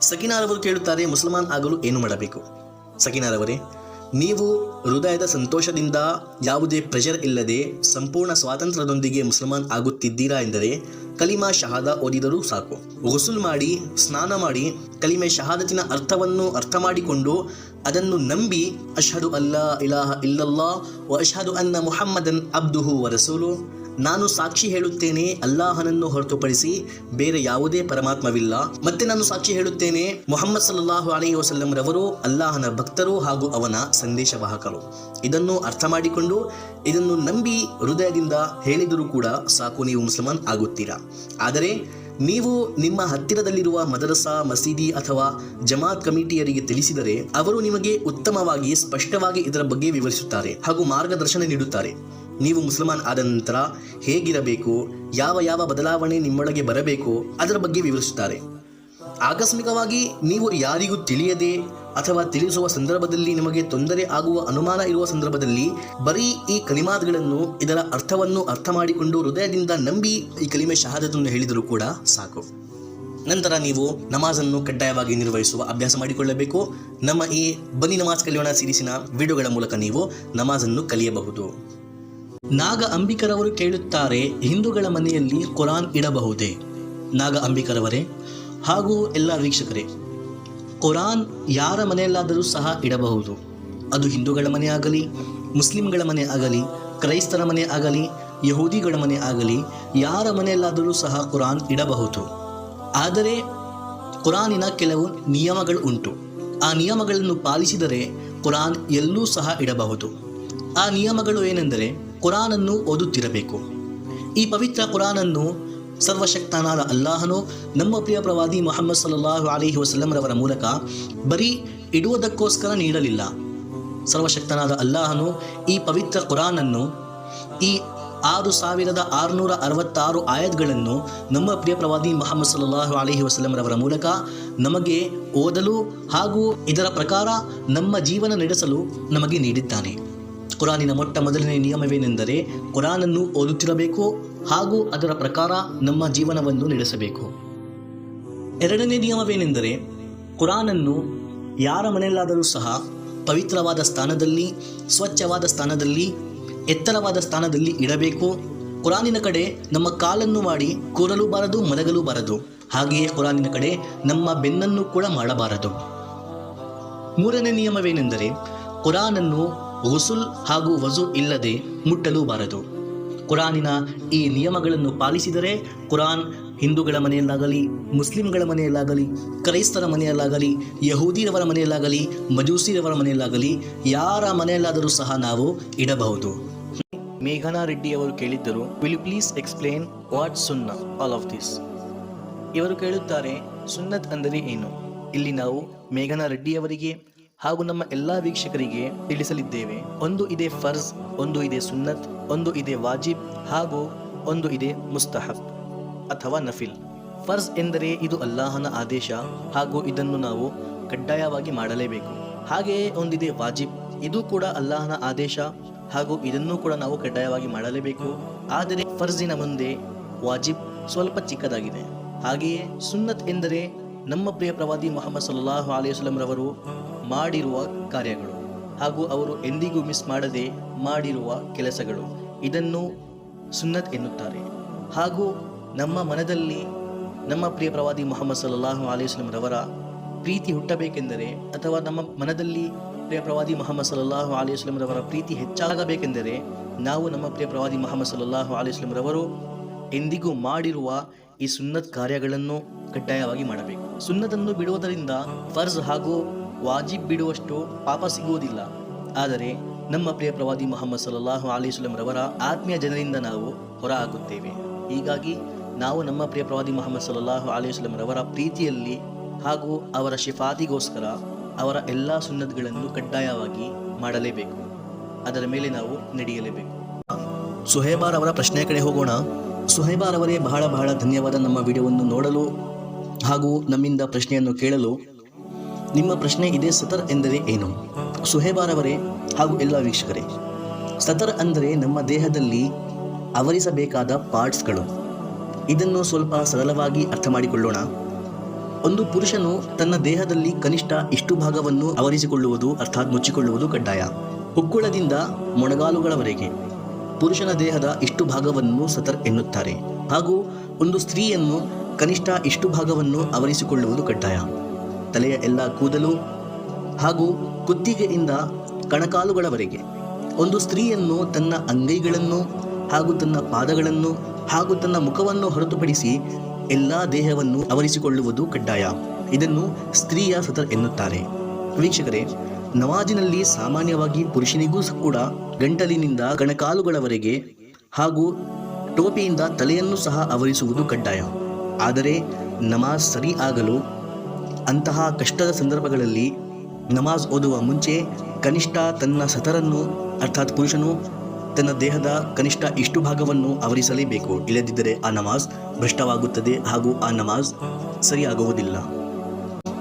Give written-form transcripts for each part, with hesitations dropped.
ಸಕೀನಾರವರು ಕೇಳುತ್ತಾರೆ, ಮುಸಲ್ಮಾನ್ ಆಗಲು ಏನು ಮಾಡಬೇಕು? ಸಕೀನಾರವರೇ, ನೀವು ಹೃದಯದ ಸಂತೋಷದಿಂದ ಯಾವುದೇ ಪ್ರೆಷರ್ ಇಲ್ಲದೆ ಸಂಪೂರ್ಣ ಸ್ವಾತಂತ್ರ್ಯದೊಂದಿಗೆ ಮುಸಲ್ಮಾನ್ ಆಗುತ್ತಿದ್ದೀರಾ ಎಂದರೆ ಕಲಿಮಾ ಶಹಾದ ಓದಿದರೂ ಸಾಕು. ಗುಸುಲ್ ಮಾಡಿ, ಸ್ನಾನ ಮಾಡಿ, ಕಲಿಮೆ ಶಹಾದತಿನ ಅರ್ಥವನ್ನು ಅರ್ಥ ಮಾಡಿಕೊಂಡು ಅದನ್ನು ನಂಬಿ ಅಶ್ಹದು ಅಲ್ಲಾ ಇಲಾಹ ಇಲ್ಲಲ್ಲಾಹ್ ವ ಅಶ್ಹದು ಅನ್ನ ಮುಹಮ್ಮದನ್ ಅಬ್ದುಹು ವ ರಸೂಲು, ನಾನು ಸಾಕ್ಷಿ ಹೇಳುತ್ತೇನೆ ಅಲ್ಲಾಹನನ್ನು ಹೊರತುಪಡಿಸಿ ಬೇರೆ ಯಾವುದೇ ಪರಮಾತ್ಮವಿಲ್ಲ, ಮತ್ತೆ ನಾನು ಸಾಕ್ಷಿ ಹೇಳುತ್ತೇನೆ ಮುಹಮ್ಮದ್ ಸಲ್ಲಲ್ಲಾಹು ಅಲೈಹಿ ವಸಲ್ಲಂ ರವರು ಅಲ್ಲಾಹನ ಭಕ್ತರು ಹಾಗೂ ಅವನ ಸಂದೇಶವಾಹಕರು. ಇದನ್ನು ಅರ್ಥ ಮಾಡಿಕೊಂಡು ಇದನ್ನು ನಂಬಿ ಹೃದಯದಿಂದ ಹೇಳಿದರೂ ಕೂಡ ಸಾಕು, ನೀವು ಮುಸಲ್ಮಾನ್ ಆಗುತ್ತೀರಾ. ಆದರೆ ನೀವು ನಿಮ್ಮ ಹತ್ತಿರದಲ್ಲಿರುವ ಮದರಸಾ, ಮಸೀದಿ ಅಥವಾ ಜಮಾತ್ ಕಮಿಟಿಯರಿಗೆ ತಿಳಿಸಿದರೆ ಅವರು ನಿಮಗೆ ಉತ್ತಮವಾಗಿ ಸ್ಪಷ್ಟವಾಗಿ ಇದರ ಬಗ್ಗೆ ವಿವರಿಸುತ್ತಾರೆ ಹಾಗೂ ಮಾರ್ಗದರ್ಶನ ನೀಡುತ್ತಾರೆ. ನೀವು ಮುಸಲ್ಮಾನ್ ಆದ ನಂತರ ಹೇಗಿರಬೇಕು, ಯಾವ ಯಾವ ಬದಲಾವಣೆ ನಿಮ್ಮೊಳಗೆ ಬರಬೇಕು ಅದರ ಬಗ್ಗೆ ವಿವರಿಸುತ್ತಾರೆ. ಆಕಸ್ಮಿಕವಾಗಿ ನೀವು ಯಾರಿಗೂ ತಿಳಿಯದೆ ಅಥವಾ ತಿಳಿಸುವ ಸಂದರ್ಭದಲ್ಲಿ ನಿಮಗೆ ತೊಂದರೆ ಆಗುವ ಅನುಮಾನ ಇರುವ ಸಂದರ್ಭದಲ್ಲಿ ಬರೀ ಈ ಕಲಿಮಾತ್ಗಳನ್ನು, ಇದರ ಅರ್ಥವನ್ನು ಅರ್ಥ ಮಾಡಿಕೊಂಡು ಹೃದಯದಿಂದ ನಂಬಿ ಈ ಕಲಿಮೆ ಶಹಾದತನ್ನು ಹೇಳಿದರೂ ಕೂಡ ಸಾಕು. ನಂತರ ನೀವು ನಮಾಜನ್ನು ಕಡ್ಡಾಯವಾಗಿ ನಿರ್ವಹಿಸುವ ಅಭ್ಯಾಸ ಮಾಡಿಕೊಳ್ಳಬೇಕು. ನಮ್ಮ ಈ ಬನ್ನಿ ನಮಾಜ್ ಕಲಿಯೋಣ ಸೀರೀಸಿನ ವಿಡಿಯೋಗಳ ಮೂಲಕ ನೀವು ನಮಾಜನ್ನು ಕಲಿಯಬಹುದು. ನಾಗ ಅಂಬಿಕರವರು ಕೇಳುತ್ತಾರೆ, ಹಿಂದೂಗಳ ಮನೆಯಲ್ಲಿ ಕುರಾನ್ ಇಡಬಹುದೇ? ನಾಗ ಅಂಬಿಕರವರೇ ಹಾಗೂ ಎಲ್ಲ ವೀಕ್ಷಕರೇ, ಕುರಾನ್ ಯಾರ ಮನೆಯಲ್ಲಾದರೂ ಸಹ ಇಡಬಹುದು. ಅದು ಹಿಂದೂಗಳ ಮನೆ ಆಗಲಿ, ಮುಸ್ಲಿಂಗಳ ಮನೆ ಆಗಲಿ, ಕ್ರೈಸ್ತರ ಮನೆ ಆಗಲಿ, ಯಹೂದಿಗಳ ಮನೆ ಆಗಲಿ, ಯಾರ ಮನೆಯಲ್ಲಾದರೂ ಸಹ ಕುರಾನ್ ಇಡಬಹುದು. ಆದರೆ ಕುರಾನಿನ ಕೆಲವು ನಿಯಮಗಳು ಉಂಟು. ಆ ನಿಯಮಗಳನ್ನು ಪಾಲಿಸಿದರೆ ಕುರಾನ್ ಎಲ್ಲೂ ಸಹ ಇಡಬಹುದು. ಆ ನಿಯಮಗಳು ಏನೆಂದರೆ, ಕುರಾನನ್ನು ಓದುತ್ತಿರಬೇಕು. ಈ ಪವಿತ್ರ ಕುರಾನನ್ನು ಸರ್ವಶಕ್ತನಾದ ಅಲ್ಲಾಹನು ನಮ್ಮ ಪ್ರಿಯ ಪ್ರವಾದಿ ಮುಹಮ್ಮದ್ ಸಲ್ಲಲ್ಲಾಹು ಅಲೈಹಿ ವಸಲ್ಲಂ ರವರ ಮೂಲಕ ಬರೀ ಇಡುವುದಕ್ಕೋಸ್ಕರ ನೀಡಲಿಲ್ಲ. ಸರ್ವಶಕ್ತನಾದ ಅಲ್ಲಾಹನು ಈ ಪವಿತ್ರ ಕುರಾನನ್ನು, ಈ 6666 ಆಯತ್ಗಳನ್ನು ನಮ್ಮ ಪ್ರಿಯ ಪ್ರವಾದಿ ಮುಹಮ್ಮದ್ ಸಲ್ಲಲ್ಲಾಹು ಅಲೈಹಿ ವಸಲ್ಲಂ ರವರ ಮೂಲಕ ನಮಗೆ ಓದಲು ಹಾಗೂ ಇದರ ಪ್ರಕಾರ ನಮ್ಮ ಜೀವನ ನಡೆಸಲು ನಮಗೆ ನೀಡಿದ್ದಾನೆ. ಕುರಾನಿನ ಮೊಟ್ಟ ಮೊದಲನೇ ನಿಯಮವೇನೆಂದರೆ ಕುರಾನನ್ನು ಓದುತ್ತಿರಬೇಕು ಹಾಗೂ ಅದರ ಪ್ರಕಾರ ನಮ್ಮ ಜೀವನವನ್ನು ನಡೆಸಬೇಕು. ಎರಡನೇ ನಿಯಮವೇನೆಂದರೆ ಕುರಾನನ್ನು ಯಾರ ಮನೆಯಲ್ಲಾದರೂ ಸಹ ಪವಿತ್ರವಾದ ಸ್ಥಾನದಲ್ಲಿ, ಸ್ವಚ್ಛವಾದ ಸ್ಥಾನದಲ್ಲಿ, ಎತ್ತರವಾದ ಸ್ಥಾನದಲ್ಲಿ ಇಡಬೇಕು. ಕುರಾನಿನ ಕಡೆ ನಮ್ಮ ಕಾಲನ್ನು ಮಾಡಿ ಕೂರಲೂ ಬಾರದು, ಮಲಗಲೂ ಬಾರದು. ಹಾಗೆಯೇ ಕುರಾನಿನ ಕಡೆ ನಮ್ಮ ಬೆನ್ನನ್ನು ಕೂಡ ಮಾಡಬಾರದು. ಮೂರನೇ ನಿಯಮವೇನೆಂದರೆ ಕುರಾನನ್ನು ಗುಸುಲ್ ಹಾಗೂ ವಜು ಇಲ್ಲದೆ ಮುಟ್ಟಲೂ ಬಾರದು. ಕುರಾನಿನ ಈ ನಿಯಮಗಳನ್ನು ಪಾಲಿಸಿದರೆ ಕುರಾನ್ ಹಿಂದೂಗಳ ಮನೆಯಲ್ಲಾಗಲಿ, ಮುಸ್ಲಿಂಗಳ ಮನೆಯಲ್ಲಾಗಲಿ, ಕ್ರೈಸ್ತರ ಮನೆಯಲ್ಲಾಗಲಿ, ಯಹೂದಿರವರ ಮನೆಯಲ್ಲಾಗಲಿ, ಮಜೂಸಿರವರ ಮನೆಯಲ್ಲಾಗಲಿ, ಯಾರ ಮನೆಯಲ್ಲಾದರೂ ಸಹ ನಾವು ಇಡಬಹುದು. ಮೇಘನಾ ರೆಡ್ಡಿ ಅವರು ಕೇಳಿದ್ದರು, will you please explain what ಸುನ್ನಾ ಆಲ್ ಆಫ್ ದಿಸ್? ಇವರು ಕೇಳುತ್ತಾರೆ, ಸುನ್ನತ್ ಅಂದರೆ ಏನು? ಇಲ್ಲಿ ನಾವು ಮೇಘನಾ ರೆಡ್ಡಿ ಅವರಿಗೆ ಹಾಗೂ ನಮ್ಮ ಎಲ್ಲ ವೀಕ್ಷಕರಿಗೆ ತಿಳಿಸಲಿದ್ದೇವೆ. ಒಂದು ಇದೆ ಫರ್ಜ್, ಒಂದು ಇದೆ ಸುನ್ನತ್, ಒಂದು ಇದೆ ವಾಜಿಬ್ ಹಾಗೂ ಒಂದು ಇದೆ ಮುಸ್ತಹಬ್ ಅಥವಾ ನಫಿಲ್. ಫರ್ಜ್ ಎಂದರೆ ಇದು ಅಲ್ಲಾಹನ ಆದೇಶ ಹಾಗೂ ಇದನ್ನು ನಾವು ಕಡ್ಡಾಯವಾಗಿ ಮಾಡಲೇಬೇಕು. ಹಾಗೆಯೇ ಒಂದಿದೆ ವಾಜಿಬ್, ಇದು ಕೂಡ ಅಲ್ಲಾಹನ ಆದೇಶ ಹಾಗೂ ಇದನ್ನು ಕೂಡ ನಾವು ಕಡ್ಡಾಯವಾಗಿ ಮಾಡಲೇಬೇಕು. ಆದರೆ ಫರ್ಜಿನ ಮುಂದೆ ವಾಜಿಬ್ ಸ್ವಲ್ಪ ಚಿಕ್ಕದಾಗಿದೆ. ಹಾಗೆಯೇ ಸುನ್ನತ್ ಎಂದರೆ ನಮ್ಮ ಪ್ರಿಯ ಪ್ರವಾದಿ ಮುಹಮ್ಮದ್ ಸಲ್ಲಲ್ಲಾಹು ಅಲೈಹಿ ವಸಲ್ಲಂ ರವರು ಮಾಡಿರುವ ಕಾರ್ಯಗಳು ಹಾಗೂ ಅವರು ಎಂದಿಗೂ ಮಿಸ್ ಮಾಡದೆ ಮಾಡಿರುವ ಕೆಲಸಗಳು, ಇದನ್ನು ಸುನ್ನತ್ ಎನ್ನುತ್ತಾರೆ. ಹಾಗೂ ನಮ್ಮ ಮನದಲ್ಲಿ ನಮ್ಮ ಪ್ರಿಯ ಪ್ರವಾದಿ ಮುಹಮ್ಮದ್ ಸಲ್ಲಲ್ಲಾಹು ಅಲೈಹಿ ವಸಲ್ಲಂ ರವರ ಪ್ರೀತಿ ಹುಟ್ಟಬೇಕೆಂದರೆ ಅಥವಾ ನಮ್ಮ ಮನದಲ್ಲಿ ಪ್ರಿಯ ಪ್ರವಾದಿ ಮುಹಮ್ಮದ್ ಸಲ್ಲಲ್ಲಾಹು ಅಲೈಹಿ ವಸಲ್ಲಂ ರವರ ಪ್ರೀತಿ ಹೆಚ್ಚಾಗಬೇಕೆಂದರೆ ನಾವು ನಮ್ಮ ಪ್ರಿಯ ಪ್ರವಾದಿ ಮುಹಮ್ಮದ್ ಸಲ್ಲಲ್ಲಾಹು ಅಲೈಹಿ ವಸಲ್ಲಂ ರವರು ಎಂದಿಗೂ ಮಾಡಿರುವ ಈ ಸುನ್ನತ್ ಕಾರ್ಯಗಳನ್ನು ಕಡ್ಡಾಯವಾಗಿ ಮಾಡಬೇಕು. ಸುನ್ನತನ್ನು ಬಿಡುವುದರಿಂದ ಫರ್ಜ್ ಹಾಗೂ ವಾಜಿಬ್ ಬಿಡುವಷ್ಟು ಪಾಪ ಸಿಗುವುದಿಲ್ಲ. ಆದರೆ ನಮ್ಮ ಪ್ರಿಯ ಪ್ರವಾದಿ ಮುಹಮ್ಮದ್ ಸಲ್ಲಲ್ಲಾಹು ಅಲೈಹಿ ವಸಲ್ಲಂ ರವರ ಆತ್ಮೀಯ ಜನರಿಂದ ನಾವು ಹೊರ ಆಗುತ್ತೇವೆ. ಹೀಗಾಗಿ ನಾವು ನಮ್ಮ ಪ್ರಿಯ ಪ್ರವಾದಿ ಮುಹಮ್ಮದ್ ಸಲ್ಲಲ್ಲಾಹು ಅಲೈಹಿ ವಸಲ್ಲಂ ರವರ ಪ್ರೀತಿಯಲ್ಲಿ ಹಾಗೂ ಅವರ ಶಿಫಾತಿಗೋಸ್ಕರ ಅವರ ಎಲ್ಲ ಸುನ್ನತ್ಗಳನ್ನು ಕಡ್ಡಾಯವಾಗಿ ಮಾಡಲೇಬೇಕು. ಅದರ ಮೇಲೆ ನಾವು ನಡೆಯಲೇಬೇಕು. ಸುಹೇಬಾರ್ ಅವರ ಪ್ರಶ್ನೆಯ ಕಡೆ ಹೋಗೋಣ. ಸುಹೇಬಾರ್ ಅವರೇ, ಬಹಳ ಬಹಳ ಧನ್ಯವಾದ ನಮ್ಮ ವಿಡಿಯೋವನ್ನು ನೋಡಲು ಹಾಗೂ ನಮ್ಮಿಂದ ಪ್ರಶ್ನೆಯನ್ನು ಕೇಳಲು. ನಿಮ್ಮ ಪ್ರಶ್ನೆ ಇದೆ, ಸತರ್ ಎಂದರೆ ಏನು? ಸುಹೇಬಾರ್ ಅವರೇ ಹಾಗೂ ಎಲ್ಲ ವೀಕ್ಷಕರೇ, ಸತರ್ ಅಂದರೆ ನಮ್ಮ ದೇಹದಲ್ಲಿ ಆವರಿಸಬೇಕಾದ ಪಾರ್ಟ್ಸ್ಗಳು. ಇದನ್ನು ಸ್ವಲ್ಪ ಸರಳವಾಗಿ ಅರ್ಥ ಮಾಡಿಕೊಳ್ಳೋಣ. ಒಂದು ಪುರುಷನು ತನ್ನ ದೇಹದಲ್ಲಿ ಕನಿಷ್ಠ ಇಷ್ಟು ಭಾಗವನ್ನು ಆವರಿಸಿಕೊಳ್ಳುವುದು ಅರ್ಥಾತ್ ಮುಚ್ಚಿಕೊಳ್ಳುವುದು ಕಡ್ಡಾಯ. ಹುಕ್ಕುಳದಿಂದ ಮೊಣಗಾಲುಗಳವರೆಗೆ ಪುರುಷನ ದೇಹದ ಇಷ್ಟು ಭಾಗವನ್ನು ಸತರ್ ಎನ್ನುತ್ತಾರೆ. ಹಾಗೂ ಒಂದು ಸ್ತ್ರೀಯನ್ನು ಕನಿಷ್ಠ ಇಷ್ಟು ಭಾಗವನ್ನು ಆವರಿಸಿಕೊಳ್ಳುವುದು ಕಡ್ಡಾಯ. ತಲೆಯ ಎಲ್ಲ ಕೂದಲು ಹಾಗೂ ಕುತ್ತಿಗೆಯಿಂದ ಕಣಕಾಲುಗಳವರೆಗೆ ಒಂದು ಸ್ತ್ರೀಯನ್ನು ತನ್ನ ಅಂಗೈಗಳನ್ನು ಹಾಗೂ ತನ್ನ ಪಾದಗಳನ್ನು ಹಾಗೂ ತನ್ನ ಮುಖವನ್ನು ಹೊರತುಪಡಿಸಿ ಎಲ್ಲ ದೇಹವನ್ನು ಆವರಿಸಿಕೊಳ್ಳುವುದು ಕಡ್ಡಾಯ. ಇದನ್ನು ಸ್ತ್ರೀಯ ಸತರ್ ಎನ್ನುತ್ತಾರೆ. ವೀಕ್ಷಕರೇ, ನಮಾಜಿನಲ್ಲಿ ಸಾಮಾನ್ಯವಾಗಿ ಪುರುಷನಿಗೂ ಕೂಡ ಗಂಟಲಿನಿಂದ ಕಣಕಾಲುಗಳವರೆಗೆ ಹಾಗೂ ಟೋಪಿಯಿಂದ ತಲೆಯನ್ನು ಸಹ ಆವರಿಸುವುದು ಕಡ್ಡಾಯ. ಆದರೆ ನಮಾಜ್ ಸರಿ ಆಗಲು ಅಂತಹ ಕಷ್ಟದ ಸಂದರ್ಭಗಳಲ್ಲಿ ನಮಾಜ್ ಓದುವ ಮುಂಚೆ ಕನಿಷ್ಠ ತನ್ನ ಸತರನ್ನು ಅರ್ಥಾತ್ ಪುರುಷನು ತನ್ನ ದೇಹದ ಕನಿಷ್ಠ ಇಷ್ಟು ಭಾಗವನ್ನು ಆವರಿಸಲೇಬೇಕು. ಇಲ್ಲದಿದ್ದರೆ ಆ ನಮಾಜ್ ಭ್ರಷ್ಟವಾಗುತ್ತದೆ ಹಾಗೂ ಆ ನಮಾಜ್ ಸರಿಯಾಗುವುದಿಲ್ಲ.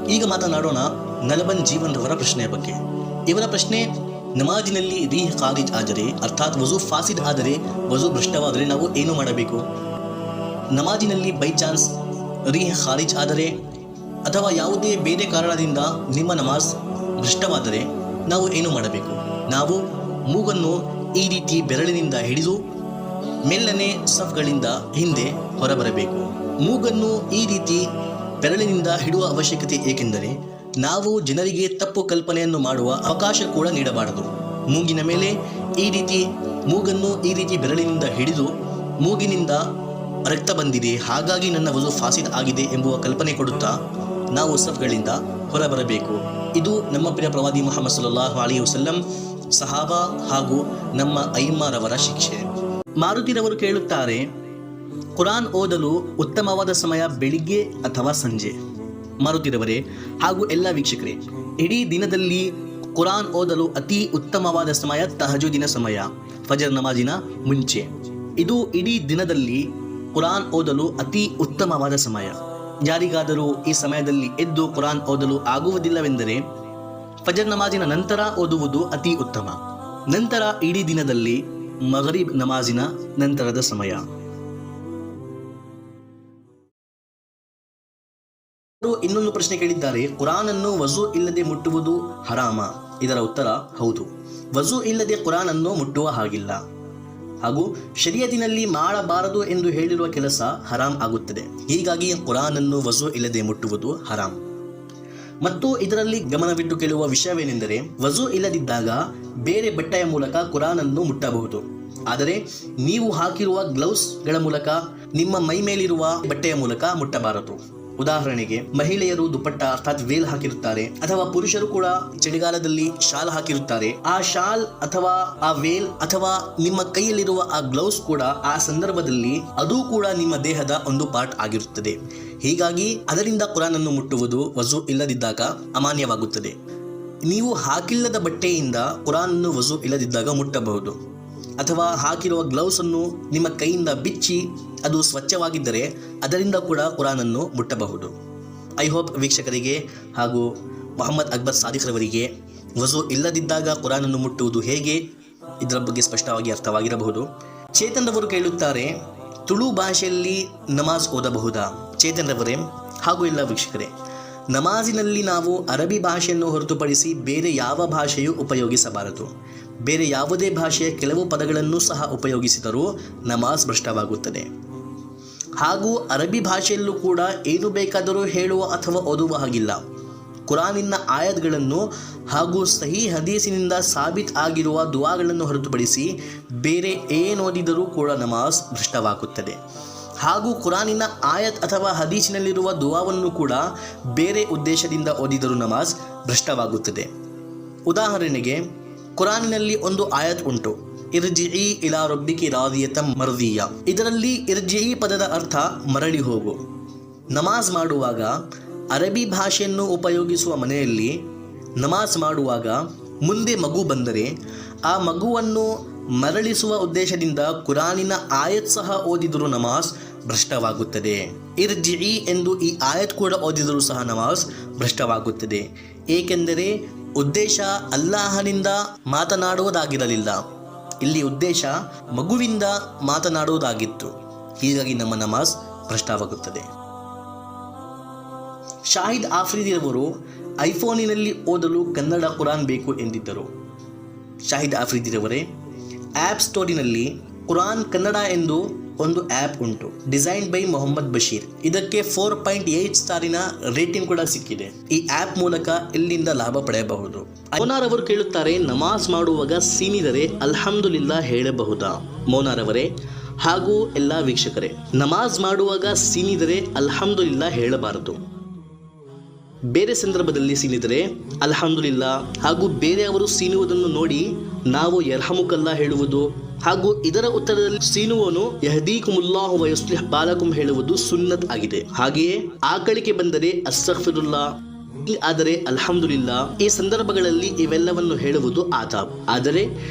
ಈಗ ಮಾತನಾಡೋಣ ನಲಬನ್ ಜೀವನ್ ರವರ ಪ್ರಶ್ನೆಯ ಬಗ್ಗೆ. ಇವರ ಪ್ರಶ್ನೆ, ನಮಾಜಿನಲ್ಲಿ ರೀಹ್ ಖಾರಿಜ್ ಆದರೆ ಅರ್ಥಾತ್ ವಜು ಫಾಸಿದ್ ಆದರೆ, ವಜು ಭ್ರಷ್ಟವಾದರೆ ನಾವು ಏನು ಮಾಡಬೇಕು? ನಮಾಜಿನಲ್ಲಿ ಬೈ ಚಾನ್ಸ್ ರೀಹ್ ಖಾರಿಜ್ ಆದರೆ ಅಥವಾ ಯಾವುದೇ ಬೇರೆ ಕಾರಣದಿಂದ ನಿಮ್ಮ ನಮಾಜ್ ಭ್ರಷ್ಟವಾದರೆ ನಾವು ಏನು ಮಾಡಬೇಕು? ನಾವು ಮೂಗನ್ನು ಈ ರೀತಿ ಬೆರಳಿನಿಂದ ಹಿಡಿದು ಮೆಲ್ಲನೆ ಸಫ್ಗಳಿಂದ ಹಿಂದೆ ಹೊರಬರಬೇಕು. ಮೂಗನ್ನು ಈ ರೀತಿ ಬೆರಳಿನಿಂದ ಹಿಡುವ ಅವಶ್ಯಕತೆ ಏಕೆಂದರೆ ನಾವು ಜನರಿಗೆ ತಪ್ಪು ಕಲ್ಪನೆಯನ್ನು ಮಾಡುವ ಅವಕಾಶ ಕೂಡ ನೀಡಬಾರದು. ಮೂಗಿನ ಮೇಲೆ ಈ ರೀತಿ ಮೂಗನ್ನು ಈ ರೀತಿ ಬೆರಳಿನಿಂದ ಹಿಡಿದು ಮೂಗಿನಿಂದ ರಕ್ತ ಬಂದಿದೆ, ಹಾಗಾಗಿ ನನ್ನ ವಜು ಫಾಸಿದ್ ಆಗಿದೆ ಎಂಬುವ ಕಲ್ಪನೆ ಕೊಡುತ್ತಾ ನಾವು ಸಫ್ಗಳಿಂದ ಹೊರಬರಬೇಕು. ಇದು ನಮ್ಮ ಪ್ರಿಯ ಪ್ರವಾದಿ ಮುಹಮ್ಮದ್ ಸಲ್ಲಲ್ಲಾಹು ಅಲೈಹಿ ವಸಲ್ಲಂ, ಸಹಾಬಾ ಹಾಗೂ ನಮ್ಮ ಐಮ್ಮಾರವರ ಶಿಕ್ಷೆ. ಮಾರುತಿರವರು ಕೇಳುತ್ತಾರೆ, ಕುರಾನ್ ಓದಲು ಉತ್ತಮವಾದ ಸಮಯ ಬೆಳಿಗ್ಗೆ ಅಥವಾ ಸಂಜೆ? ಮಾರುತಿರವರೇ ಹಾಗೂ ಎಲ್ಲ ವೀಕ್ಷಕರೇ, ಇಡೀ ದಿನದಲ್ಲಿ ಕುರಾನ್ ಓದಲು ಅತಿ ಉತ್ತಮವಾದ ಸಮಯ ತಹಜುದಿನ ಸಮಯ, ಫಜರ್ ನಮಾಜಿನ ಮುಂಚೆ. ಇದು ಇಡೀ ದಿನದಲ್ಲಿ ಕುರಾನ್ ಓದಲು ಅತಿ ಉತ್ತಮವಾದ ಸಮಯ. ಯಾರಿಗಾದರೂ ಈ ಸಮಯದಲ್ಲಿ ಎದ್ದು ಕುರಾನ್ ಓದಲು ಆಗುವುದಿಲ್ಲವೆಂದರೆ ಫಜರ್ ನಮಾಜಿನ ನಂತರ ಓದುವುದು ಅತಿ ಉತ್ತಮ. ನಂತರ ಇಡೀ ದಿನದಲ್ಲಿ ಮಗರಿಬ್ ನಮಾಜಿನ ನಂತರದ ಸಮಯ. ಇನ್ನೊಂದು ಪ್ರಶ್ನೆ ಕೇಳಿದ್ದಾರೆ, ಕುರಾನ್ ಅನ್ನು ವಜು ಇಲ್ಲದೆ ಮುಟ್ಟುವುದು ಹರಾಮ? ಇದರ ಉತ್ತರ ಹೌದು. ವಜು ಇಲ್ಲದೆ ಕುರಾನ್ ಅನ್ನು ಮುಟ್ಟುವ ಹಾಗಿಲ್ಲ. ಹಾಗೂ ಶರಿಯತಿನಲ್ಲಿ ಮಾಡಬಾರದು ಎಂದು ಹೇಳಿರುವ ಕೆಲಸ ಹರಾಮ್ ಆಗುತ್ತದೆ. ಹೀಗಾಗಿ ಕುರಾನ್ ಅನ್ನು ವಜು ಇಲ್ಲದೆ ಮುಟ್ಟುವುದು ಹರಾಮ್. ಮತ್ತು ಇದರಲ್ಲಿ ಗಮನವಿಟ್ಟು ಕೇಳುವ ವಿಷಯವೇನೆಂದರೆ, ವಜು ಇಲ್ಲದಿದ್ದಾಗ ಬೇರೆ ಬಟ್ಟೆಯ ಮೂಲಕ ಕುರಾನ್ ಅನ್ನು ಮುಟ್ಟಬಹುದು. ಆದರೆ ನೀವು ಹಾಕಿರುವ ಗ್ಲೌಸ್ಗಳ ಮೂಲಕ, ನಿಮ್ಮ ಮೈ ಮೇಲಿರುವ ಬಟ್ಟೆಯ ಮೂಲಕ ಮುಟ್ಟಬಾರದು. ಉದಾಹರಣೆಗೆ, ಮಹಿಳೆಯರು ದುಪಟ್ಟ ಅರ್ಥಾತ್ ವೇಲ್ ಹಾಕಿರುತ್ತಾರೆ, ಅಥವಾ ಪುರುಷರು ಕೂಡ ಚಳಿಗಾಲದಲ್ಲಿ ಶಾಲ್ ಹಾಕಿರುತ್ತಾರೆ. ಆ ಶಾಲ್ ಅಥವಾ ಆ ವೇಲ್ ಅಥವಾ ನಿಮ್ಮ ಕೈಯಲ್ಲಿರುವ ಆ ಗ್ಲೌಸ್ ಕೂಡ ಆ ಸಂದರ್ಭದಲ್ಲಿ ಅದು ಕೂಡ ನಿಮ್ಮ ದೇಹದ ಒಂದು ಪಾರ್ಟ್ ಆಗಿರುತ್ತದೆ. ಹೀಗಾಗಿ ಅದರಿಂದ ಕುರಾನ್ ಅನ್ನು ಮುಟ್ಟುವುದು ವಜು ಇಲ್ಲದಿದ್ದಾಗ ಅಮಾನ್ಯವಾಗುತ್ತದೆ. ನೀವು ಹಾಕಿಲ್ಲದ ಬಟ್ಟೆಯಿಂದ ಕುರಾನ್ ಅನ್ನು ವಜು ಇಲ್ಲದಿದ್ದಾಗ ಮುಟ್ಟಬಹುದು. ಅಥವಾ ಹಾಕಿರುವ ಗ್ಲೌಸ್ ಅನ್ನು ನಿಮ್ಮ ಕೈಯಿಂದ ಬಿಚ್ಚಿ ಅದು ಸ್ವಚ್ಛವಾಗಿದ್ದರೆ ಅದರಿಂದ ಕೂಡ ಕುರಾನ್ ಅನ್ನು ಮುಟ್ಟಬಹುದು. ಐ ಹೋಪ್ ವೀಕ್ಷಕರಿಗೆ ಹಾಗೂ ಮೊಹಮ್ಮದ್ ಅಕ್ಬರ್ ಸಾದಿಕ್ ರವರಿಗೆ ವಜು ಇಲ್ಲದಿದ್ದಾಗ ಕುರಾನ್ ಅನ್ನು ಮುಟ್ಟುವುದು ಹೇಗೆ ಇದರ ಬಗ್ಗೆ ಸ್ಪಷ್ಟವಾಗಿ ಅರ್ಥವಾಗಿರಬಹುದು. ಚೇತನ್ ರವರು ಕೇಳುತ್ತಾರೆ, ತುಳು ಭಾಷೆಯಲ್ಲಿ ನಮಾಜ್ ಓದಬಹುದಾ? ಚೇತನ್ ರವರೇ ಹಾಗೂ ಎಲ್ಲ ವೀಕ್ಷಕರೇ, ನಮಾಜಿನಲ್ಲಿ ನಾವು ಅರಬಿ ಭಾಷೆಯನ್ನು ಹೊರತುಪಡಿಸಿ ಬೇರೆ ಯಾವ ಭಾಷೆಯೂ ಉಪಯೋಗಿಸಬಾರದು. ಬೇರೆ ಯಾವುದೇ ಭಾಷೆಯ ಕೆಲವು ಪದಗಳನ್ನು ಸಹ ಉಪಯೋಗಿಸಿದರೂ ನಮಾಜ್ ಭ್ರಷ್ಟವಾಗುತ್ತದೆ. ಹಾಗೂ ಅರಬಿ ಭಾಷೆಯಲ್ಲೂ ಕೂಡ ಏನು ಬೇಕಾದರೂ ಹೇಳುವ ಅಥವಾ ಓದುವ ಹಾಗಿಲ್ಲ. ಕುರಾನಿನ ಆಯತ್ಗಳನ್ನು ಹಾಗೂ ಸಹಿ ಹದೀಸಿನಿಂದ ಸಾಬೀತ್ ಆಗಿರುವ ದುವಾಗಳನ್ನು ಹೊರತುಪಡಿಸಿ ಬೇರೆ ಏನೋದಿದರೂ ಕೂಡ ನಮಾಜ್ ಭ್ರಷ್ಟವಾಗುತ್ತದೆ. ಹಾಗೂ ಕುರಾನಿನ ಆಯತ್ ಅಥವಾ ಹದೀಸಿನಲ್ಲಿರುವ ದುವಾವನ್ನು ಕೂಡ ಬೇರೆ ಉದ್ದೇಶದಿಂದ ಓದಿದರೂ ನಮಾಜ್ ಭ್ರಷ್ಟವಾಗುತ್ತದೆ. ಉದಾಹರಣೆಗೆ, ಕುರಾನಿನಲ್ಲಿ ಒಂದು ಆಯತ್ ಉಂಟು, ಇರ್ಜಿಇ ಇಲಾ ರಬ್ಬಿಕಿ ರಾದಿಯತಂ ಮರ್ದಿಯ. ಇದರಲ್ಲಿ ಇರ್ಜಿಇ ಪದದ ಅರ್ಥ ಮರಳಿ ಹೋಗು. ನಮಾಜ್ ಮಾಡುವಾಗ ಅರಬಿ ಭಾಷೆಯನ್ನು ಉಪಯೋಗಿಸುವ ಮನೆಯಲ್ಲಿ ನಮಾಜ್ ಮಾಡುವಾಗ ಮುಂದೆ ಮಗು ಬಂದರೆ ಆ ಮಗುವನ್ನು ಮರಳಿಸುವ ಉದ್ದೇಶದಿಂದ ಕುರಾನಿನ ಆಯತ್ ಸಹ ಓದಿದರೂ ನಮಾಜ್ ಭ್ರಷ್ಟವಾಗುತ್ತದೆ. ಇರ್ಜಿಇ ಎಂದು ಈ ಆಯತ್ ಕೂಡ ಓದಿದರೂ ಸಹ ನಮಾಜ್ ಭ್ರಷ್ಟವಾಗುತ್ತದೆ. ಏಕೆಂದರೆ ಉದ್ದೇಶ ಅಲ್ಲಾಹನಿಂದ ಮಾತನಾಡುವುದಾಗಿರಲಿಲ್ಲ, ಇಲ್ಲಿ ಉದ್ದೇಶ ಮಗುವಿಂದ ಮಾತನಾಡುವುದಾಗಿತ್ತು. ಹೀಗಾಗಿ ನಮ್ಮ ನಮಾಜ್ ಭ್ರಷ್ಟವಾಗುತ್ತದೆ. ಶಾಹಿದ್ ಆಫ್ರಿದಿರವರು ಐಫೋನಿನಲ್ಲಿ ಓದಲು ಕನ್ನಡ ಕುರಾನ್ ಬೇಕು ಎಂದಿದ್ದರು. ಶಾಹಿದ್ ಆಫ್ರಿದಿರವರೇ, ಆ್ಯಪ್ ಸ್ಟೋರಿನಲ್ಲಿ ಕುರಾನ್ ಕನ್ನಡ ಎಂದು ಒಂದು ಆ್ಯಪ್ ಉಂಟು, ಡಿಸೈನ್ ಬೈ ಮೊಹಮ್ಮದ್ ಬಶೀರ್. ಇದಕ್ಕೆ 4.8 ಸ್ಟಾರಿನ ರೇಟಿಂಗ್ ಕೂಡ ಸಿಕ್ಕಿದೆ. ಈ ಆ್ಯಪ್ ಮೂಲಕ ಇಲ್ಲಿಂದ ಲಾಭ ಪಡೆಯಬಹುದು. ಮೋನಾರ್ ಅವರು ಕೇಳುತ್ತಾರೆ, ನಮಾಜ್ ಮಾಡುವಾಗ ಸೀನಿದರೆ ಅಲ್ಹಮ್ದುಲಿಲ್ಲಾ ಹೇಳಬಹುದಾ? ಮೋನಾರ್ ಅವರೇ ಹಾಗೂ ಎಲ್ಲ ವೀಕ್ಷಕರೇ, ನಮಾಜ್ ಮಾಡುವಾಗ ಸೀನಿದರೆ ಅಲ್ಹಮ್ದುಲಿಲ್ಲಾ ಹೇಳಬಾರದು. ಬೇರೆ ಸಂದರ್ಭದಲ್ಲಿ ಸೀನಿದರೆ ಅಲ್ಹಮ್ದುಲಿಲ್ಲಾ ಹಾಗೂ ಬೇರೆಯವರು ಸೀನುವುದನ್ನು ನೋಡಿ ನಾವು ಯರ್ಹಮುಕಲ್ಲಾ ಹೇಳುವುದು ಹಾಗೂ ಇದರ ಉತ್ತರದಲ್ಲಿ ಸೀನುವನು ಯಹದೀಕುಮುಲ್ಲಾಹು ವ ಯುಸ್ಲಿಹ್ ಬಾಲಕುಂ ಹೇಳುವುದು ಸುನ್ನತ್ ಆಗಿದೆ. ಹಾಗೆಯೇ ಆಕಳಿಕೆ ಬಂದರೆ ಅಸ್ತಗ್ಫಿರುಲ್ಲಾ, ಆದರೆ ಅಲ್ಹಮ್ದುಲಿಲ್ಲಾ ಈ ಸಂದರ್ಭಗಳಲ್ಲಿ ಇವೆಲ್ಲವನ್ನು ಹೇಳುವುದು ಆದಾಬ್. ಆದರೆ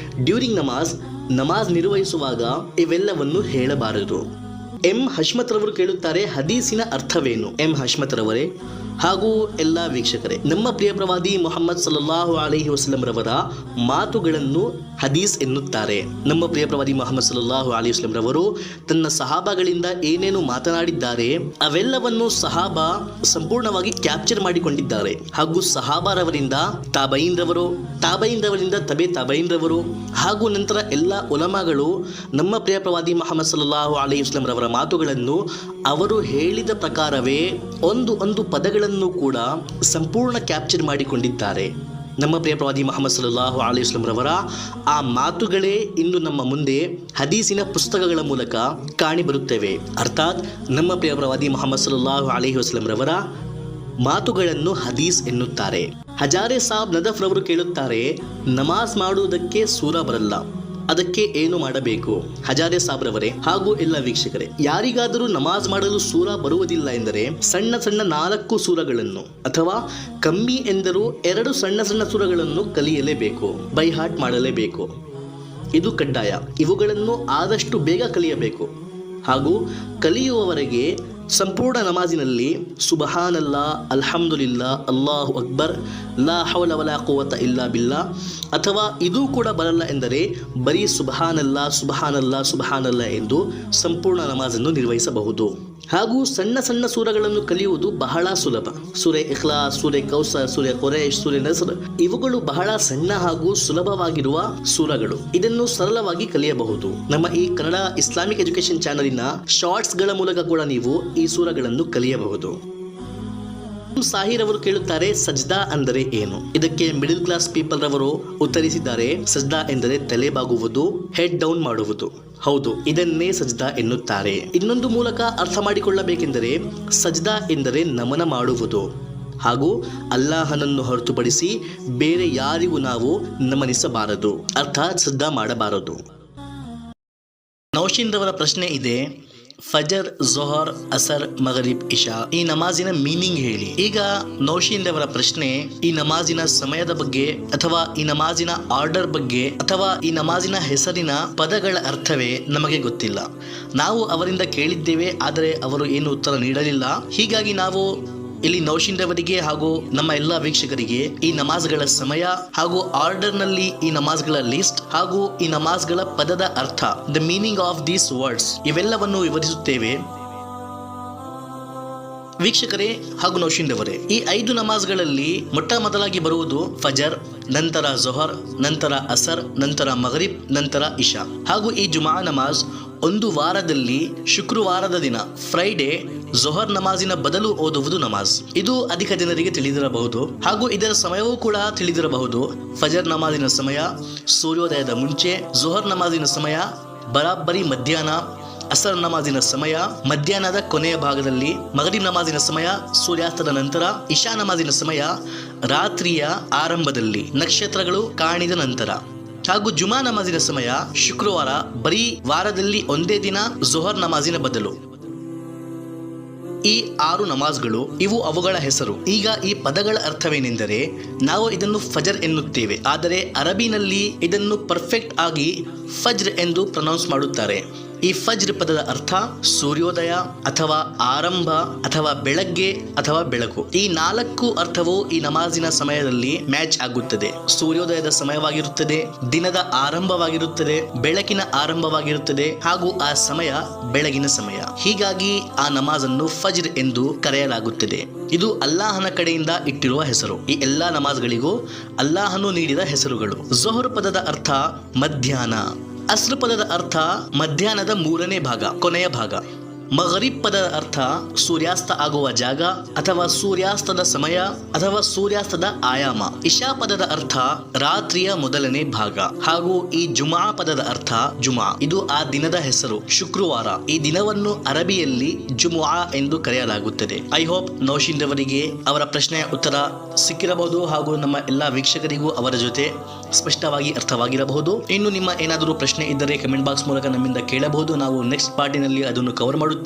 ಡ್ಯೂರಿಂಗ್ ನಮಾಜ್ ನಿರ್ವಹಿಸುವಾಗ ಇವೆಲ್ಲವನ್ನು ಹೇಳಬಾರದು. ಎಂ ಹಶ್ಮತ್ ರವರು ಕೇಳುತ್ತಾರೆ, ಹದೀಸಿನ ಅರ್ಥವೇನು? ಎಂ ಹಶ್ಮತ್ ರವರೇ ಹಾಗೂ ಎಲ್ಲ ವೀಕ್ಷಕರೇ, ನಮ್ಮ ಪ್ರಿಯ ಪ್ರವಾದಿ ಮುಹಮ್ಮದ್ ಸಲ್ಲಲ್ಲಾಹು ಅಲೈಹಿ ವಸಲ್ಲಂ ರವರ ಮಾತುಗಳನ್ನು ಹದೀಸ್ ಎನ್ನುತ್ತಾರೆ. ನಮ್ಮ ಪ್ರಿಯ ಪ್ರವಾದಿ ಮುಹಮ್ಮದ್ ಸಲ್ಲಲ್ಲಾಹು ಅಲೈಹಿ ವಸಲ್ಲಂ ರವರು ತನ್ನ ಸಹಾಬಾಗಳಿಂದ ಏನೇನು ಮಾತನಾಡಿದ್ದಾರೆ ಅವೆಲ್ಲವನ್ನು ಸಹಾಬಾ ಸಂಪೂರ್ಣವಾಗಿ ಕ್ಯಾಪ್ಚರ್ ಮಾಡಿಕೊಂಡಿದ್ದಾರೆ. ಹಾಗೂ ಸಹಾಬಾರವರಿಂದ ತಾಬೈನ್ ರವರಿಂದ ತಬೆ ತಾಬೈನ್ ರವರು ಹಾಗೂ ನಂತರ ಎಲ್ಲ ಉಲಮಾಗಳು ನಮ್ಮ ಪ್ರಿಯ ಪ್ರವಾದಿ ಮುಹಮ್ಮದ್ ಸಲ್ಲಲ್ಲಾಹು ಅಲೈಹಿ ವಸಲ್ಲಂ ರವರ ಮಾತುಗಳನ್ನು ಅವರು ಹೇಳಿದ ಪ್ರಕಾರವೇ ಒಂದು ಪದಗಳನ್ನು ಕೂಡ ಸಂಪೂರ್ಣ ಕ್ಯಾಪ್ಚರ್ ಮಾಡಿಕೊಂಡಿದ್ದಾರೆ. ನಮ್ಮ ಪ್ರಿಯ ಪ್ರವಾದಿ ಮುಹಮ್ಮದ್ ಸಲ್ಲಲ್ಲಾಹು ಅಲೈಹಿ ವಸಲ್ಲಂ ರವರ ಆ ಮಾತುಗಳೇ ಇಂದು ನಮ್ಮ ಮುಂದೆ ಹದೀಸಿನ ಪುಸ್ತಕಗಳ ಮೂಲಕ ಕಾಣಿ ಬರುತ್ತವೆ. ಅರ್ಥಾತ್ ನಮ್ಮ ಪ್ರಿಯ ಪ್ರವಾದಿ ಮುಹಮ್ಮದ್ ಸಲ್ಲಲ್ಲಾಹು ಅಲೈಹಿ ವಸಲ್ಲಂ ರವರ ಮಾತುಗಳನ್ನು ಹದೀಸ್ ಎನ್ನುತ್ತಾರೆ. ಹಜಾರೆ ಸಾಬ್ ನದಫ್ ರವರು ಕೇಳುತ್ತಾರೆ, ನಮಾಜ್ ಮಾಡುವುದಕ್ಕೆ ಸೂರ ಬರಲ್ಲ, ಅದಕ್ಕೆ ಏನು ಮಾಡಬೇಕು? ಹಜಾರೆ ಸಾಬ್ ರವರೇ ಹಾಗೂ ಎಲ್ಲ ವೀಕ್ಷಕರೇ, ಯಾರಿಗಾದರೂ ನಮಾಜ್ ಮಾಡಲು ಸೂರ ಬರುವುದಿಲ್ಲ ಎಂದರೆ ಸಣ್ಣ 4 ಸೂರಗಳನ್ನು ಅಥವಾ ಕಮ್ಮಿ ಎಂದರೂ 2 ಸಣ್ಣ ಸೂರಗಳನ್ನು ಕಲಿಯಲೇಬೇಕು, ಬೈ ಹಾರ್ಟ್ ಮಾಡಲೇಬೇಕು. ಇದು ಕಡ್ಡಾಯ. ಇವುಗಳನ್ನು ಆದಷ್ಟು ಬೇಗ ಕಲಿಯಬೇಕು. ಹಾಗೂ ಕಲಿಯುವವರೆಗೆ ಸಂಪೂರ್ಣ ನಮಾಜಿನಲ್ಲಿ ಸುಬಹಾನಲ್ಲಾ, ಅಲ್ಹಮ್ದುಲಿಲ್ಲಾ, ಅಲ್ಲಾಹು ಅಕ್ಬರ್, ಲಾ ಹೌಲ ವಲಾ ಕುವತ ಇಲ್ಲಾ ಬಿಲ್ಲಾ ಅಥವಾ ಇದೂ ಕೂಡ ಬರಲ್ಲ ಎಂದರೆ ಬರೀ ಸುಬಹಾನಲ್ಲಾ ಎಂದು ಸಂಪೂರ್ಣ ನಮಾಜನ್ನು ನಿರ್ವಹಿಸಬಹುದು. ಹಾಗೂ ಸಣ್ಣ ಸೂರಗಳನ್ನು ಕಲಿಯುವುದು ಬಹಳ ಸುಲಭ. ಸೂರೆ ಇಖ್ಲಾಸ್, ಸೂರೆ ಕೌಸರ್, ಸೂರೆ ಖುರೈಶ್, ಸೂರೆ ನಸ್ರ್ ಇವುಗಳು ಬಹಳ ಸಣ್ಣ ಹಾಗೂ ಸುಲಭವಾಗಿರುವ ಸೂರಗಳು. ಇದನ್ನು ಸರಳವಾಗಿ ಕಲಿಯಬಹುದು. ನಮ್ಮ ಈ ಕನ್ನಡ ಇಸ್ಲಾಮಿಕ್ ಎಜುಕೇಶನ್ ಚಾನಲಿನ ಶಾರ್ಟ್ಸ್ಗಳ ಮೂಲಕ ಕೂಡ ನೀವು ಈ ಸೂರಗಳನ್ನು ಕಲಿಯಬಹುದು. ಸಾಹಿರ್ ಅವರು ಕೇಳುತ್ತಾರೆ, ಸಜ್ದಾ ಅಂದರೆ ಏನು? ಇದಕ್ಕೆ ಮಿಡಲ್ ಕ್ಲಾಸ್ ಪೀಪಲ್ ರವರು ಉತ್ತರಿಸಿದ್ದಾರೆ, ಸಜ್ದಾ ಎಂದರೆ ತಲೆ ಬಾಗುವುದು, ಹೆಡ್ ಡೌನ್ ಮಾಡುವುದು. ಹೌದು, ಇದನ್ನೇ ಸಜ್ದಾ ಎನ್ನುತ್ತಾರೆ. ಇನ್ನೊಂದು ಮೂಲಕ ಅರ್ಥ ಮಾಡಿಕೊಳ್ಳಬೇಕೆಂದರೆ ಸಜ್ದಾ ಎಂದರೆ ನಮನ ಮಾಡುವುದು ಹಾಗೂ ಅಲ್ಲಾಹನನ್ನು ಹೊರತುಪಡಿಸಿ ಬೇರೆ ಯಾರಿಗೂ ನಾವು ನಮನಿಸಬಾರದು, ಅರ್ಥಾತ್ ಸಜ್ದಾ ಮಾಡಬಾರದು. ನೌಶೀನ್ ರವರ ಪ್ರಶ್ನೆ ಇದೆ, ಫಜರ್, ಝೊಹರ್, ಅಸರ್, ಮಗರಿಬ್, ಇಶಾ ಈ ನಮಾಜಿನ ಮೀನಿಂಗ್ ಹೇಳಿ. ಈಗ ನೌಶೀನ್ ರವರ ಪ್ರಶ್ನೆ ಈ ನಮಾಜಿನ ಸಮಯದ ಬಗ್ಗೆ ಅಥವಾ ಈ ನಮಾಜಿನ ಆರ್ಡರ್ ಬಗ್ಗೆ ಅಥವಾ ಈ ನಮಾಜಿನ ಹೆಸರಿನ ಪದಗಳ ಅರ್ಥವೇ ನಮಗೆ ಗೊತ್ತಿಲ್ಲ. ನಾವು ಅವರಿಂದ ಕೇಳಿದ್ದೇವೆ, ಆದರೆ ಅವರು ಏನು ಉತ್ತರ ನೀಡಲಿಲ್ಲ. ಹೀಗಾಗಿ ನಾವು ಇಲ್ಲಿ ನೌಶೀನ್ ರವರಿಗೆ ಹಾಗೂ ನಮ್ಮ ಎಲ್ಲ ವೀಕ್ಷಕರಿಗೆ ಈ ನಮಾಜ್ಗಳ ಸಮಯ ಹಾಗೂ ಆರ್ಡರ್ನಲ್ಲಿ ಈ ನಮಾಜ್ಗಳ ಲಿಸ್ಟ್ ಹಾಗೂ ಈ ನಮಾಜ್ಗಳ ಪದದ ಅರ್ಥ, the meaning of these words ಇವೆಲ್ಲವನ್ನು ವಿವರಿಸುತ್ತೇವೆ. ವೀಕ್ಷಕರೇ ಹಾಗೂ ನೌಶೀನ್ ರವರೇ, ಈ 5 ನಮಾಜ್ಗಳಲ್ಲಿ ಮೊಟ್ಟ ಮೊದಲಾಗಿ ಬರುವುದು ಫಜರ್, ನಂತರ ಝೊಹರ್, ನಂತರ ಅಸರ್, ನಂತರ ಮಗರಿಬ್, ನಂತರ ಇಶಾ. ಹಾಗೂ ಈ ಜುಮಾ ನಮಾಜ್ ಒಂದು ವಾರದಲ್ಲಿ ಶುಕ್ರವಾರದ ದಿನ ಫ್ರೈಡೆ ಝೊಹರ್ ನಮಾಜಿನ ಬದಲು ಓದುವುದು ನಮಾಜ್. ಇದು ಅಧಿಕ ಜನರಿಗೆ ತಿಳಿದಿರಬಹುದು ಹಾಗೂ ಇದರ ಸಮಯವೂ ಕೂಡ ತಿಳಿದಿರಬಹುದು. ಫಜರ್ ನಮಾಜಿನ ಸಮಯ ಸೂರ್ಯೋದಯದ ಮುಂಚೆ, ಝೊಹರ್ ನಮಾಜಿನ ಸಮಯ ಬರಾಬ್ಬರಿ ಮಧ್ಯಾಹ್ನ, ಅಸರ್ ನಮಾಜಿನ ಸಮಯ ಮಧ್ಯಾಹ್ನದ ಕೊನೆಯ ಭಾಗದಲ್ಲಿ, ಮಗರಿಬ್ ನಮಾಜಿನ ಸಮಯ ಸೂರ್ಯಾಸ್ತದ ನಂತರ, ಇಶಾ ನಮಾಜಿನ ಸಮಯ ರಾತ್ರಿಯ ಆರಂಭದಲ್ಲಿ ನಕ್ಷತ್ರಗಳು ಕಾಣಿದ ನಂತರ, ಹಾಗೂ ಜುಮಾ ನಮಾಜಿನ ಸಮಯ ಶುಕ್ರವಾರ ಬರೀ ವಾರದಲ್ಲಿ ಒಂದೇ ದಿನ ಝೊಹರ್ ನಮಾಜಿನ ಬದಲು. ಈ 6 ನಮಾಜ್ಗಳು ಇವು ಅವುಗಳ ಹೆಸರು. ಈಗ ಈ ಪದಗಳ ಅರ್ಥವೇನೆಂದರೆ ನಾವು ಇದನ್ನು ಫಜರ್ ಎನ್ನುತ್ತೇವೆ, ಆದರೆ ಅರಬಿನಲ್ಲಿ ಇದನ್ನು ಪರ್ಫೆಕ್ಟ್ ಆಗಿ ಫಜ್ರ್ ಎಂದು ಪ್ರೊನೌನ್ಸ್ ಮಾಡುತ್ತಾರೆ. ಈ ಫಜ್ರ್ ಪದದ ಅರ್ಥ ಸೂರ್ಯೋದಯ ಅಥವಾ ಆರಂಭ ಅಥವಾ ಬೆಳಗ್ಗೆ ಅಥವಾ ಬೆಳಕು. ಈ 4 ಅರ್ಥವು ಈ ನಮಾಜಿನ ಸಮಯದಲ್ಲಿ ಮ್ಯಾಚ್ ಆಗುತ್ತದೆ. ಸೂರ್ಯೋದಯದ ಸಮಯವಾಗಿರುತ್ತದೆ, ದಿನದ ಆರಂಭವಾಗಿರುತ್ತದೆ, ಬೆಳಕಿನ ಆರಂಭವಾಗಿರುತ್ತದೆ ಹಾಗೂ ಆ ಸಮಯ ಬೆಳಗಿನ ಸಮಯ. ಹೀಗಾಗಿ ಆ ನಮಾಜನ್ನು ಫಜ್ರ್ ಎಂದು ಕರೆಯಲಾಗುತ್ತದೆ. ಇದು ಅಲ್ಲಾಹನ ಕಡೆಯಿಂದ ಇಟ್ಟಿರುವ ಹೆಸರು. ಈ ಎಲ್ಲಾ ನಮಾಜ್ಗಳಿಗೂ ಅಲ್ಲಾಹನು ನೀಡಿದ ಹೆಸರುಗಳು. ಝೊಹರ್ ಪದದ ಅರ್ಥ ಮಧ್ಯಾಹ್ನ. ಅಸ್ರ್ ಪದದ ಅರ್ಥ ಮಧ್ಯಾಹ್ನದ 3ನೇ ಭಾಗ, ಕೊನೆಯ ಭಾಗ. ಮಗರಿಬ್ ಪದದ ಅರ್ಥ ಸೂರ್ಯಾಸ್ತ ಆಗುವ ಜಾಗ ಅಥವಾ ಸೂರ್ಯಾಸ್ತದ ಸಮಯ ಅಥವಾ ಸೂರ್ಯಾಸ್ತದ ಆಯಾಮ. ಇಶಾ ಪದದ ಅರ್ಥ ರಾತ್ರಿಯ ಮೊದಲನೇ ಭಾಗ. ಹಾಗೂ ಈ ಜುಮಾ ಪದದ ಅರ್ಥ ಜುಮಾ, ಇದು ಆ ದಿನದ ಹೆಸರು, ಶುಕ್ರವಾರ. ಈ ದಿನವನ್ನು ಅರಬಿಯಲ್ಲಿ ಜುಮುಆ ಎಂದು ಕರೆಯಲಾಗುತ್ತದೆ. ಐ ಹೋಪ್ ನೌಶೀನ್ ರವರಿಗೆ ಅವರ ಪ್ರಶ್ನೆಯ ಉತ್ತರ ಸಿಕ್ಕಿರಬಹುದು ಹಾಗೂ ನಮ್ಮ ಎಲ್ಲಾ ವೀಕ್ಷಕರಿಗೂ ಅವರ ಜೊತೆ ಸ್ಪಷ್ಟವಾಗಿ ಅರ್ಥವಾಗಿರಬಹುದು. ಇನ್ನು ನಿಮ್ಮ ಏನಾದರೂ ಪ್ರಶ್ನೆ ಇದ್ದರೆ ಕಮೆಂಟ್ ಬಾಕ್ಸ್ ಮೂಲಕ ನಮ್ಮಿಂದ ಕೇಳಬಹುದು. ನಾವು ನೆಕ್ಸ್ಟ್ ಪಾರ್ಟಿನಲ್ಲಿ ಅದನ್ನು ಕವರ್ ಮಾಡುತ್ತೇವೆ.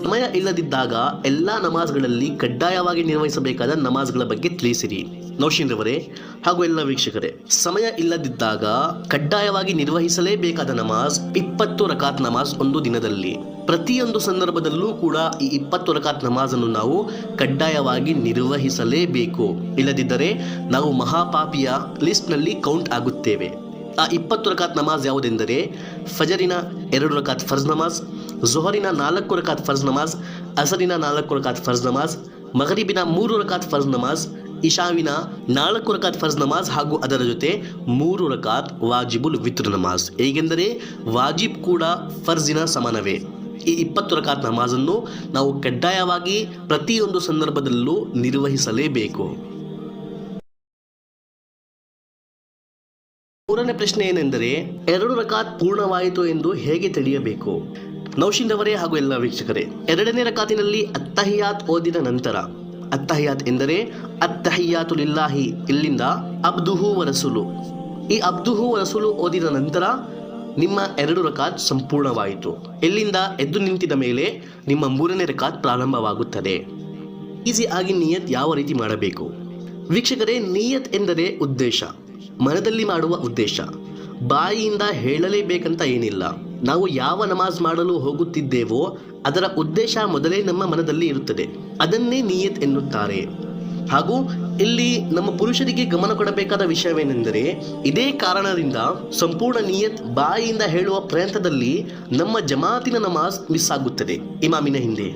ಸಮಯ ಇಲ್ಲದಿದ್ದಾಗ ಎಲ್ಲಾ ನಮಾಜ್ಗಳಲ್ಲಿ ಕಡ್ಡಾಯವಾಗಿ ನಿರ್ವಹಿಸಬೇಕಾದ ನಮಾಜ್ಗಳ ಬಗ್ಗೆ ತಿಳಿಸಿರಿ ನೌಶೀನ್ ರವರೇ ಹಾಗೂ ಎಲ್ಲ ವೀಕ್ಷಕರೇ. ಸಮಯ ಇಲ್ಲದಿದ್ದಾಗ ಕಡ್ಡಾಯವಾಗಿ ನಿರ್ವಹಿಸಲೇಬೇಕಾದ ನಮಾಜ್ 20 ರಕಾತ್ ನಮಾಜ್ ಒಂದು ದಿನದಲ್ಲಿ. ಪ್ರತಿಯೊಂದು ಸಂದರ್ಭದಲ್ಲೂ ಕೂಡ ಈ 20 ರಕಾತ್ ನಮಾಜ್ ಅನ್ನು ನಾವು ಕಡ್ಡಾಯವಾಗಿ ನಿರ್ವಹಿಸಲೇಬೇಕು. ಇಲ್ಲದಿದ್ದರೆ ನಾವು ಮಹಾಪಾಪಿಯ ಲಿಸ್ಟ್ ನಲ್ಲಿ ಕೌಂಟ್ ಆಗುತ್ತೇವೆ. ಆ 20 ರಕಾತ್ ನಮಾಜ್ ಯಾವುದೆಂದರೆ ಫಜರಿನ 2 ರಕಾತ್ ಫರ್ಜ್ ನಮಾಜ್, ಝೊಹರಿನ 4 ರಕಾತ್ ಫರ್ಜ್ ನಮಾಜ್, ಅಸರಿನ 4 ರಕಾತ್ ಫರ್ಜ್ ನಮಾಜ್, ಮಗರಿಬಿನ 3 ರಕಾತ್ ಫರ್ಜ್ ನಮಾಜ್, ಇಶಾವಿನ 4 ರಕಾತ್ ಫರ್ಜ್ ನಮಾಜ್ ಹಾಗೂ ಅದರ ಜೊತೆ 3 ರಕಾತ್ ವಾಜಿಬುಲ್ ವಿತ್ರ್ ನಮಾಜ್. ಹೇಗೆಂದರೆ ವಾಜಿಬ್ ಕೂಡ ಫರ್ಜಿನ ಸಮಾನವೇ. ಈ 20 ರಕಾತ್ ನಮಾಜನ್ನು ನಾವು ಕಡ್ಡಾಯವಾಗಿ ಪ್ರತಿಯೊಂದು ಸಂದರ್ಭದಲ್ಲೂ ನಿರ್ವಹಿಸಲೇಬೇಕು. ಮೂರನೇ ಪ್ರಶ್ನೆ ಏನೆಂದರೆ 2 ರಕಾತ್ ಪೂರ್ಣವಾಯಿತು ಎಂದು ಹೇಗೆ ತಿಳಿಯಬೇಕು? ನೌಶೀನ್ ರವರೇ ಹಾಗೂ ಎಲ್ಲ ವೀಕ್ಷಕರೇ, 2ನೇ ರಕಾತಿನಲ್ಲಿ ಅತ್ತಹಿಯಾತ್ ಓದಿದ ನಂತರ, ಅತ್ತಹಿಯಾತ್ ಎಂದರೆ ಅತ್ತಹಿಯಾತು ಲಿಲ್ಲಾಹಿ, ಇಲ್ಲಿಂದ ಅಬ್ದುಹು ವ ರಸೂಲು, ಈ ಅಬ್ದುಹು ವ ರಸೂಲು ಓದಿದ ನಂತರ ನಿಮ್ಮ 2 ರಕಾತ್ ಸಂಪೂರ್ಣವಾಯಿತು. ಇಲ್ಲಿಂದ ಎದ್ದು ನಿಂತಿದ ಮೇಲೆ ನಿಮ್ಮ 3ನೇ ರಕಾತ್ ಪ್ರಾರಂಭವಾಗುತ್ತದೆ. ಈಸಿ ಆಗಿ ನಿಯತ್ ಯಾವ ರೀತಿ ಮಾಡಬೇಕು? ವೀಕ್ಷಕರೇ, ನಿಯತ್ ಎಂದರೆ ಉದ್ದೇಶ, ಮನದಲ್ಲಿ ಮಾಡುವ ಉದ್ದೇಶ. ಬಾಯಿಯಿಂದ ಹೇಳಲೇಬೇಕಂತ ಏನಿಲ್ಲ. ನಾವು ಯಾವ ನಮಾಜ್ ಮಾಡಲು ಹೋಗುತ್ತಿದ್ದೇವೋ ಅದರ ಉದ್ದೇಶ ಮೊದಲೇ ನಮ್ಮ ಮನದಲ್ಲಿ ಇರುತ್ತದೆ, ಅದನ್ನೇ ನಿಯತ್ ಎನ್ನುತ್ತಾರೆ. ಹಾಗೂ ಇಲ್ಲಿ ನಮ್ಮ ಪುರುಷರಿಗೆ ಗಮನ ಕೊಡಬೇಕಾದ ವಿಷಯವೇನೆಂದರೆ, ಇದೇ ಕಾರಣದಿಂದ ಸಂಪೂರ್ಣ ನಿಯತ್ ಬಾಯಿಯಿಂದ ಹೇಳುವ ಪ್ರಯತ್ನದಲ್ಲಿ ನಮ್ಮ ಜಮಾತಿನ ನಮಾಜ್ ಮಿಸ್ ಆಗುತ್ತದೆ. ಇಮಾಮಿನ ಹಿಂದೆ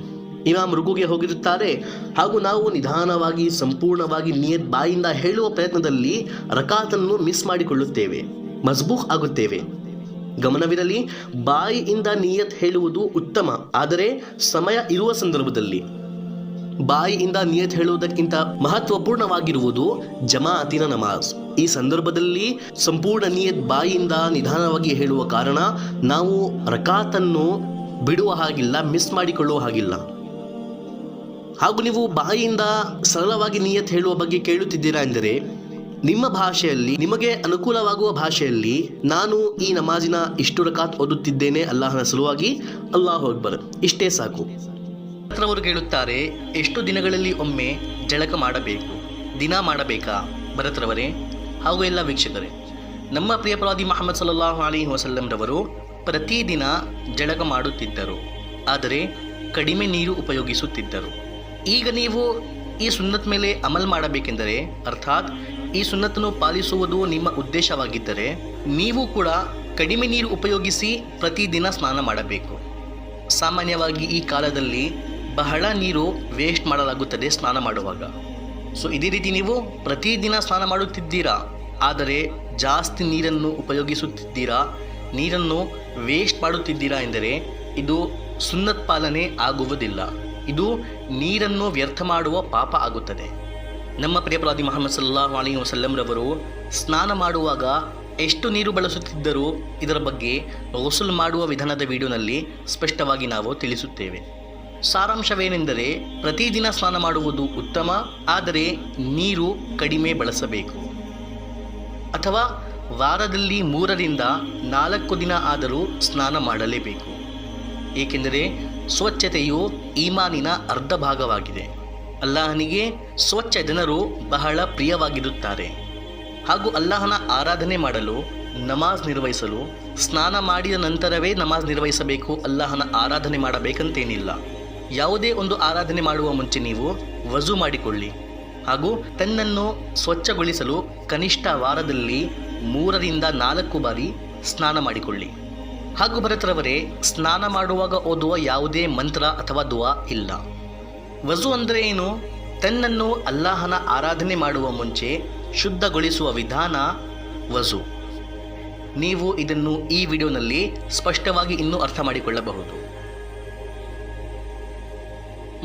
ಇಮಾಮ್ ರುಕುಗೆ ಹೋಗಿರುತ್ತಾರೆ ಹಾಗೂ ನಾವು ನಿಧಾನವಾಗಿ ಸಂಪೂರ್ಣವಾಗಿ ನಿಯತ್ ಬಾಯಿಂದ ಹೇಳುವ ಪ್ರಯತ್ನದಲ್ಲಿ ರಕಾತನ್ನು ಮಿಸ್ ಮಾಡಿಕೊಳ್ಳುತ್ತೇವೆ, ಮಸ್ಬೂಹ್ ಆಗುತ್ತೇವೆ. ಗಮನವಿರಲಿ, ಬಾಯಿಯಿಂದ ನಿಯತ್ ಹೇಳುವುದು ಉತ್ತಮ, ಆದರೆ ಸಮಯ ಇರುವ ಸಂದರ್ಭದಲ್ಲಿ. ಬಾಯಿಯಿಂದ ನಿಯತ್ ಹೇಳುವುದಕ್ಕಿಂತ ಮಹತ್ವಪೂರ್ಣವಾಗಿರುವುದು ಜಮಾಅತಿನ ನಮಾಜ್. ಈ ಸಂದರ್ಭದಲ್ಲಿ ಸಂಪೂರ್ಣ ನಿಯತ್ ಬಾಯಿಯಿಂದ ನಿಧಾನವಾಗಿ ಹೇಳುವ ಕಾರಣ ನಾವು ರಕಾತನ್ನು ಬಿಡುವ ಹಾಗಿಲ್ಲ, ಮಿಸ್ ಮಾಡಿಕೊಳ್ಳುವ ಹಾಗಿಲ್ಲ. ಹಾಗೂ ನೀವು ಬಾಯಿಯಿಂದ ಸರಳವಾಗಿ ನಿಯತ್ ಹೇಳುವ ಬಗ್ಗೆ ಕೇಳುತ್ತಿದ್ದೀರಾ ಎಂದರೆ, ನಿಮ್ಮ ಭಾಷೆಯಲ್ಲಿ, ನಿಮಗೆ ಅನುಕೂಲವಾಗುವ ಭಾಷೆಯಲ್ಲಿ, ನಾನು ಈ ನಮಾಜಿನ ಇಷ್ಟು ರಕಾತ್ ಓದುತ್ತಿದ್ದೇನೆ ಅಲ್ಲಾಹನ ಸಲುವಾಗಿ, ಅಲ್ಲಾಹು ಅಕ್ಬರ್, ಇಷ್ಟೇ ಸಾಕು. ಅವರು ಕೇಳುತ್ತಾರೆ, ಎಷ್ಟು ದಿನಗಳಲ್ಲಿ ಒಮ್ಮೆ ಜಳಕ ಮಾಡಬೇಕು? ದಿನ ಮಾಡಬೇಕಾ? ಭರತ್ರವರೇ ಹಾಗೂ ಎಲ್ಲ ವೀಕ್ಷಕರೇ, ನಮ್ಮ ಪ್ರಿಯ ಪ್ರವಾದಿ ಮುಹಮ್ಮದ್ ಸಲ್ಲಲ್ಲಾಹು ಅಲೈಹಿ ವಸಲ್ಲಂ ರವರು ಪ್ರತಿದಿನ ಜಳಕ ಮಾಡುತ್ತಿದ್ದರು, ಆದರೆ ಕಡಿಮೆ ನೀರು ಉಪಯೋಗಿಸುತ್ತಿದ್ದರು. ಈಗ ನೀವು ಈ ಸುನ್ನತ್ ಮೇಲೆ ಅಮಲ್ ಮಾಡಬೇಕೆಂದರೆ, ಅರ್ಥಾತ್ ಈ ಸುನ್ನತನ್ನು ಪಾಲಿಸುವುದು ನಿಮ್ಮ ಉದ್ದೇಶವಾಗಿದ್ದರೆ, ನೀವು ಕೂಡ ಕಡಿಮೆ ನೀರು ಉಪಯೋಗಿಸಿ ಪ್ರತಿದಿನ ಸ್ನಾನ ಮಾಡಬೇಕು. ಸಾಮಾನ್ಯವಾಗಿ ಈ ಕಾಲದಲ್ಲಿ ಬಹಳ ನೀರು ವೇಸ್ಟ್ ಮಾಡಲಾಗುತ್ತದೆ ಸ್ನಾನ ಮಾಡುವಾಗ. ಸೊ ಇದೇ ರೀತಿ ನೀವು ಪ್ರತಿದಿನ ಸ್ನಾನ ಮಾಡುತ್ತಿದ್ದೀರಾ, ಆದರೆ ಜಾಸ್ತಿ ನೀರನ್ನು ಉಪಯೋಗಿಸುತ್ತಿದ್ದೀರಾ, ನೀರನ್ನು ವೇಸ್ಟ್ ಮಾಡುತ್ತಿದ್ದೀರಾ ಎಂದರೆ ಇದು ಸುನ್ನತ್ ಪಾಲನೆ ಆಗುವುದಿಲ್ಲ. ಇದು ನೀರನ್ನು ವ್ಯರ್ಥ ಮಾಡುವ ಪಾಪ ಆಗುತ್ತದೆ. ನಮ್ಮ ಪ್ರಿಯ ಪ್ರವಾದಿ ಮುಹಮ್ಮದ್ ಸಲ್ಲಲ್ಲಾಹು ಅಲೈಹಿ ವಸಲ್ಲಂ ರವರು ಸ್ನಾನ ಮಾಡುವಾಗ ಎಷ್ಟು ನೀರು ಬಳಸುತ್ತಿದ್ದರು ಇದರ ಬಗ್ಗೆ ಗುಸ್ಲ್ ಮಾಡುವ ವಿಧಾನದ ವಿಡಿಯೋನಲ್ಲಿ ಸ್ಪಷ್ಟವಾಗಿ ನಾವು ತಿಳಿಸುತ್ತೇವೆ. ಸಾರಾಂಶವೇನೆಂದರೆ, ಪ್ರತಿದಿನ ಸ್ನಾನ ಮಾಡುವುದು ಉತ್ತಮ, ಆದರೆ ನೀರು ಕಡಿಮೆ ಬಳಸಬೇಕು. ಅಥವಾ ವಾರದಲ್ಲಿ 3 ರಿಂದ 4 ದಿನ ಆದರೂ ಸ್ನಾನ ಮಾಡಲೇಬೇಕು. ಏಕೆಂದರೆ ಸ್ವಚ್ಛತೆಯು ಈಮಾನಿನ ಅರ್ಧ ಭಾಗವಾಗಿದೆ. ಅಲ್ಲಾಹನಿಗೆ ಸ್ವಚ್ಛ ಜನರು ಬಹಳ ಪ್ರಿಯವಾಗಿರುತ್ತಾರೆ ಹಾಗೂ ಅಲ್ಲಾಹನ ಆರಾಧನೆ ಮಾಡಲು ನಮಾಜ್ ನಿರ್ವಹಿಸಲು ಸ್ನಾನ ಮಾಡಿದ ನಂತರವೇ ನಮಾಜ್ ನಿರ್ವಹಿಸಬೇಕು, ಅಲ್ಲಾಹನ ಆರಾಧನೆ ಮಾಡಬೇಕಂತೇನಿಲ್ಲ. ಯಾವುದೇ ಒಂದು ಆರಾಧನೆ ಮಾಡುವ ಮುಂಚೆ ನೀವು ವಜು ಮಾಡಿಕೊಳ್ಳಿ ಹಾಗೂ ತನ್ನನ್ನು ಸ್ವಚ್ಛಗೊಳಿಸಲು ಕನಿಷ್ಠ ವಾರದಲ್ಲಿ 3ರಿಂದ 4 ಬಾರಿ ಸ್ನಾನ ಮಾಡಿಕೊಳ್ಳಿ. ಹಾಗೂ ಭರತರವರೇ, ಸ್ನಾನ ಮಾಡುವಾಗ ಓದುವ ಯಾವುದೇ ಮಂತ್ರ ಅಥವಾ ದುವಾ ಇಲ್ಲ. ವಜು ಅಂದರೆ ಏನು? ತನ್ನನ್ನು ಅಲ್ಲಾಹನ ಆರಾಧನೆ ಮಾಡುವ ಮುಂಚೆ ಶುದ್ಧಗೊಳಿಸುವ ವಿಧಾನ ವಜು. ನೀವು ಇದನ್ನು ಈ ವಿಡಿಯೋನಲ್ಲಿ ಸ್ಪಷ್ಟವಾಗಿ ಇನ್ನೂ ಅರ್ಥ ಮಾಡಿಕೊಳ್ಳಬಹುದು.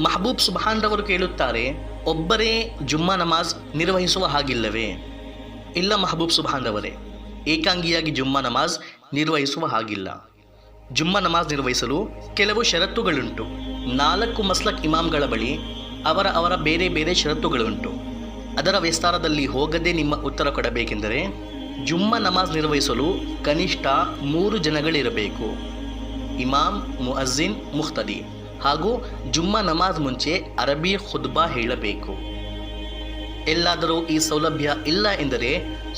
ಮಹಬೂಬ್ ಸುಬ್ಹಾನ್ ರವರು ಕೇಳುತ್ತಾರೆ, ಒಬ್ಬರೇ ಜುಮ್ಮಾ ನಮಾಜ್ ನಿರ್ವಹಿಸುವ ಹಾಗಿಲ್ಲವೇ? ಇಲ್ಲ ಮಹಬೂಬ್ ಸುಬ್ಹಾನ್ ರವರೇ, ಏಕಾಂಗಿಯಾಗಿ ಜುಮ್ಮಾ ನಮಾಜ್ ನಿರ್ವಹಿಸುವ ಹಾಗಿಲ್ಲ. ಜುಮ್ಮಾ ನಮಾಜ್ ನಿರ್ವಹಿಸಲು ಕೆಲವು ಷರತ್ತುಗಳುಂಟು. 4 ಮಸ್ಲಕ್ ಇಮಾಮ್ಗಳ ಬಳಿ ಅವರ ಬೇರೆ ಬೇರೆ ಷರತ್ತುಗಳುಂಟು. ಅದರ ವಿಸ್ತಾರದಲ್ಲಿ ಹೋಗದೆ ನಿಮ್ಮ ಉತ್ತರ ಕೊಡಬೇಕೆಂದರೆ, ಜುಮ್ಮಾ ನಮಾಜ್ ನಿರ್ವಹಿಸಲು ಕನಿಷ್ಠ 3 ಜನಗಳಿರಬೇಕು: ಇಮಾಮ್, ಮುಅಜ್ಜಿನ್, ಮುಖ್ತದಿ. ಹಾಗೂ ಜುಮ್ಮಾ ನಮಾಜ್ ಮುಂಚೆ ಅರಬಿ ಖುದ್ಬಾ ಹೇಳಬೇಕು. ಎಲ್ಲಾದರೂ ಈ ಸೌಲಭ್ಯ ಇಲ್ಲ ಎಂದರೆ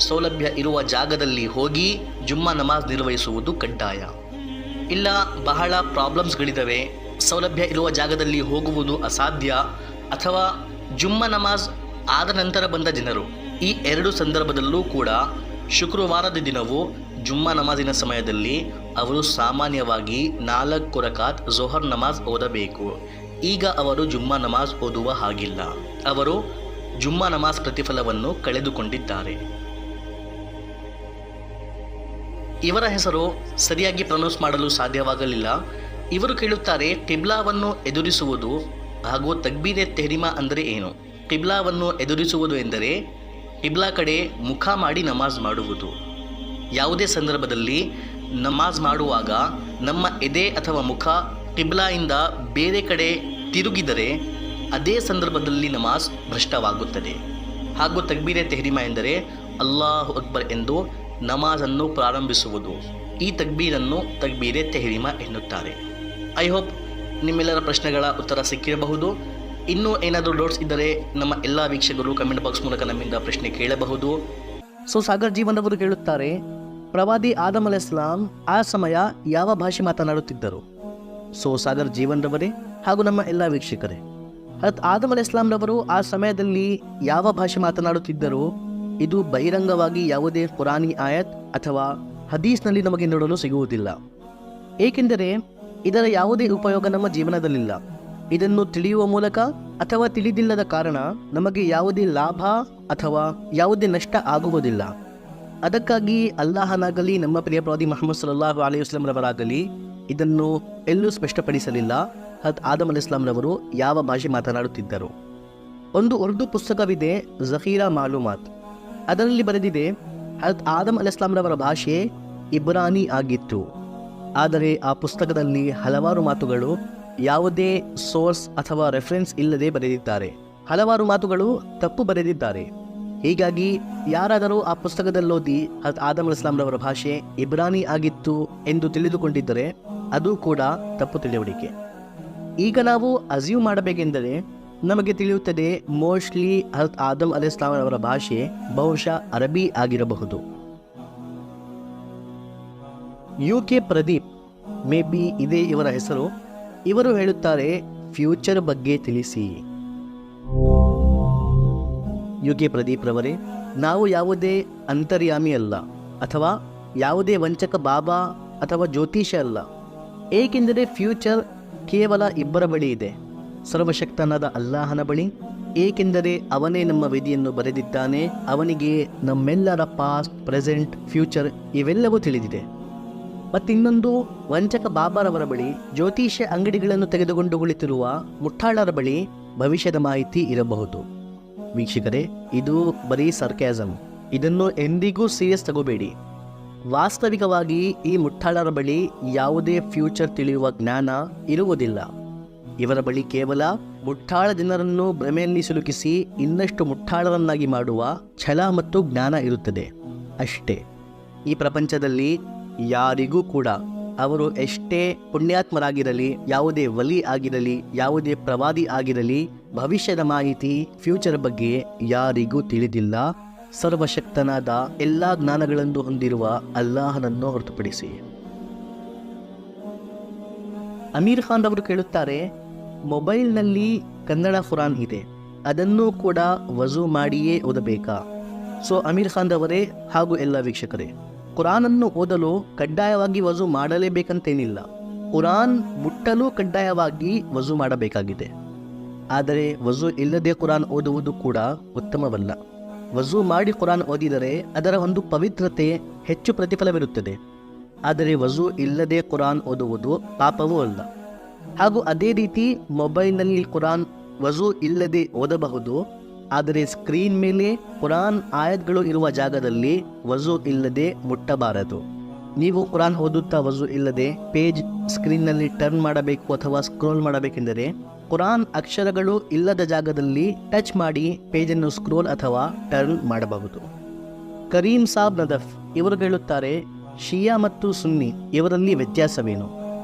ಸೌಲಭ್ಯ ಇರುವ ಜಾಗದಲ್ಲಿ ಹೋಗಿ ಜುಮ್ಮಾ ನಮಾಜ್ ನಿರ್ವಹಿಸುವುದು ಕಡ್ಡಾಯ. ಇಲ್ಲ ಬಹಳ ಪ್ರಾಬ್ಲಮ್ಸ್ಗಳಿದ್ದಾವೆ, ಸೌಲಭ್ಯ ಇರುವ ಜಾಗದಲ್ಲಿ ಹೋಗುವುದು ಅಸಾಧ್ಯ, ಅಥವಾ ಜುಮ್ಮಾ ನಮಾಜ್ ಆದ ನಂತರ ಬಂದ ಜನರು, ಈ 2 ಸಂದರ್ಭದಲ್ಲೂ ಕೂಡ ಶುಕ್ರವಾರದ ದಿನವೂ ಜುಮ್ಮಾ ನಮಾಜಿನ ಸಮಯದಲ್ಲಿ ಅವರು ಸಾಮಾನ್ಯವಾಗಿ 4 ರಕಾತ್ ಝೊಹರ್ ನಮಾಜ್ ಓದಬೇಕು. ಈಗ ಅವರು ಜುಮ್ಮಾ ನಮಾಜ್ ಓದುವ ಹಾಗಿಲ್ಲ. ಅವರು ಜುಮ್ಮಾ ನಮಾಜ್ ಪ್ರತಿಫಲವನ್ನು ಕಳೆದುಕೊಂಡಿದ್ದಾರೆ. ಇವರ ಹೆಸರು ಸರಿಯಾಗಿ ಪ್ರೊನೌನ್ಸ್ ಮಾಡಲು ಸಾಧ್ಯವಾಗಲಿಲ್ಲ. ಇವರು ಕೇಳುತ್ತಾರೆ, ಕಿಬ್ಲಾವನ್ನು ಎದುರಿಸುವುದು ಹಾಗೂ ತಕ್ಬೀರೆ ತೆಹ್ರಿಮಾ ಅಂದರೆ ಏನು? ಕಿಬ್ಲಾವನ್ನು ಎದುರಿಸುವುದು ಎಂದರೆ ಕಿಬ್ಲಾ ಕಡೆ ಮುಖ ಮಾಡಿ ನಮಾಜ್ ಮಾಡುವುದು. ಯಾವುದೇ ಸಂದರ್ಭದಲ್ಲಿ ನಮಾಜ್ ಮಾಡುವಾಗ ನಮ್ಮ ಎದೆ ಅಥವಾ ಮುಖ ಕಿಬ್ಲಾಯಿಂದ ಬೇರೆ ಕಡೆ ತಿರುಗಿದರೆ ಅದೇ ಸಂದರ್ಭದಲ್ಲಿ ನಮಾಜ್ ಭ್ರಷ್ಟವಾಗುತ್ತದೆ. ಹಾಗೂ ತಕ್ಬೀರೆ ತೆಹ್ರಿಮಾ ಎಂದರೆ ಅಲ್ಲಾಹು ಅಕ್ಬರ್ ಎಂದು ನಮಾಜನ್ನು ಪ್ರಾರಂಭಿಸುವುದು. ಈ ತಕ್ಬೀರನ್ನು ತಕ್ಬೀರೆ ತೆಹ್ರಿಮಾ ಎನ್ನುತ್ತಾರೆ. ಐ ಹೋಪ್ ನಿಮ್ಮೆಲ್ಲರ ಪ್ರಶ್ನೆಗಳ ಉತ್ತರ ಸಿಕ್ಕಿರಬಹುದು. ಇನ್ನೂ ಏನಾದರೂ ಡೌಟ್ಸ್ ಇದ್ದರೆ ನಮ್ಮ ಎಲ್ಲ ವೀಕ್ಷಕರು ಕಮೆಂಟ್ ಬಾಕ್ಸ್ ಮೂಲಕ ನಮ್ಮಿಂದ ಪ್ರಶ್ನೆ ಕೇಳಬಹುದು. ಸಾಗರ್ ಜೀವನ್ ಅವರು ಕೇಳುತ್ತಾರೆ, ಪ್ರವಾದಿ ಆದಮ್ ಅಲೈಹಿಸ್ಸಲಾಂ ಆ ಸಮಯ ಯಾವ ಭಾಷೆ ಮಾತನಾಡುತ್ತಿದ್ದರು? ಸಾಗರ್ ಜೀವನ್ ರವರೇ ಹಾಗೂ ನಮ್ಮ ಎಲ್ಲ ವೀಕ್ಷಕರೇ, ಆದಮ್ ಅಲೈಹಿಸ್ಸಲಾಂ ರವರು ಆ ಸಮಯದಲ್ಲಿ ಯಾವ ಭಾಷೆ ಮಾತನಾಡುತ್ತಿದ್ದರು? ಇದು ಬಹಿರಂಗವಾಗಿ ಯಾವುದೇ ಕುರಾನಿ ಆಯತ್ ಅಥವಾ ಹದೀಸ್ನಲ್ಲಿ ನಮಗೆ ನೋಡಲು ಸಿಗುವುದಿಲ್ಲ. ಏಕೆಂದರೆ ಇದರ ಯಾವುದೇ ಉಪಯೋಗ ನಮ್ಮ ಜೀವನದಲ್ಲಿಲ್ಲ. ಇದನ್ನು ತಿಳಿಯುವ ಮೂಲಕ ಅಥವಾ ತಿಳಿದಿಲ್ಲದ ಕಾರಣ ನಮಗೆ ಯಾವುದೇ ಲಾಭ ಅಥವಾ ಯಾವುದೇ ನಷ್ಟ ಆಗುವುದಿಲ್ಲ. ಅದಕ್ಕಾಗಿ ಅಲ್ಲಾಹನಾಗಲಿ ನಮ್ಮ ಪ್ರಿಯ ಪ್ರವಾದಿ ಮುಹಮ್ಮದ್ ಸಲ್ಲಲ್ಲಾಹು ಅಲೈಹಿ ವಸಲ್ಲಂ ರವರಾಗಲಿ ಇದನ್ನು ಎಲ್ಲೂ ಸ್ಪಷ್ಟಪಡಿಸಲಿಲ್ಲ. ಆದಮ್ ಅಲೈಹಿಸ್ಸಲಾಂ ರವರು ಯಾವ ಭಾಷೆ ಮಾತನಾಡುತ್ತಿದ್ದರು? ಒಂದು ಉರ್ದು ಪುಸ್ತಕವಿದೆ, ಝಖೀರಾ ಮಾಲೂಮಾತ್. ಅದರಲ್ಲಿ ಬರೆದಿದೆ, ಆದಮ್ ಅಲೈಹಿಸ್ಸಲಾಂ ರವರ ಭಾಷೆ ಇಬ್ರಾನಿ ಆಗಿತ್ತು. ಆದರೆ ಆ ಪುಸ್ತಕದಲ್ಲಿ ಹಲವಾರು ಮಾತುಗಳು ಯಾವುದೇ ಸೋರ್ಸ್ ಅಥವಾ ರೆಫರೆನ್ಸ್ ಇಲ್ಲದೆ ಬರೆದಿದ್ದಾರೆ. ಹಲವಾರು ಮಾತುಗಳು ತಪ್ಪು ಬರೆದಿದ್ದಾರೆ. ಹೀಗಾಗಿ ಯಾರಾದರೂ ಆ ಪುಸ್ತಕದಲ್ಲೋದಿ ಆದಮ್ ಅಲೈಹಿಸ್ಸಲಾಂ ರವರ ಭಾಷೆ ಇಬ್ರಾನಿ ಆಗಿತ್ತು ಎಂದು ತಿಳಿದುಕೊಂಡಿದ್ದರೆ ಅದು ಕೂಡ ತಪ್ಪು ತಿಳುವಳಿಕೆ. ಈಗ ನಾವು ಅಸ್ಯೂಮ್ ಮಾಡಬೇಕೆಂದರೆ ನಮಗೆ ತಿಳಿಯುತ್ತದೆ, ಮೋಸ್ಟ್ಲಿ ಆದಮ್ ಅಲೈಹಿಸ್ಸಲಾಂ ರವರ ಭಾಷೆ ಬಹುಶಃ ಅರಬಿ ಆಗಿರಬಹುದು. UK ಪ್ರದೀಪ್, ಮೇ ಬಿ ಇದೇ ಇವರ ಹೆಸರು. ಇವರು ಹೇಳುತ್ತಾರೆ, ಫ್ಯೂಚರ್ ಬಗ್ಗೆ ತಿಳಿಸಿ. UK ಪ್ರದೀಪ್ ರವರೇ, ನಾವು ಯಾವುದೇ ಅಂತರ್ಯಾಮಿ ಅಲ್ಲ ಅಥವಾ ಯಾವುದೇ ವಂಚಕ ಬಾಬಾ ಅಥವಾ ಜ್ಯೋತಿಷ ಅಲ್ಲ. ಏಕೆಂದರೆ ಫ್ಯೂಚರ್ ಕೇವಲ ಇಬ್ಬರ ಬಳಿ ಇದೆ, ಸರ್ವಶಕ್ತನಾದ ಅಲ್ಲಾಹನ ಬಳಿ. ಏಕೆಂದರೆ ಅವನೇ ನಮ್ಮ ವಿಧಿಯನ್ನು ಬರೆದಿದ್ದಾನೆ. ಅವನಿಗೆ ನಮ್ಮೆಲ್ಲರ ಪಾಸ್ಟ್, ಪ್ರೆಸೆಂಟ್, ಫ್ಯೂಚರ್ ಇವೆಲ್ಲವೂ ತಿಳಿದಿದೆ. ಮತ್ತಿನ್ನೊಂದು, ವಂಚಕ ಬಾಬಾರವರ ಬಳಿ, ಜ್ಯೋತಿಷ್ಯ ಅಂಗಡಿಗಳನ್ನು ತೆಗೆದುಕೊಂಡು ಕುಳಿತಿರುವ ಮುಠಾಳರ ಬಳಿ ಭವಿಷ್ಯದ ಮಾಹಿತಿ ಇರಬಹುದು. ವೀಕ್ಷಕರೇ, ಇದು ಬರೀ ಸರ್ಕ್ಯಾಸಮ್. ಇದನ್ನು ಎಂದಿಗೂ ಸೀರಿಯಸ್ ತಗೋಬೇಡಿ. ವಾಸ್ತವಿಕವಾಗಿ ಈ ಮುಠಾಳರ ಬಳಿ ಯಾವುದೇ ಫ್ಯೂಚರ್ ತಿಳಿಯುವ ಜ್ಞಾನ ಇರುವುದಿಲ್ಲ. ಇವರ ಬಳಿ ಕೇವಲ ಮುಠಾಳ ಜನರನ್ನು ಭ್ರಮೆಯಲ್ಲಿ ಸಿಲುಕಿಸಿ ಇನ್ನಷ್ಟು ಮುಠಾಳರನ್ನಾಗಿ ಮಾಡುವ ಛಲ ಮತ್ತು ಜ್ಞಾನ ಇರುತ್ತದೆ ಅಷ್ಟೇ. ಈ ಪ್ರಪಂಚದಲ್ಲಿ ಯಾರಿಗೂ ಕೂಡ ಅವರು ಎಷ್ಟೇ ಪುಣ್ಯಾತ್ಮರಾಗಿರಲಿ, ಯಾವುದೇ ವಲಿ ಆಗಿರಲಿ, ಯಾವುದೇ ಪ್ರವಾದಿ ಆಗಿರಲಿ, ಭವಿಷ್ಯದ ಮಾಹಿತಿ, ಫ್ಯೂಚರ್ ಬಗ್ಗೆ ಯಾರಿಗೂ ತಿಳಿದಿಲ್ಲ. ಸರ್ವಶಕ್ತನಾದ ಎಲ್ಲ ಜ್ಞಾನಗಳನ್ನು ಹೊಂದಿರುವ ಅಲ್ಲಾಹನನ್ನು ಹೊರತುಪಡಿಸಿ. ಅಮೀರ್ ಖಾನ್ ಅವರು ಕೇಳುತ್ತಾರೆ, ಮೊಬೈಲ್ನಲ್ಲಿ ಕನ್ನಡ ಕುರಾನ್ ಇದೆ, ಅದನ್ನು ಕೂಡ ವಜು ಮಾಡಿಯೇ ಓದಬೇಕಾ? ಸೊ ಅಮೀರ್ ಖಾನ್ ಅವರೇ ಹಾಗೂ ಎಲ್ಲ ವೀಕ್ಷಕರೇ, ಕುರಾನನ್ನು ಓದಲು ಕಡ್ಡಾಯವಾಗಿ ವಜು ಮಾಡಲೇಬೇಕಂತೇನಿಲ್ಲ. ಕುರಾನ್ ಮುಟ್ಟಲು ಕಡ್ಡಾಯವಾಗಿ ವಜು ಮಾಡಬೇಕಾಗಿದೆ. ಆದರೆ ವಜು ಇಲ್ಲದೆ ಕುರಾನ್ ಓದುವುದು ಕೂಡ ಉತ್ತಮವಲ್ಲ. ವಜು ಮಾಡಿ ಕುರಾನ್ ಓದಿದರೆ ಅದರ ಒಂದು ಪವಿತ್ರತೆ ಹೆಚ್ಚು ಪ್ರತಿಫಲವಿರುತ್ತದೆ. ಆದರೆ ವಜು ಇಲ್ಲದೆ ಕುರಾನ್ ಓದುವುದು ಪಾಪವೂ ಅಲ್ಲ. ಹಾಗೂ ಅದೇ ರೀತಿ ಮೊಬೈಲ್ನಲ್ಲಿ ಕುರಾನ್ ವಜು ಇಲ್ಲದೆ ಓದಬಹುದು. ಆದರೆ ಸ್ಕ್ರೀನ್ ಮೇಲೆ ಕುರಾನ್ ಆಯತ್ಗಳು ಇರುವ ಜಾಗದಲ್ಲಿ ವಜು ಇಲ್ಲದೆ ಮುಟ್ಟಬಾರದು. ನೀವು ಕುರಾನ್ ಓದುತ್ತಾ ವಜು ಇಲ್ಲದೆ ಪೇಜ್ ಸ್ಕ್ರೀನ್ನಲ್ಲಿ ಟರ್ನ್ ಮಾಡಬೇಕು ಅಥವಾ ಸ್ಕ್ರೋಲ್ ಮಾಡಬೇಕೆಂದರೆ ಕುರಾನ್ ಅಕ್ಷರಗಳು ಇಲ್ಲದ ಜಾಗದಲ್ಲಿ ಟಚ್ ಮಾಡಿ ಪೇಜನ್ನು ಸ್ಕ್ರೋಲ್ ಅಥವಾ ಟರ್ನ್ ಮಾಡಬಹುದು. ಕರೀಂ ಸಾಬ್ ನದಫ್ ಇವರು ಹೇಳುತ್ತಾರೆ, ಶಿಯಾ ಮತ್ತು ಸುನ್ನಿ ಇವರಲ್ಲಿ ವ್ಯತ್ಯಾಸವೇನು?